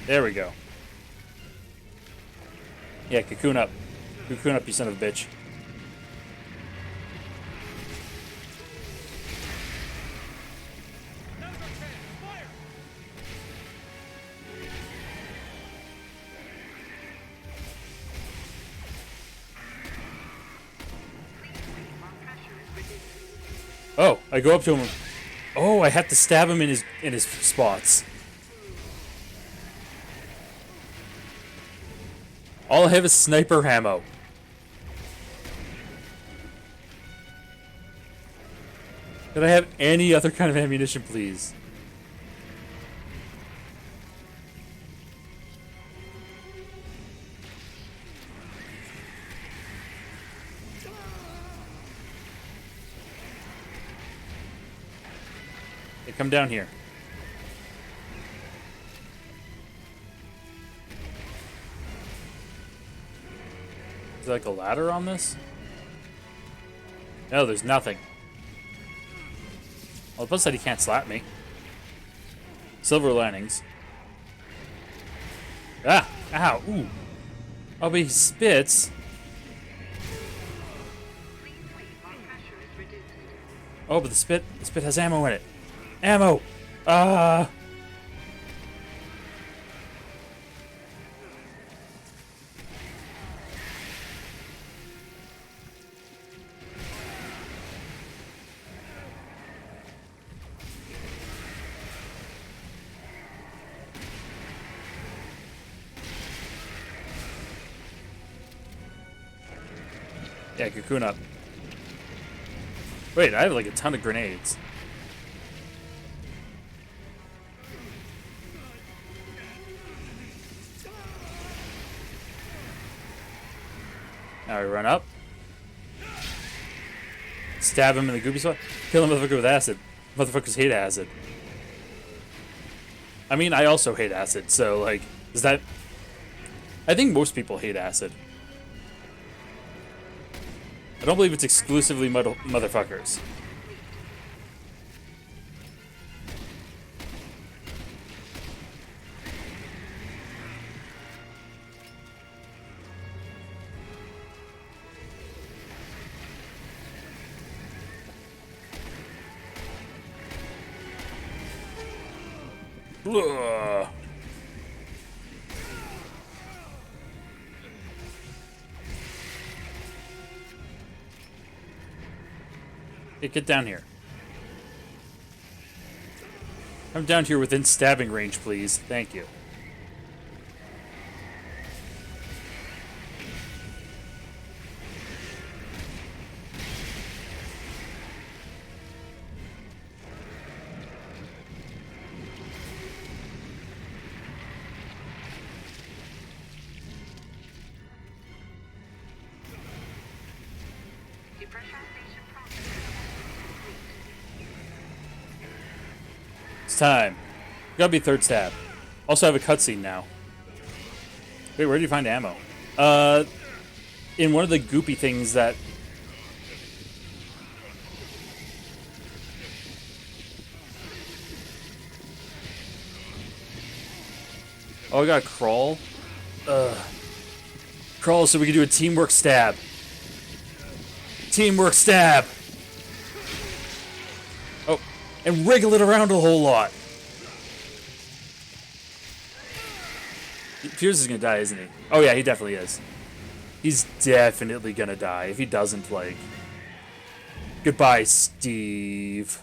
There we go. Yeah, cocoon up. Cocoon up, you son of a bitch. Now's our chance. Fire! Oh, I go up to him. Oh, I have to stab him in his spots. All I have is sniper ammo. Could I have any other kind of ammunition, please? Hey, come down here. Is there like a ladder on this? No, there's nothing. Well, the plus side he can't slap me. Silver linings. Ah! Ow! Ooh! Oh, but he spits. Oh, but the spit has ammo in it. Ammo! Ah! Yeah, cocoon up. Wait, I have like a ton of grenades. Now we run up. Stab him in the goopy spot. Kill him motherfucker with acid. Motherfuckers hate acid. I mean, I also hate acid, so like, is that... I think most people hate acid. I don't believe it's exclusively motherfuckers. Ugh. Hey, get down here. Come down here within stabbing range, please. Thank you. It's time. Gotta be third stab. Also have a cutscene now. Wait, where do you find ammo? in one of the goopy things that... Oh, I gotta crawl? Crawl so we can do a teamwork stab. Teamwork stab! Oh, and wriggle it around a whole lot. Pierce is gonna die, isn't he? Oh yeah, he definitely is. He's definitely gonna die if he doesn't, like... Goodbye, Steve.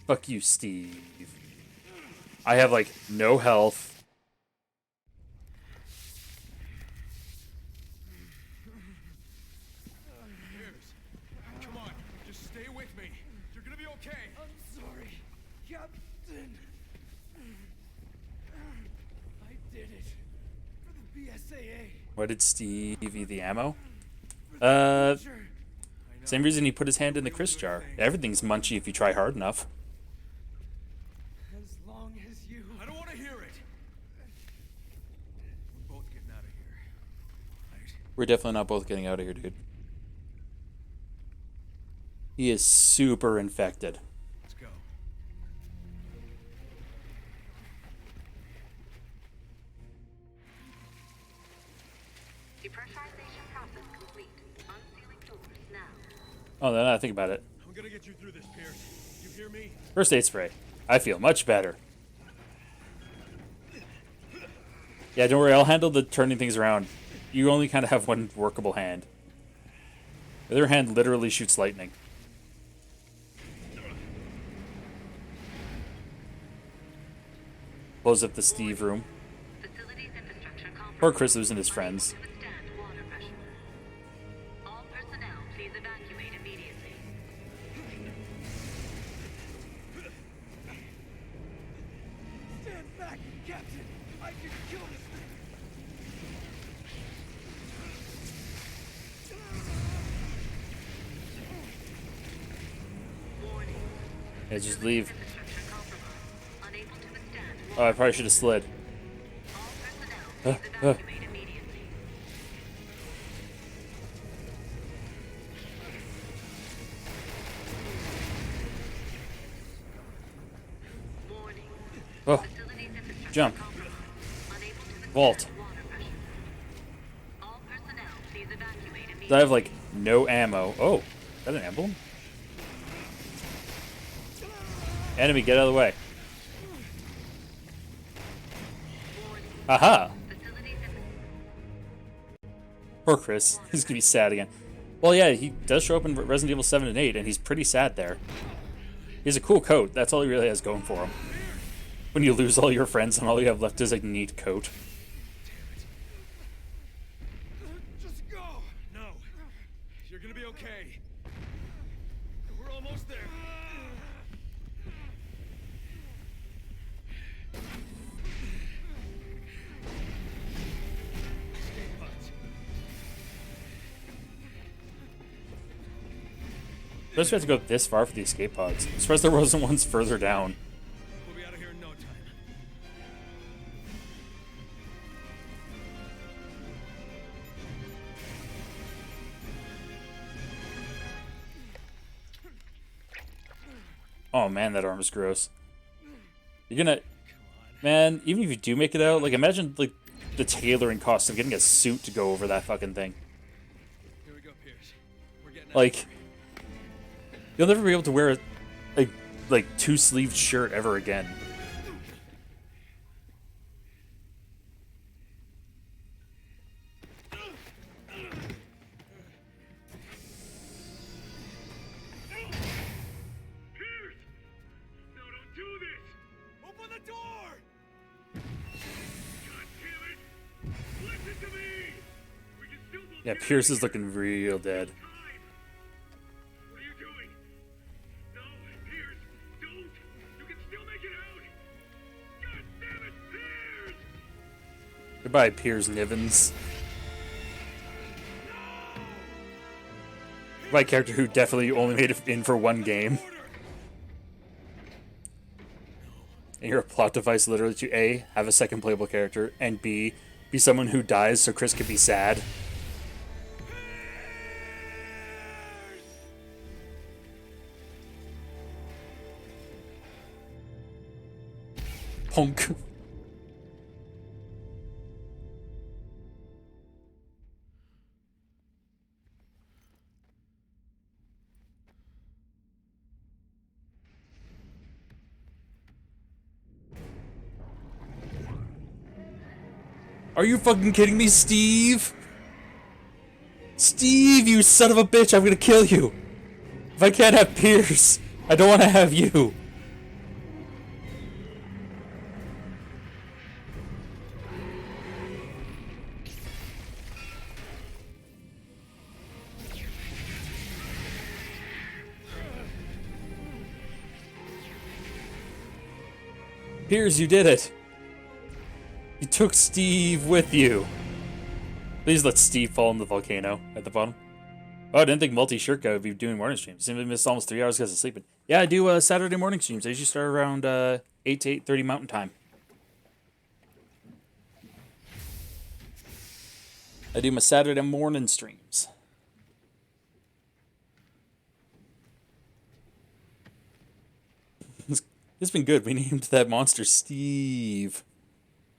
Fuck you, Steve. I have, like, no health. Come on, just stay with me. You're gonna be okay. I'm sorry, Captain. I did it. For the BSAA. Why did Steve eat the ammo? Same reason he put his hand in the Chris jar. Everything's munchy if you try hard enough. As long as you... I don't want to hear it. We're both getting out of here. Right? We're definitely not both getting out of here, dude. He is super infected. Let's go. Depressurization process complete. Unsealing doors now. Oh, then I think about it. I'm gonna get you through this, Pierce. You hear me? First aid spray. I feel much better. Yeah, don't worry. I'll handle the turning things around. You only kind of have one workable hand. The other hand literally shoots lightning. Close up the Steve room. Facilities infrastructure compromised. Poor Chris losing his friends. To withstand water pressure. All personnel, please evacuate immediately. Stand back, Captain. I can kill this thing. Warning. Yeah, just leave. Infrastructure compromised. Unable to withstand Oh, I probably should have slid. all personnel, please evacuate immediately. Warning. Oh, Facilities infrastructure jump. compromised. Unable to withstand Vault. water pressure. All personnel, please evacuate immediately. I have, like, no ammo. Oh, is that an emblem? Enemy, get out of the way. Aha! Facilities infrastructure. Poor Chris. He's gonna be sad again. Well, yeah, he does show up in Resident Evil 7 and 8, and he's pretty sad there. He has a cool coat. That's all he really has going for him. When you lose all your friends and all you have left is a neat coat. Just go. No. You're gonna be okay. We're almost there. Escape pods. I just have to go this far for the escape pods. I'm surprised there wasn't ones further down. We'll be out of here in no time. Oh man, that arm is gross. You're gonna... Man, even if you do make it out, like, imagine, like, the tailoring cost of getting a suit to go over that fucking thing. Here we go, Pierce. We're getting out. Like, you'll never be able to wear a like, two-sleeved shirt ever again. Pierce! No, don't do this! Open the door! God damn it! Listen to me! We can still Yeah, Pierce is looking real dead. time! What are you doing? No, Pierce! Don't! You can still make it out! God damn it, Pierce! Goodbye, Piers Nivens. My character who definitely only made it in for one game. And you're a plot device literally to A, have a second playable character, and B, be someone who dies so Chris can be sad. Punk. Are you fucking kidding me, Steve? Steve, you son of a bitch, I'm gonna kill you. If I can't have Pierce, I don't want to have you. Piers, you did it. You took Steve with you. Please let Steve fall in the volcano at the bottom. Oh, I didn't think Multi-Shirka would be doing morning streams. Simply missed almost 3 hours because of sleeping. Yeah, I do Saturday morning streams. I usually start around 8 to 8:30 Mountain Time. I do my Saturday morning streams. It's been good. We named that monster Steve.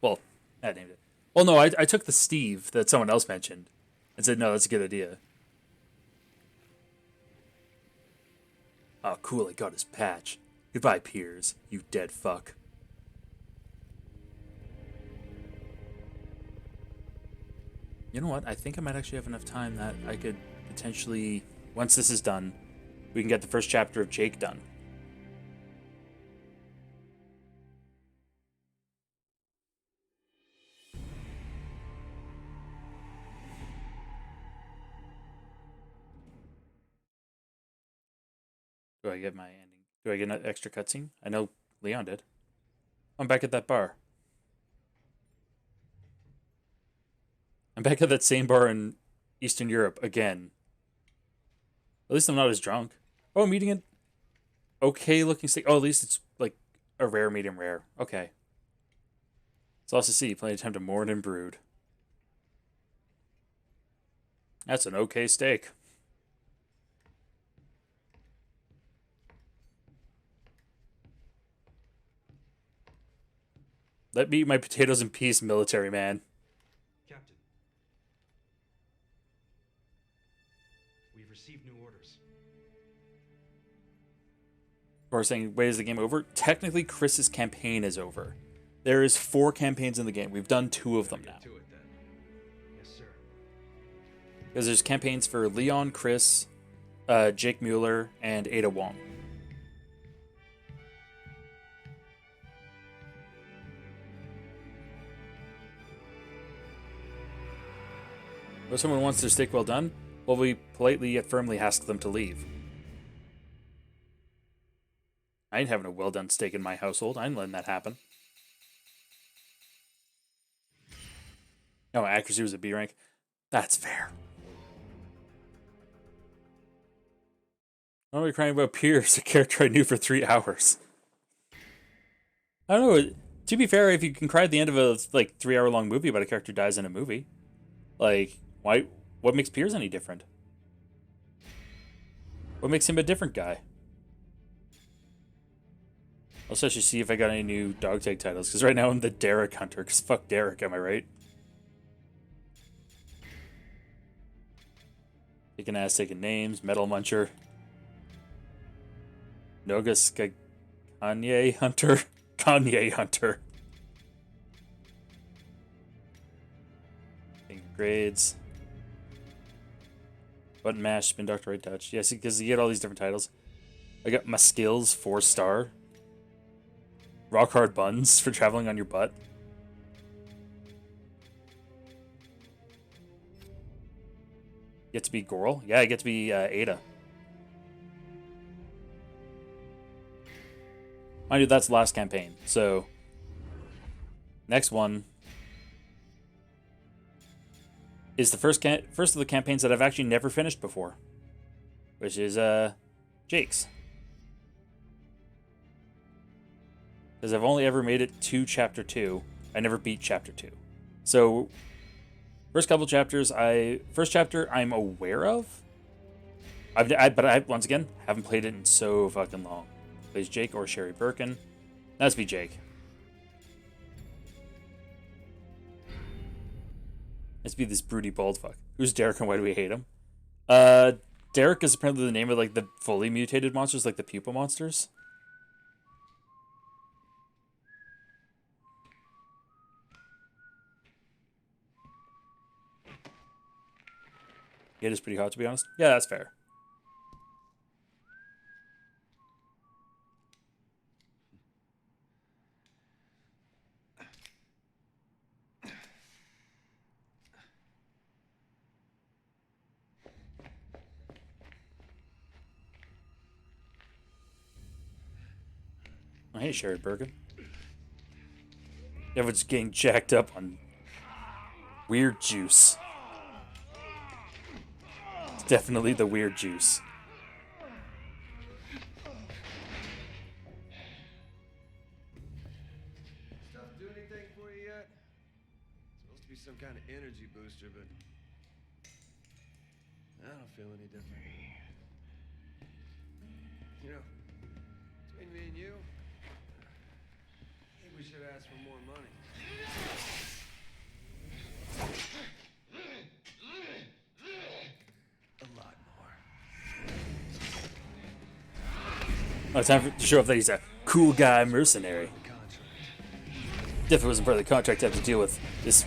Well, I named it. Well, no, I took the Steve that someone else mentioned and said, no, that's a good idea. Oh, cool, I got his patch. Goodbye, Piers, you dead fuck. You know what? I think I might actually have enough time that I could potentially, once this is done, we can get the first chapter of Jake done. Do I get my ending? Do I get an extra cutscene? I know Leon did. I'm back at that bar. I'm back at that same bar in Eastern Europe again. At least I'm not as drunk. Oh, I'm eating an okay looking steak. Oh, at least it's like a rare medium rare. Okay. It's also see. Plenty of time to mourn and brood. That's an okay steak. Let me eat my potatoes in peace, military man. Captain. We've received new orders. Or saying, wait, is the game over? Technically, Chris's campaign is over. There is 4 campaigns in the game. We've done 2 of them now. To it, then. Yes, sir. Because there's campaigns for Leon, Chris, Jake Mueller, and Ada Wong. If someone wants their steak well done, well, we politely yet firmly ask them to leave. I ain't having a well done steak in my household. I ain't letting that happen. No, accuracy was a B rank. That's fair. Why are we crying about Pierce, a character I knew for 3 hours? I don't know. To be fair, if you can cry at the end of a 3-hour long movie about a character who dies in a movie, why? What makes Piers any different? What makes him a different guy? Also, I should see if I got any new dog tag titles, because right now I'm the Derek Hunter, because fuck Derek, am I right? Taking ass, taking names, Metal Muncher. Nogus Kanye Hunter. Kanye Hunter. Grades. Button mash, spin doctor, right touch. Yes, because you get all these different titles. I got my skills 4-star. Rock hard buns for traveling on your butt. Get to be Goral? Yeah, I get to be Ada. Mind you, that's the last campaign. So, next one is the first of the campaigns that I've actually never finished before, which is Jake's. Because I've only ever made it to Chapter 2. I never beat Chapter 2. So, first couple chapters, first chapter I'm aware of. But I once again haven't played it in so fucking long. Plays Jake or Sherry Birkin. That's be Jake. to be this broody bald fuck. Who's Derek and why do we hate him? Derek is apparently the name of like the fully mutated monsters, like the pupa monsters. It is pretty hot, to be honest. Yeah, that's fair. Oh, hey, Sherry Bergen. Everyone's getting jacked up on weird juice. It's definitely the weird juice. Stuff do anything for you yet? It's supposed to be some kind of energy booster, but I don't feel any different. You know, between me and you, I think we should ask for more money. A lot more. Oh, time to show off that he's a cool guy mercenary. Definitely wasn't part of the contract to have to deal with this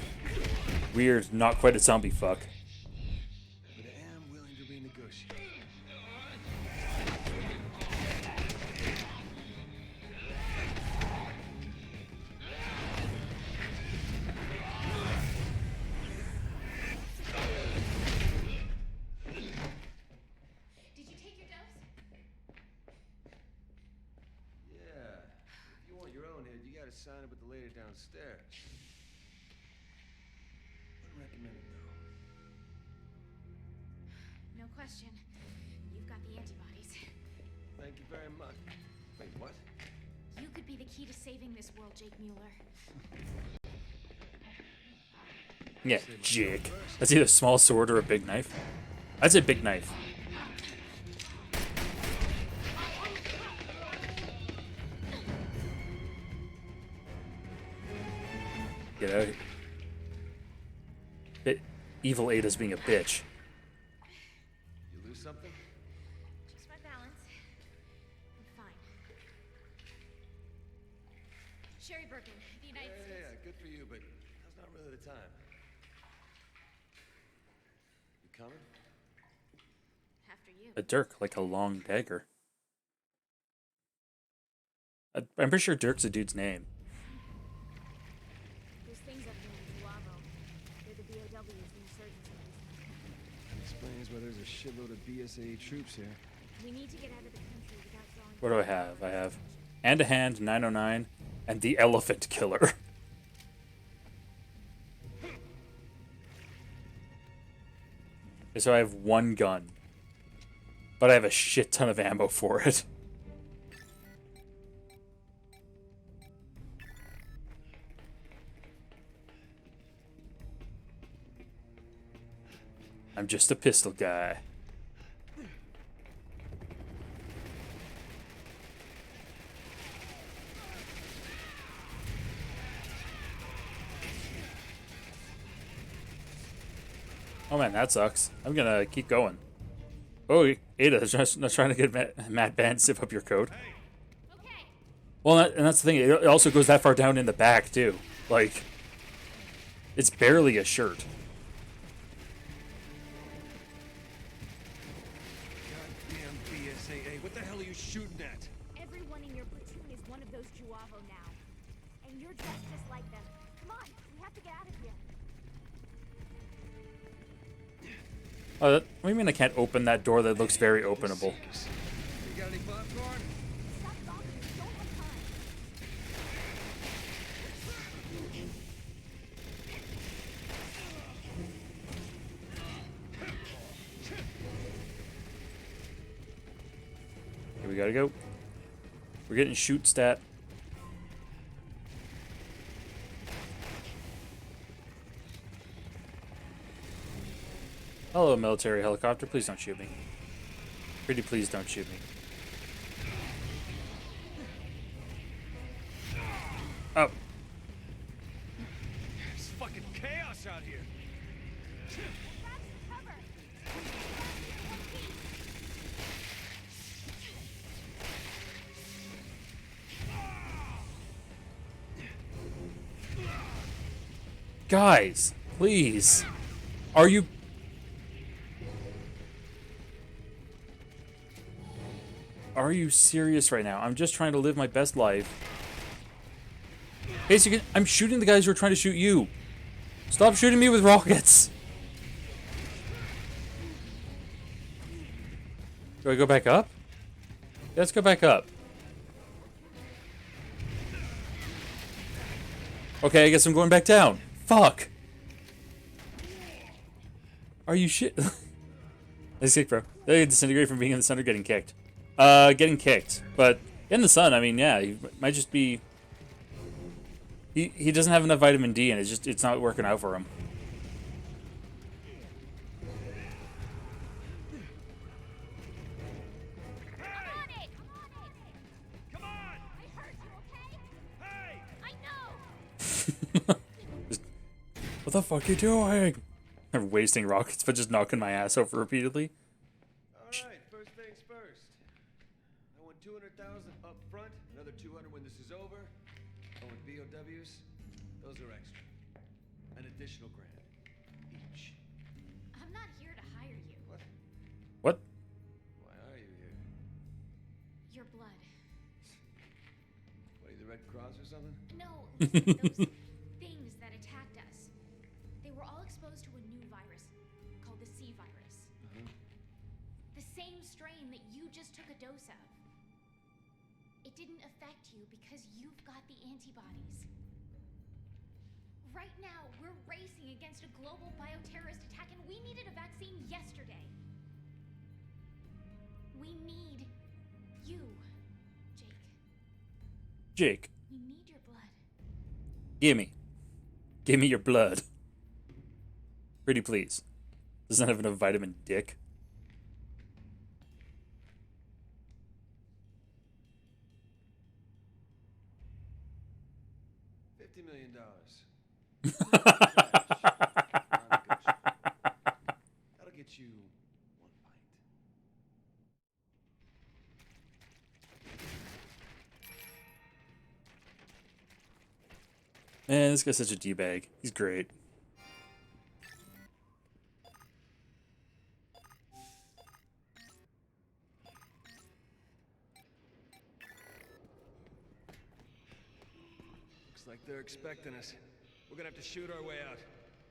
weird, not quite a zombie fuck. But I am willing to renegotiate. Did you take your dose? Yeah. If you want your own head, you gotta sign it with the lady downstairs. Wouldn't recommend it though. No question. You've got the antibodies. Thank you very much. Wait, what? You could be the key to saving this world, Jake Mueller. Yeah, Jake. That's either a small sword or a big knife. I'd say big knife. Get out of here. Evil Ada's being a bitch. You lose something? Just my balance. I'm fine. Sherry Birkin, the United States. Yeah, good for you, but now's not really the time. You coming? After you. A dirk, like a long dagger. I'm pretty sure Dirk's a dude's name. There's things up here in Duavo. They're the BOWs, the insurgents. Explains why there's a shitload of BSA troops here. We need to get out of the country without drawing. What do I have? I have Hand to Hand, 909, and the Elephant Killer. So I have one gun, but I have a shit ton of ammo for it. I'm just a pistol guy. Oh man, that sucks. I'm gonna keep going. Oh, Ada, just not trying to get Matt Band to zip up your code. Okay. Well, and that's the thing. It also goes that far down in the back too. Like, it's barely a shirt. Goddamn BSAA, what the hell are you shooting at? Everyone in your platoon is one of those Juavo now. And you're dressed just like them. Come on, we have to get out of here. Oh, what do you mean I can't open that door that looks very openable? You got any popcorn? Stop talking, we don't have time. Here we gotta go. We're getting shoot stat. Hello, military helicopter. Please don't shoot me. Pretty please don't shoot me. Oh. It's fucking chaos out here. Grab some cover. Grab here, one piece. Guys, please. Are you... Are you serious right now? I'm just trying to live my best life. Basically, I'm shooting the guys who are trying to shoot you. Stop shooting me with rockets. Do I go back up? Let's go back up. Okay, I guess I'm going back down. Fuck. Are you shit? Nice kick, bro. They disintegrate from being in the sun or getting kicked. Getting kicked. But in the sun, I mean, yeah, he might just be... He doesn't have enough vitamin D, and it's not working out for him. Come on! I heard you, okay? Hey! I know! What the fuck are you doing? I'm wasting rockets, but just knocking my ass over repeatedly. Alright, first things first. I want 200,000 up front, another 200 when this is over. I want BOWs. Those are extra. An additional grand. Each. I'm not here to hire you. What? What? Why are you here? Your blood. What are you, the Red Cross or something? No, listen, those things that attacked us. They were all exposed to a new virus called the C virus. The same strain that you just took a dose of. It didn't affect you because you've got the antibodies. Right now, we're racing against a global bioterrorist attack, and we needed a vaccine yesterday. We need you, Jake. Jake, We need your blood. gimme. Give me your blood. Pretty please. Doesn't have enough vitamin dick. $50 million. That'll get you one pint. Man, this guy's such a D-bag. He's great. Looks like they're expecting us. We're gonna have to shoot our way out.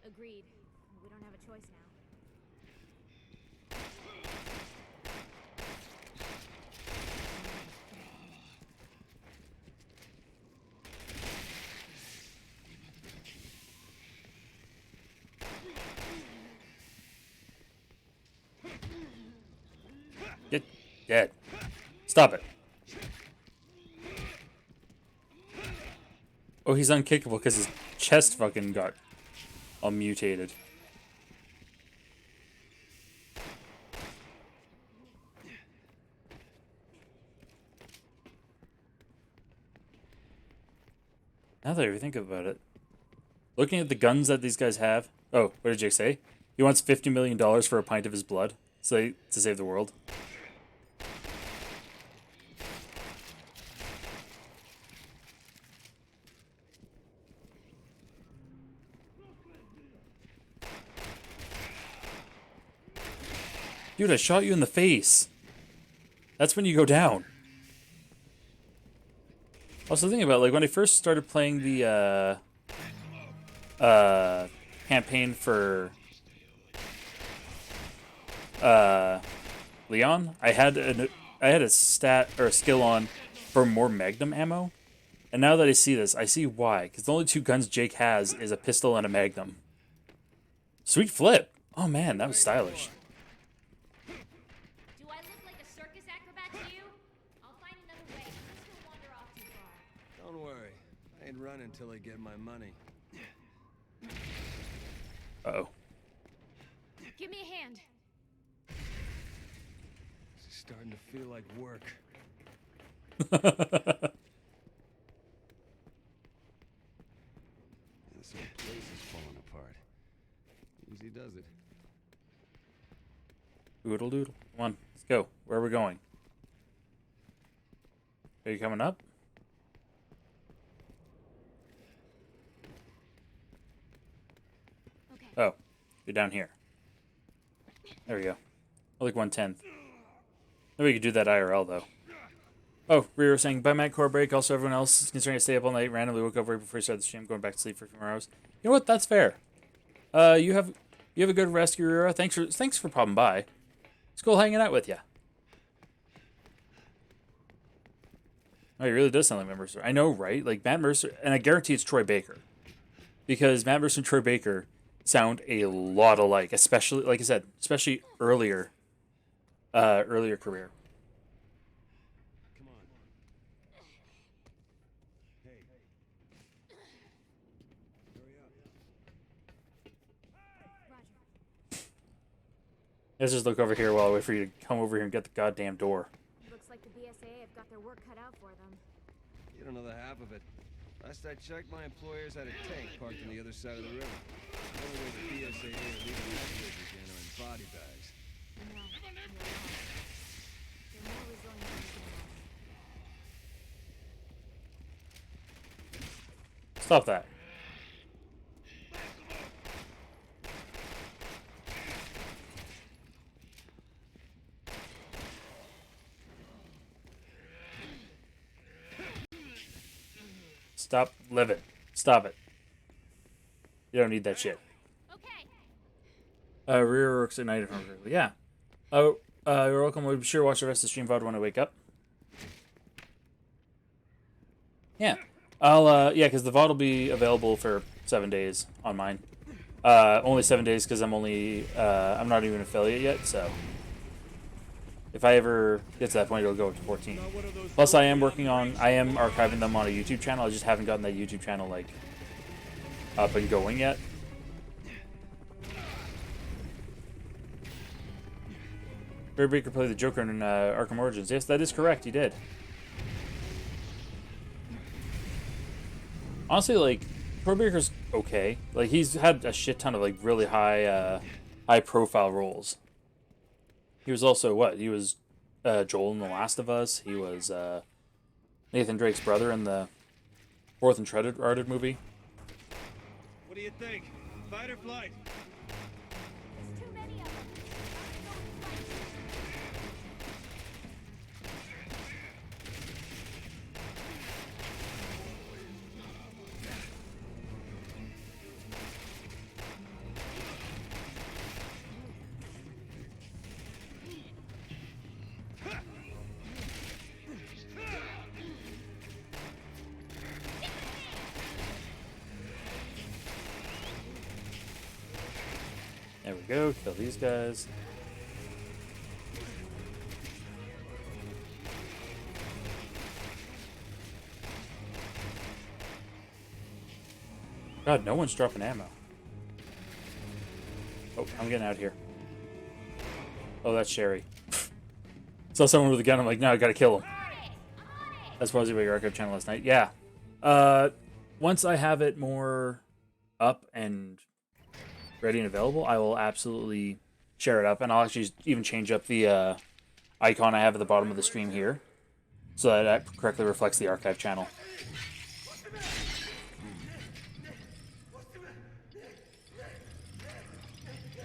Agreed. We don't have a choice now. Get dead. Stop it. Oh, he's unkickable because his chest fucking got all mutated. Now that I think about it, looking at the guns that these guys have. Oh, what did Jake say? He wants $50 million for a pint of his blood, so to save the world. Dude, I shot you in the face. That's when you go down. Also, think about, like, when I first started playing the campaign for Leon, I had a stat or a skill on for more Magnum ammo, and now that I see this, I see why. Because the only two guns Jake has is a pistol and a Magnum. Sweet flip. Oh man, that was stylish. Do I look like a circus acrobat to you? I'll find another way. This will wander off too far. Don't worry. I ain't running until I get my money. Uh-oh. Give me a hand. This is starting to feel like work. This whole place is falling apart. Easy does it. Doodle doodle. Come on, let's go. Where are we going? Are you coming up? Okay. Oh, you're down here. There we go. Like 1/10. Maybe we could do that IRL though. Oh, Rhea was saying, by Matt core break, also everyone else is considering to stay up all night, randomly woke up right before you start the stream, going back to sleep for a few more hours. You know what? That's fair. You have a good rest, Rhea. Thanks for popping by. It's cool hanging out with you. Oh, he really does sound like Matt Mercer. I know, right? Like Matt Mercer, and I guarantee it's Troy Baker, because Matt Mercer and Troy Baker sound a lot alike, especially, like I said, especially earlier career. Come on. Hey. Hurry up. Roger. Let's just look over here while I wait for you to come over here and get the goddamn door. Looks like the BSAA have got their work cut out for them. You don't know the half of it. Last I checked, my employers had a tank parked on the other side of the river. The only way the BSAA are leaving that bridge again are in body bags. No. They're more resilient than Stop that. Stop living. Stop it. You don't need that shit. Okay. Rear works at night if I'm correctly. Yeah. Oh, you're welcome. We'll be sure to watch the rest of the stream VOD when I wake up. Yeah. Yeah, because the VOD will be available for 7 days on mine. Only 7 days because I'm not even an affiliate yet, so. If I ever get to that point, it'll go up to 14. Plus, I am archiving them on a YouTube channel. I just haven't gotten that YouTube channel, like, up and going yet. Barry Baker played the Joker in Arkham Origins. Yes, that is correct. He did. Honestly, like, Troy Baker's okay. Like, he's had a shit ton of, like, really high-profile roles. He was also, what? He was Joel in The Last of Us. He was Nathan Drake's brother in the Fourth Uncharted movie. What do you think? Fight or flight? There's too many of them. There we go. Kill these guys. God, no one's dropping ammo. Oh, I'm getting out here. Oh, that's Sherry. Saw someone with a gun. I'm like, no, I gotta kill him. That's probably about your archive channel last night. Yeah. Once I have it more up and ready and available, I will absolutely share it up, and I'll actually even change up the icon I have at the bottom of the stream here, so that it correctly reflects the archive channel.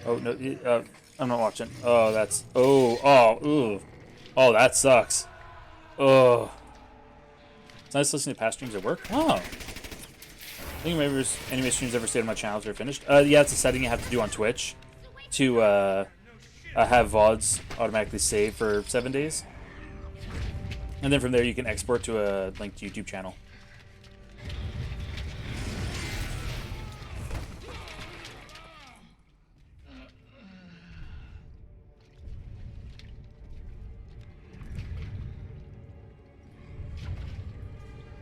Oh no, I'm not watching. Oh, that's ooh. Oh, that sucks. Oh, it's nice listening to past streams at work. Oh. I think maybe anime streams ever stayed on my channel after they're finished. Yeah, it's a setting you have to do on Twitch to have VODs automatically save for 7 days. And then from there you can export to a linked YouTube channel.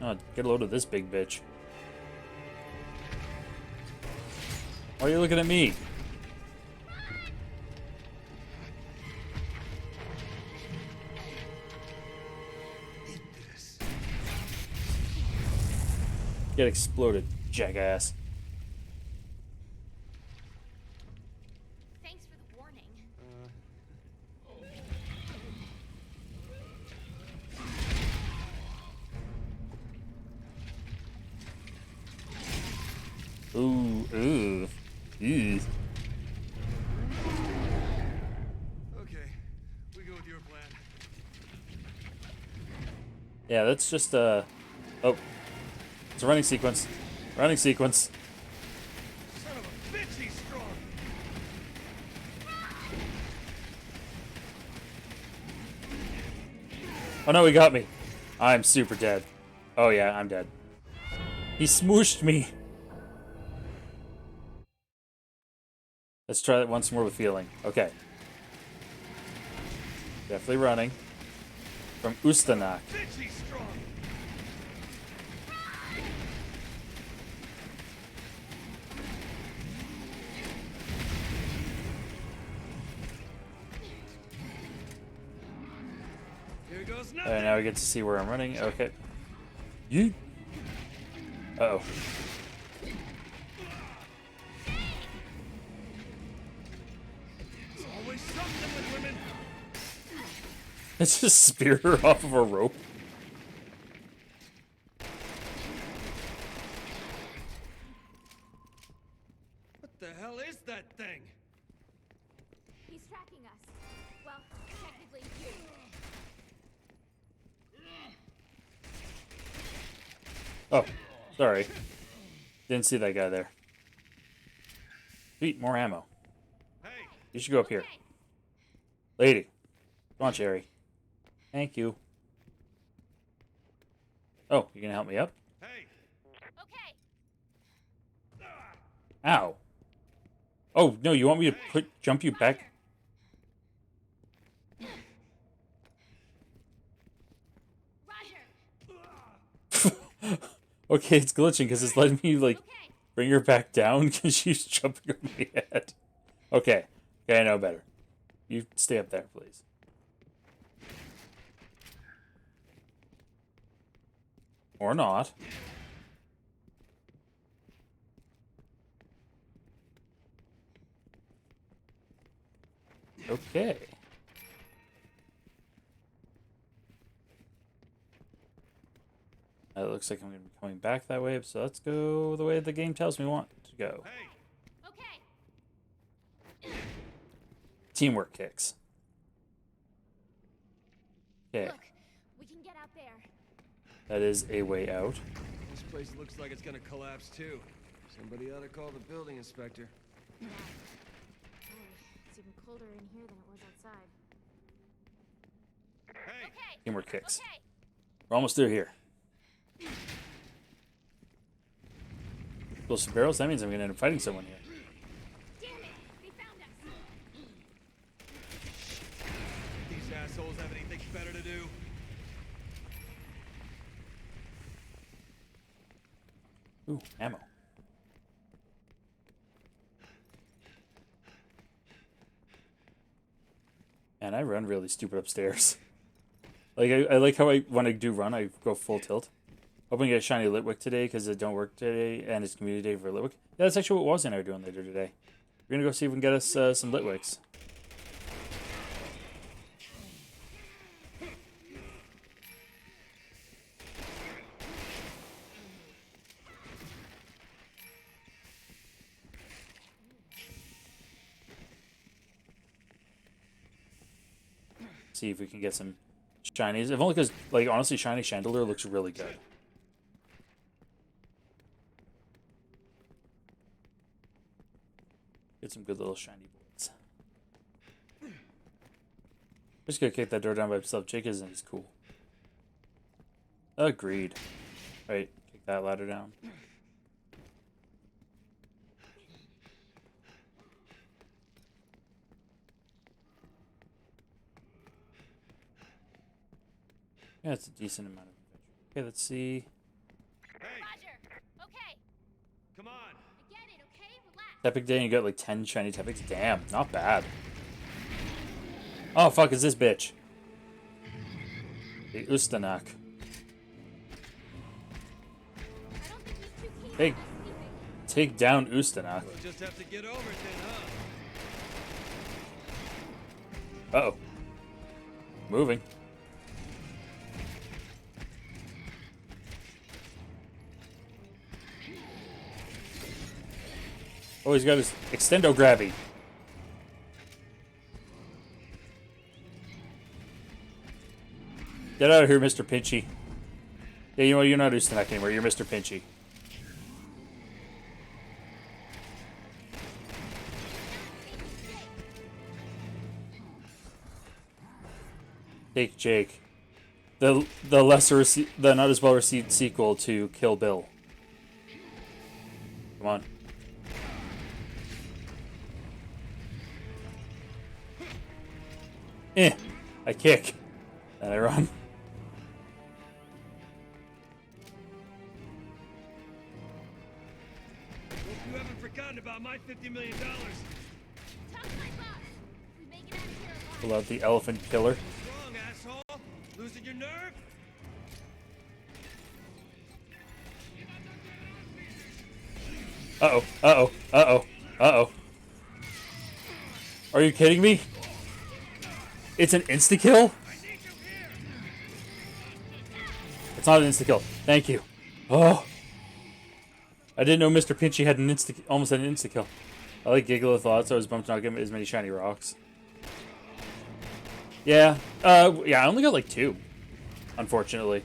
Oh, get a load of this big bitch. Why are you looking at me? Get exploded, jackass. Ooh, ooh, ooh. Okay, we go with your plan. Yeah, that's just oh, it's a running sequence. Running sequence. Son of a bitch, he's strong. Oh no, he got me. I'm super dead. Oh yeah, I'm dead. He smooshed me. Let's try that once more with feeling. Okay. Definitely running. From Ustanak. Bitch, he's strong. Here goes nothing. Alright, now we get to see where I'm running. Okay. You. Uh-oh. There's always something with women. It's just spear her off of a rope. What the hell is that thing? He's tracking us. Well, technically you. Oh, sorry. Didn't see that guy there. Sweet, more ammo. Hey, You should go up here. Lady. Come on, Cherry. Thank you. Oh, you gonna help me up? hey. Okay. Ow. Oh, no, you want me to jump you back? Roger. Okay, it's glitching because it's letting me, like, Okay. bring her back down because she's jumping on my head. Okay. Okay, I know better. You stay up there, please. Or not. Okay. It looks like I'm going to be coming back that way, so let's go the way the game tells me we want to go. Hey, Okay. Teamwork kicks. Okay, Look, we can get out there. that is a way out. This place looks like it's gonna collapse too. Somebody ought to call the building inspector. Yeah. Boy, it's even colder in here than it was outside. hey. Okay. Teamwork kicks. Okay. We're almost through here. Explosive barrels, that means I'm going to end up fighting someone here. Damn it! They found us. These assholes have anything better to do? Ooh, ammo. And I run really stupid upstairs. Like, I like how when I do run, I go full tilt. Hoping to get a shiny Litwick today because it don't work today and it's community day for Litwick. Yeah, that's actually what Waz and I are doing later today. We're gonna go see if we can get us some Litwicks. See if we can get some shinies. If only because, like, honestly, shiny chandelier looks really good. Get some good little shiny boys. Just gonna kick that door down by himself. Jake isn't as cool. Agreed. Right, kick that ladder down. Yeah, it's a decent amount of adventure. Okay, let's see. Hey, Roger. Okay. come on. I get it. Okay. Relax. Epic day and you got like 10 shiny Tepics. Damn, not bad. Oh, fuck, is this bitch? The Ustanak. I don't think he's too keen Hey, on us leaving. take down Ustanak. We'll just have to get over it then, huh? Uh-oh. Moving. Oh, he's got his extendo grabby. Get out of here, Mr. Pinchy. Yeah, you know, you're not Ustanak anymore. You're Mr. Pinchy. Take Jake. The not as well received sequel to Kill Bill. Come on. I kick. And I run. You haven't forgotten about my $50 million. Talk to my boss. We make it out of here alive. Pull out the elephant killer. What's wrong, asshole? Losing your nerve? Uh-oh. Uh-oh. Uh-oh. Uh-oh. Are you kidding me? It's an insta-kill? It's not an insta-kill. Thank you. Oh. I didn't know Mr. Pinchy had an almost an insta-kill. I like Giggle of Thoughts, so I was bumped not getting as many shiny rocks. Yeah. Yeah, I only got like 2. Unfortunately.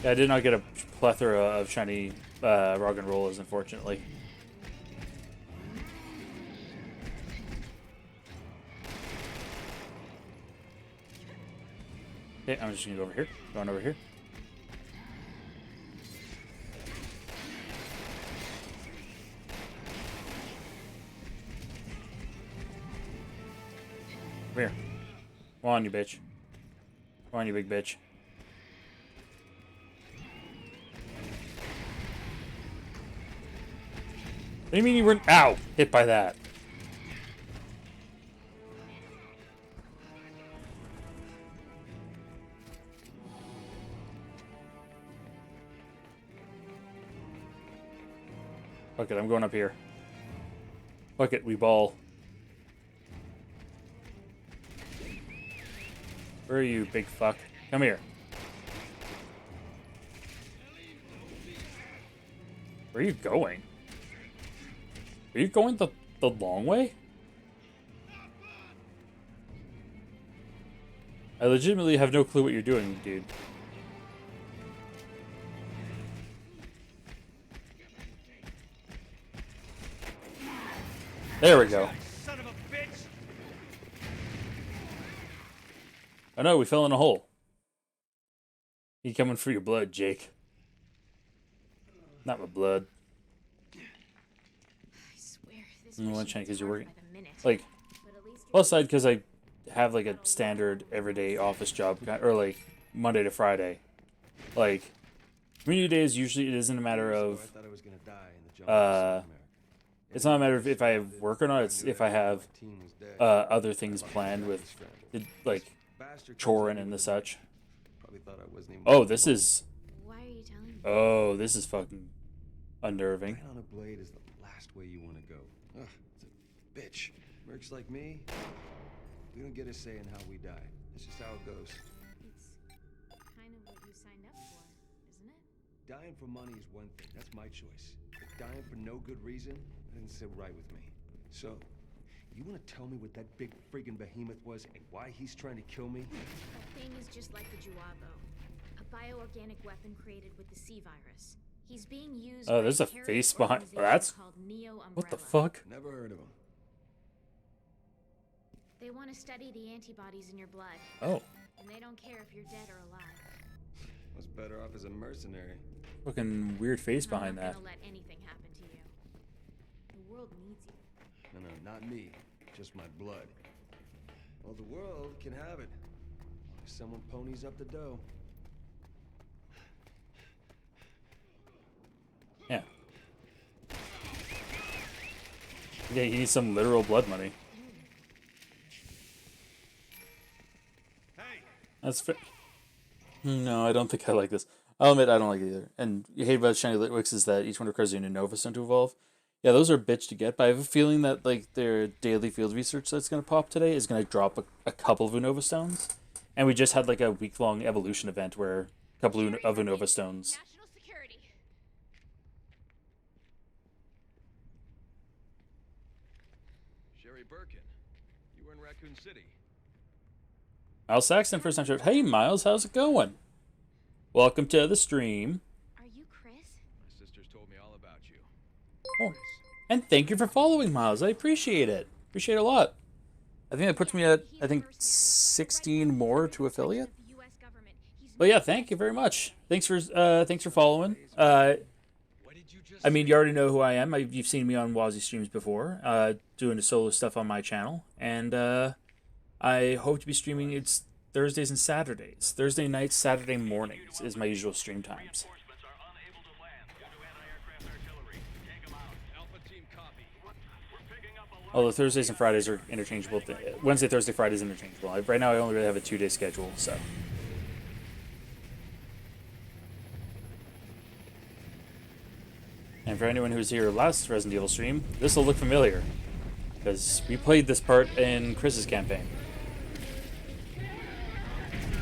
Yeah, I did not get a plethora of shiny rock and rollers, unfortunately. Okay, I'm just gonna go over here. Going over here. Come here. Come on, you bitch. Come on, you big bitch. What do you mean you weren't... Ow! Hit by that. Fuck it, I'm going up here. Fuck it, we ball. Where are you, big fuck? Come here. Where are you going? Are you going the long way? I legitimately have no clue what you're doing, dude. There we go. Son of a bitch! Oh no, we fell in a hole. You coming for your blood, Jake. Not my blood. One chance because you're working. Like, plus side because I have like a standard everyday office job, or like Monday to Friday. Like, community days usually it isn't a matter of. It's not a matter of if I have work or not. It's if I have other things planned with like choring and the such. Oh, this is. Why are you telling me? Oh, this is fucking unnerving. Right on a blade is the last way you want to go. Ugh, it's a bitch. Mercs like me, we don't get a say in how we die. It's just how it goes. It's kind of what you signed up for, isn't it? Dying for money is one thing. That's my choice. But dying for no good reason, that didn't sit right with me. So, you want to tell me what that big friggin' behemoth was and why he's trying to kill me? That thing is just like the Juabo, a bioorganic weapon created with the C virus. He's being used. Oh, there's a face behind. Oh, that's. What the fuck? Never heard of him. They want to study the antibodies in your blood. Oh. And they don't care if you're dead or alive. Was better off as a mercenary. Fucking weird face behind I'm that. not gonna let anything happen to you. The world needs you. No, not me. Just my blood. Well, the world can have it. If someone ponies up the dough. Yeah. Yeah, he needs some literal blood money. Hey! That's fair. No, I don't think I like this. I'll admit I don't like it either. And you hate about Shiny Litwicks is that each one requires a new Nova Stone to evolve. Yeah, those are a bitch to get, but I have a feeling that like their daily field research that's gonna pop today is gonna drop a couple of Unova stones, and we just had like a week-long evolution event where a couple of Unova stones. National security. Sherry Birkin, you were in Raccoon City. Miles Saxton first time showed. Hey Miles, how's it going? Welcome to the stream. Are you Chris? My sisters told me all about you. Oh, and thank you for following, Miles. I appreciate it. Appreciate it a lot. I think that puts me at 16 more to affiliate. But yeah, thank you very much. Thanks for following. I mean, you already know who I am. You've seen me on Wazzy streams before, doing the solo stuff on my channel, and I hope to be streaming. It's Thursdays and Saturdays. Thursday nights, Saturday mornings is my usual stream times. Although Thursdays and Fridays are interchangeable. Wednesday, Thursday, Friday is interchangeable. Right now, I only really have a 2-day schedule, so. And for anyone who was here last Resident Evil stream, this will look familiar, because we played this part in Chris's campaign.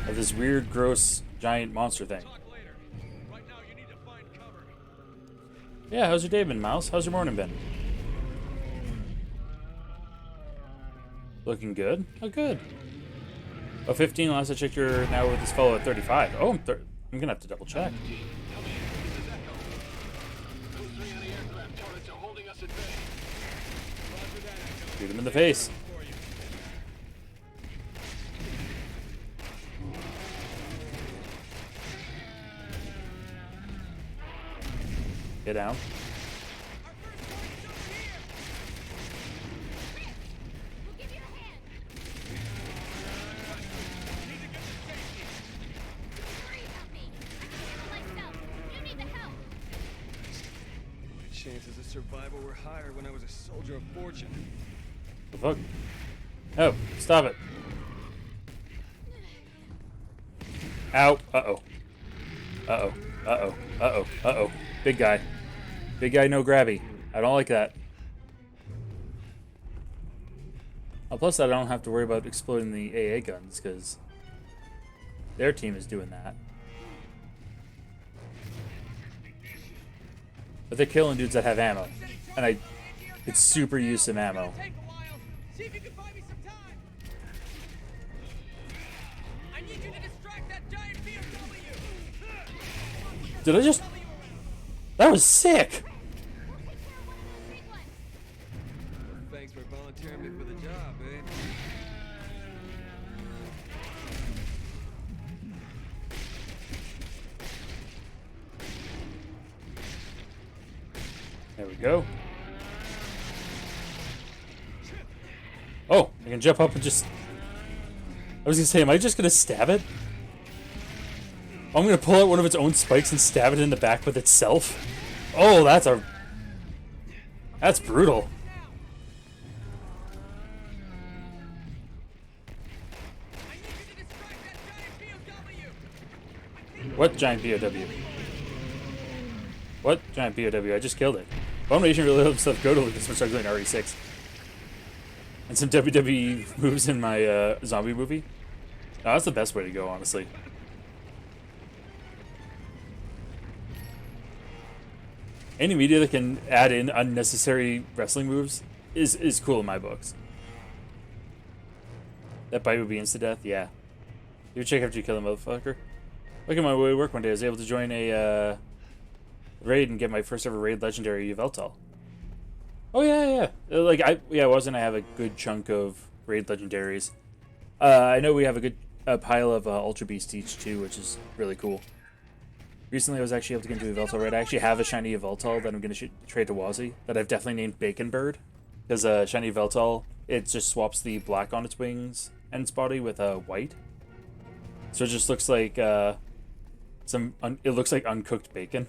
Of this weird, gross, giant monster thing. Yeah, how's your day been, Miles? How's your morning been? Looking good? Oh, good. Oh, 15, last I checked, you're now with this fellow at 35. Oh, I'm gonna have to double check. Shoot him in the face. Get down. Chances of survival were higher when I was a soldier of fortune. The fuck? Oh, stop it. Ow. Uh-oh. Uh-oh. Uh-oh. Uh-oh. Uh-oh. Big guy. Big guy, no grabby. I don't like that. Plus that I don't have to worry about exploding the AA guns, because their team is doing that. But they're killing dudes that have ammo. And I could super use some ammo. See if you can buy me some time. I need you to distract that giant BMW. Did I just... That was sick! Thanks for volunteering me for the job, babe. There we go. Oh, I can jump up and just... I was gonna say, am I just gonna stab it? I'm gonna pull out one of its own spikes and stab it in the back with itself? Oh, that's brutal. What giant BOW? What giant BOW? I just killed it. Abomination really let himself go to Lucas for struggling RE6. And some WWE moves in my zombie movie. Oh, that's the best way to go, honestly. Any media that can add in unnecessary wrestling moves is cool in my books. That bite would be insta-death? Yeah. You check after you kill a motherfucker. Look at my way to work one day. I was able to join a raid and get my first ever raid legendary Yveltal. Oh yeah. Like I wasn't. I have a good chunk of raid legendaries. I know we have a pile of Ultra Beast each too, which is really cool. Recently, I was actually able to get into Yveltal raid. I actually have a shiny Yveltal that I'm going to trade to Wazzy that I've definitely named Bacon Bird, because shiny Yveltal, it just swaps the black on its wings and its body with white, so it just looks like it looks like uncooked bacon.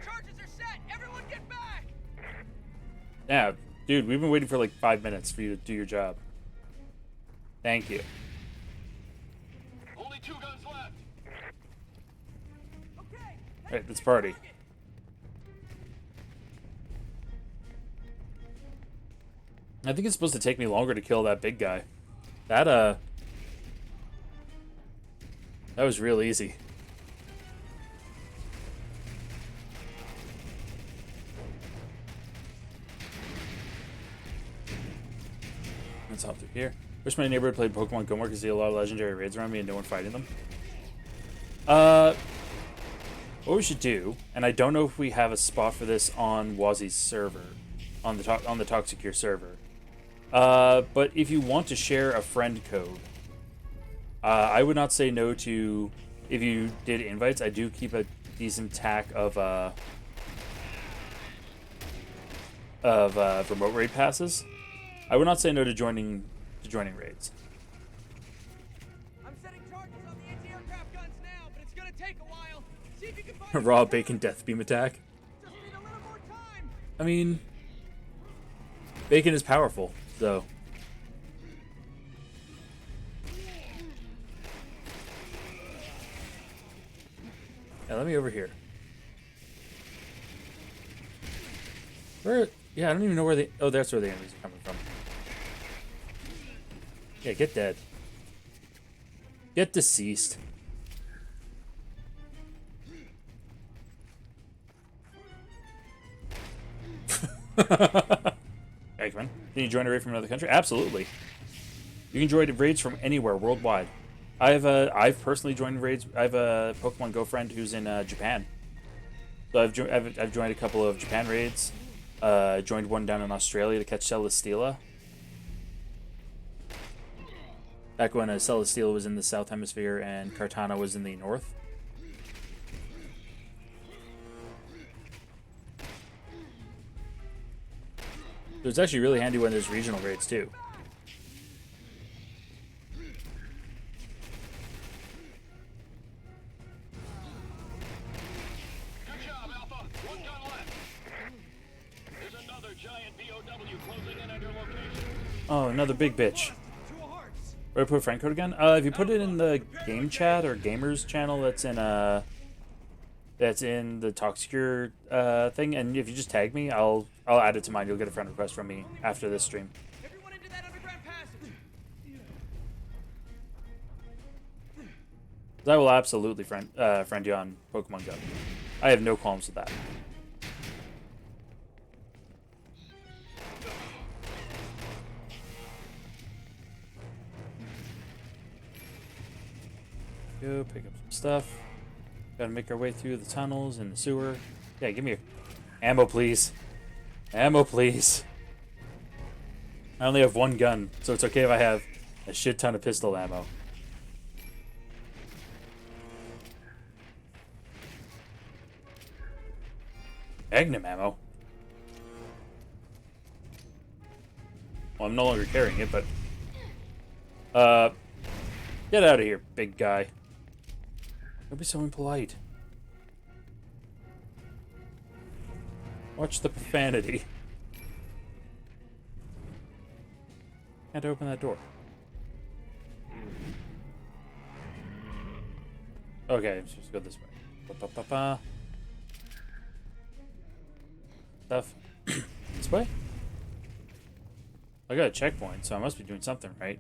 Charges are set. Everyone get back. Yeah, dude, we've been waiting for like 5 minutes for you to do your job. Thank you. Only 2 guns left. Okay. Alright, let's party. I think it's supposed to take me longer to kill that big guy. That was real easy. Let's hop through here. Wish my neighborhood played Pokemon Go more because I see a lot of legendary raids around me and no one fighting them. What we should do, and I don't know if we have a spot for this on Wazi's server, on the Toxicure server. But if you want to share a friend code, I would not say no to, if you did invites. I do keep a decent tack of remote raid passes. I would not say no to joining raids. I'm setting charges on the anti-aircraft guns now, but it's gonna take a while. See if you can find Raw bacon death beam attack. Just need a little more time. I mean, bacon is powerful, so. Yeah, let me over here. Where? Yeah, I don't even know where oh, that's where the enemies are coming from. Yeah, get dead. Get deceased. Hey, come on. Can you join a raid from another country? Absolutely. You can join raids from anywhere worldwide. I've personally joined raids. I have a Pokemon Go friend who's in Japan. So I've joined a couple of Japan raids. Joined one down in Australia to catch Celesteela. Back when Celesteela was in the South Hemisphere and Kartana was in the North. So it's actually really handy when there's regional raids too. Good job, Alpha. One gun left. There's another giant BOW closing in on your location. Oh, another big bitch. Where do I put friend code again? If you put it in the game chat or gamers channel that's in the Toxicure thing, and if you just tag me, I'll add it to mine. You'll get a friend request from me after this stream. Everyone into that underground passage. I will absolutely friend you on Pokemon Go. I have no qualms with that. Go pick up some stuff. Gotta make our way through the tunnels and the sewer. Yeah, give me ammo, please. Ammo, please. I only have one gun, so it's okay if I have a shit ton of pistol ammo. Magnum ammo? Well, I'm no longer carrying it, but... get out of here, big guy. Don't be so impolite. Watch the profanity. Can't open that door. Okay, I'm supposed to go this way. Ba-ba-ba-ba. Stuff. This way? I got a checkpoint, so I must be doing something right.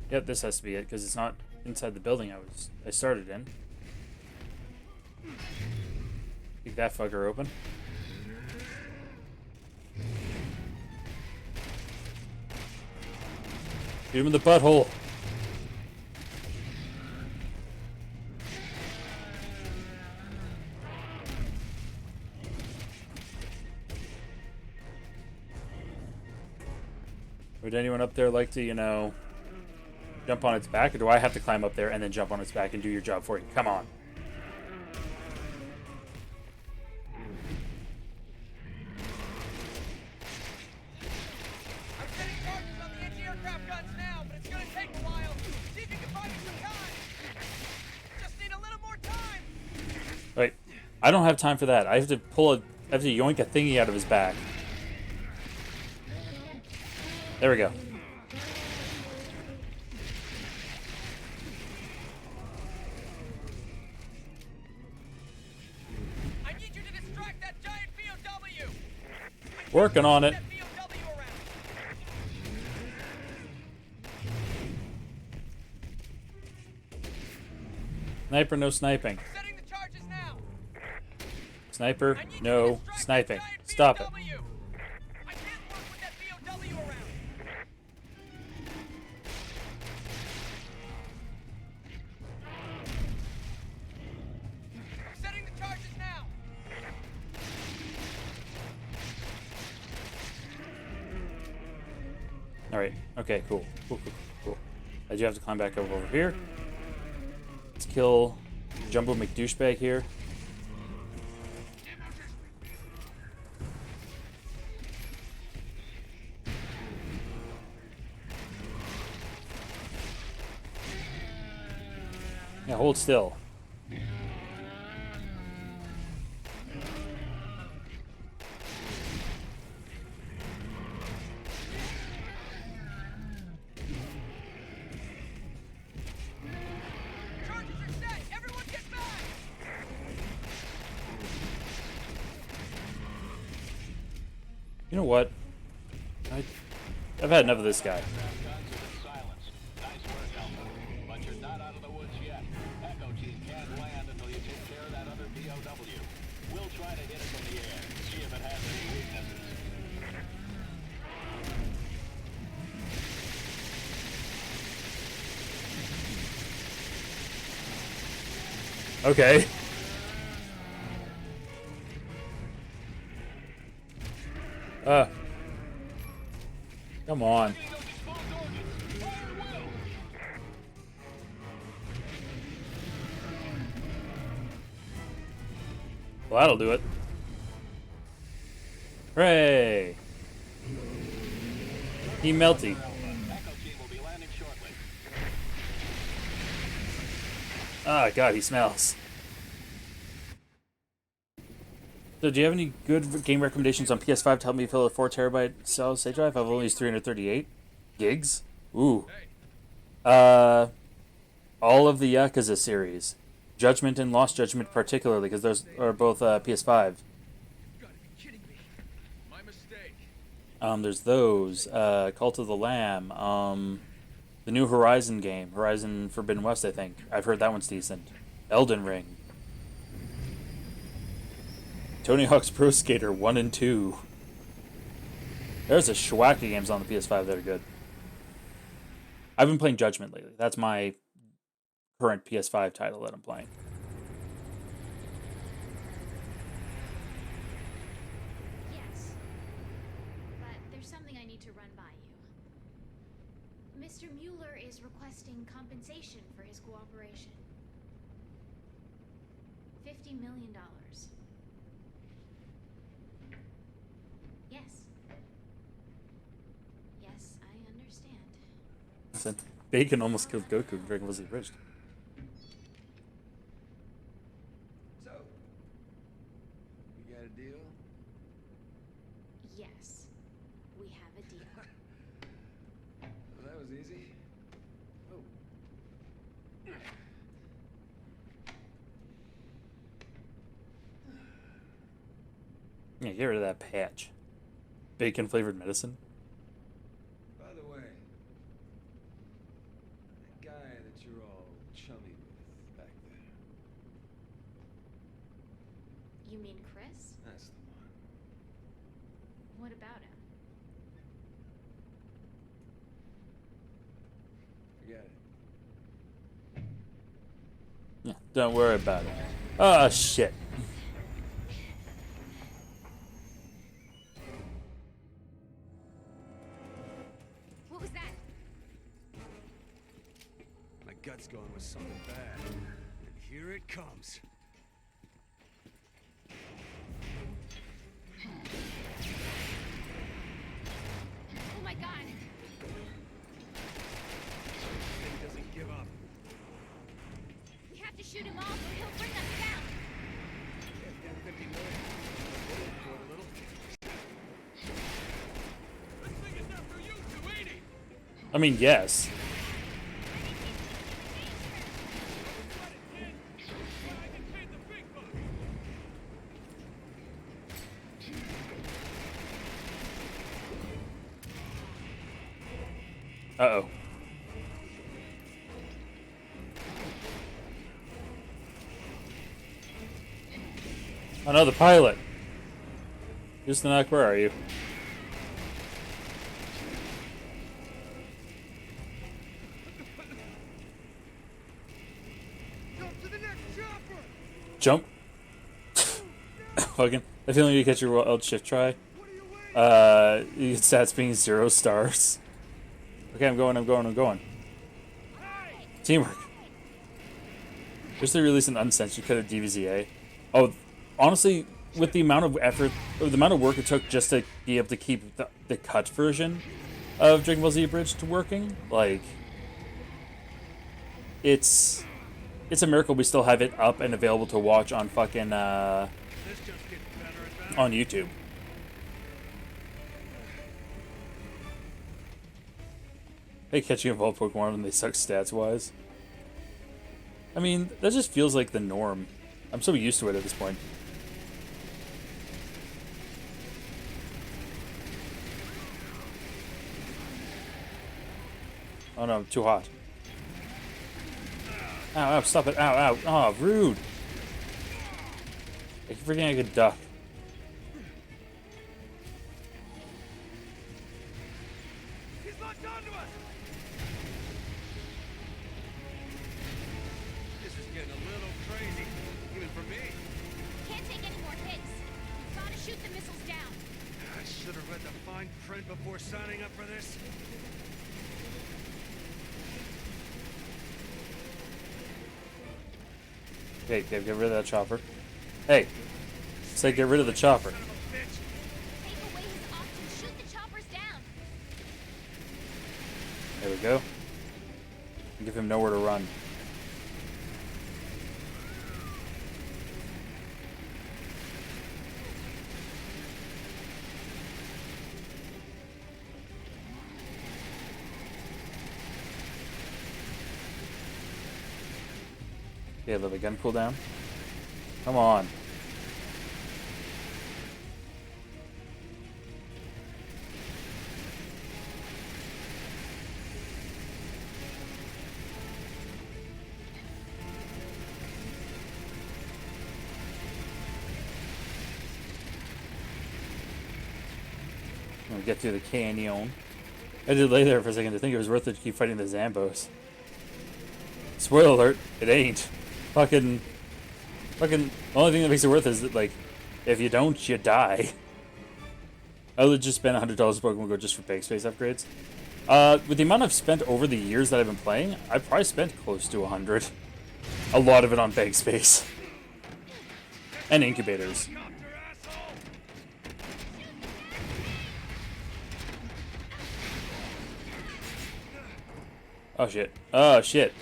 Yep, this has to be it, because it's not inside the building I started in. Keep that fucker open. Shoot him in the butthole. Would anyone up there like to, you know, jump on its back, or do I have to climb up there and then jump on its back and do your job for you? Come on. I'm setting charges on the anti-aircraft guns now, but it's gonna take a while. See if you can buy me some time. Just need a little more time. Wait, I don't have time for that. I have to yoink a thingy out of his back. There we go. I need you to distract that giant BOW. Working on it. Sniper, no sniping. Setting the charges now. Sniper, no sniping. Stop it. I can't work with that BOW around. Setting the charges now. Alright, okay, cool. Cool. I do have to climb back over here. Let's kill Jumbo McDouchebag here. Yeah, hold still. Charges are set. Everyone get back. You know what? I've had enough of this guy. Guns have been silenced. Nice work, Alpha. But you're not out of the woods yet. Echo Team can't land until you take care of that other BOW. We'll try to hit it from the air. See if it has any weaknesses. Okay. Come on. Well, that'll do it. Hooray! He melty. Echo Team will be landing shortly. Ah, God, he smells. So, do you have any good game recommendations on PS5 to help me fill a 4 terabyte solid state drive? I've only used 338 gigs. Ooh. All of the Yakuza series, Judgment and Lost Judgment particularly, because those are both PS5. You gotta be kidding me. My mistake. There's those. Cult of the Lamb. The new Horizon game, Horizon Forbidden West. I think I've heard that one's decent. Elden Ring. Tony Hawk's Pro Skater 1 and 2. There's a schwack of games on the PS5 that are good. I've been playing Judgment lately. That's my current PS5 title that I'm playing. Yes. But there's something I need to run by you. Mr. Mueller is requesting compensation for his cooperation. $50 million. Yes. Yes, I understand. Listen, Bacon almost killed Goku in Dragon Ball Z Bridged. So, we got a deal? Yes, we have a deal. Well, that was easy. Oh. Yeah, get rid of that patch. Bacon flavored medicine. By the way, that guy that you're all chummy with back there, You mean Chris? that's the one. What about him? Forget it. Yeah, don't worry about it. Oh, shit. What was that? My gut's going with something bad. And here it comes. Oh my god! Thing doesn't give up. We have to shoot him off or he'll bring us down! Yeah, 50 million. For a little. This thing is after you two, ain't he? I mean, yes. Got it, kid. But I get paid the big bucks. Uh-oh. Oh no, the pilot. Ustanak, where are you? Jump to the next chopper! Jump. Fucking. I feel like you catch your L shift try. You get stats being 0 stars. Okay, I'm going. Teamwork. Just to release an uncensored cut of DVZA. Oh, honestly, with the amount of effort, or the amount of work it took just to be able to keep the cut version of Dragon Ball Z Abridged working, like, it's a miracle we still have it up and available to watch on fucking on YouTube. Hey, catching evolved Pokemon when they suck stats wise. I mean, that just feels like the norm. I'm so used to it at this point. Oh no, I'm too hot. Ow, ow, stop it. Ow, ow. Oh, rude. I keep forgetting I could duck. He's locked onto us! This is getting a little crazy, even for me. Can't take any more hits. You've got to shoot the missiles down. I should have read the fine print before signing up for this. Hey, get rid of that chopper. Hey, say get rid of the chopper. Take away his oxygen. Shoot the choppers down. There we go. Give him nowhere to run. Okay, let the gun cool down. Come on. I'm gonna get through the canyon. I did lay there for a second to think it was worth it to keep fighting the Zambos. Spoiler alert, it ain't. Fucking, the only thing that makes it worth it is that, like, if you don't, you die. I would just spend $100 Pokemon Go just for big space upgrades. With the amount I've spent over the years that I've been playing, I've probably spent close to 100. A lot of it on bag space. And incubators. Oh shit. Oh shit.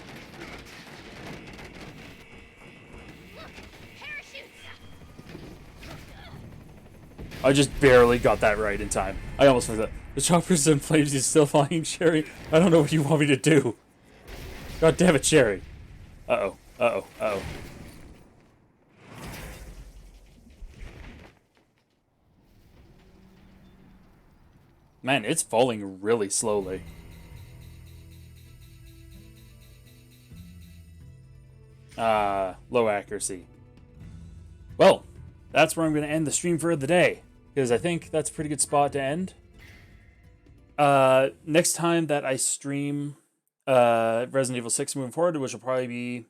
I just barely got that right in time. I almost forgot. The chopper's in flames. He's still flying, Sherry. I don't know what you want me to do. God damn it, Sherry. Uh-oh. Uh-oh. Uh-oh. Man, it's falling really slowly. Low accuracy. Well, that's where I'm going to end the stream for the day. Because I think that's a pretty good spot to end. Next time that I stream Resident Evil 6 moving forward, which will probably be,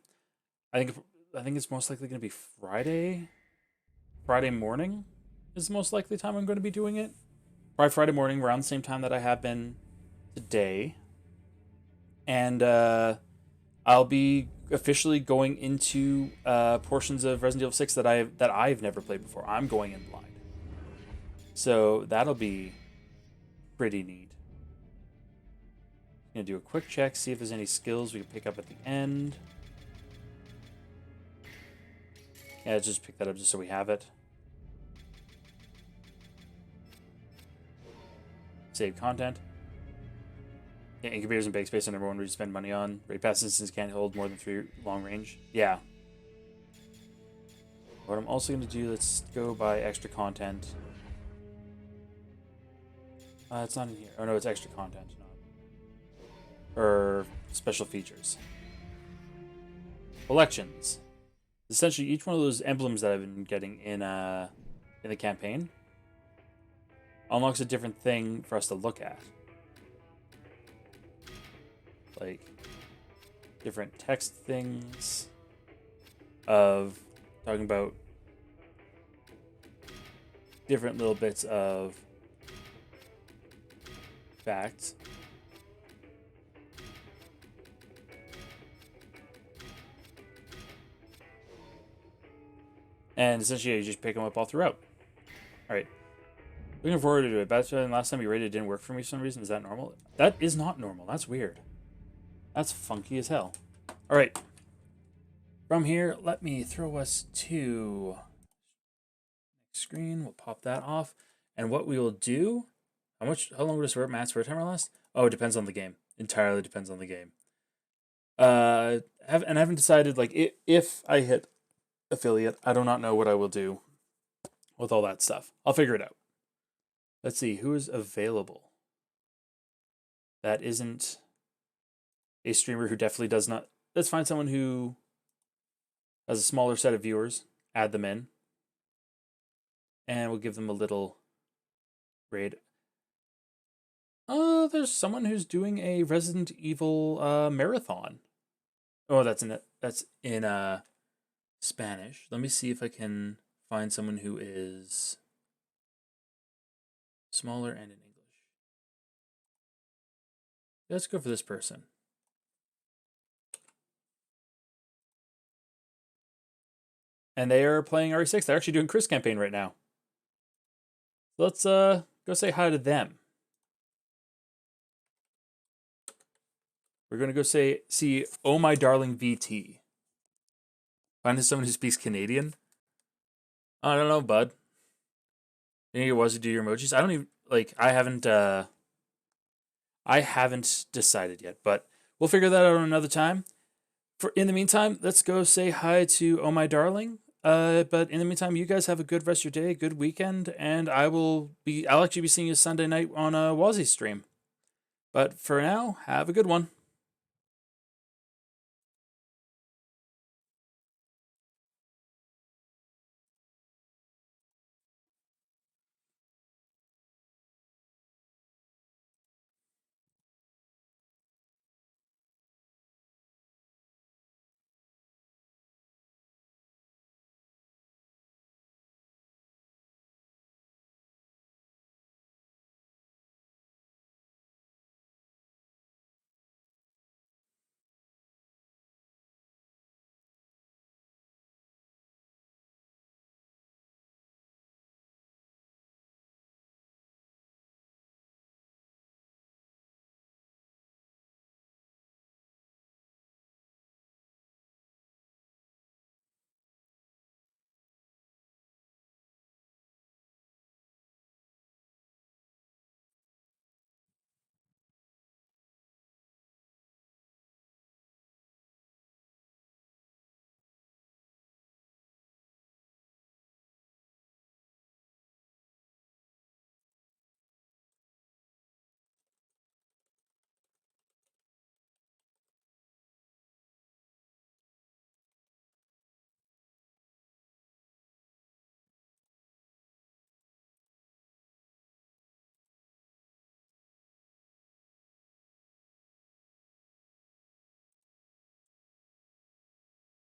I think it's most likely going to be Friday. Friday morning is the most likely time I'm going to be doing it. Probably Friday morning around the same time that I have been today. And I'll be officially going into portions of Resident Evil 6 that I've never played before. I'm going in blind. So that'll be pretty neat. Gonna do a quick check, see if there's any skills we can pick up at the end. Yeah, just pick that up just so we have it. Save content. Yeah, incubators and bake space are number one where you spend money on. Raid pass instances can't hold more than 3 long range. Yeah. What I'm also going to do, let's go buy extra content. It's not in here. Oh no, it's extra content. Not. or special features. Collections. Essentially, each one of those emblems that I've been getting in the campaign unlocks a different thing for us to look at. Like different text things of talking about different little bits of facts. And essentially, you just pick them up all throughout. All right. Looking forward to it. That's last time you rated it didn't work for me for some reason. Is that normal? That is not normal. That's weird. That's funky as hell. All right. From here, let me throw us to next screen. We'll pop that off. And what we will do, how long would Matt's wear timer last? Oh, it depends on the game. Entirely depends on the game. I haven't decided, like, if I hit affiliate, I do not know what I will do with all that stuff. I'll figure it out. Let's see, who is available? That isn't a streamer who definitely does not. Let's find someone who has a smaller set of viewers, add them in, and we'll give them a little raid. Oh, there's someone who's doing a Resident Evil marathon. Oh, that's in Spanish. Let me see if I can find someone who is smaller and in English. Let's go for this person. And they are playing RE6. They're actually doing Chris campaign right now. Let's go say hi to them. We're gonna go see Oh My Darling VT. Find someone who speaks Canadian. I don't know, bud. You need to do your emojis. I don't even I haven't decided yet, but we'll figure that out another time. In the meantime, let's go say hi to Oh My Darling. But in the meantime, you guys have a good rest of your day, good weekend, and I'll actually be seeing you Sunday night on a Wazzy stream. But for now, have a good one.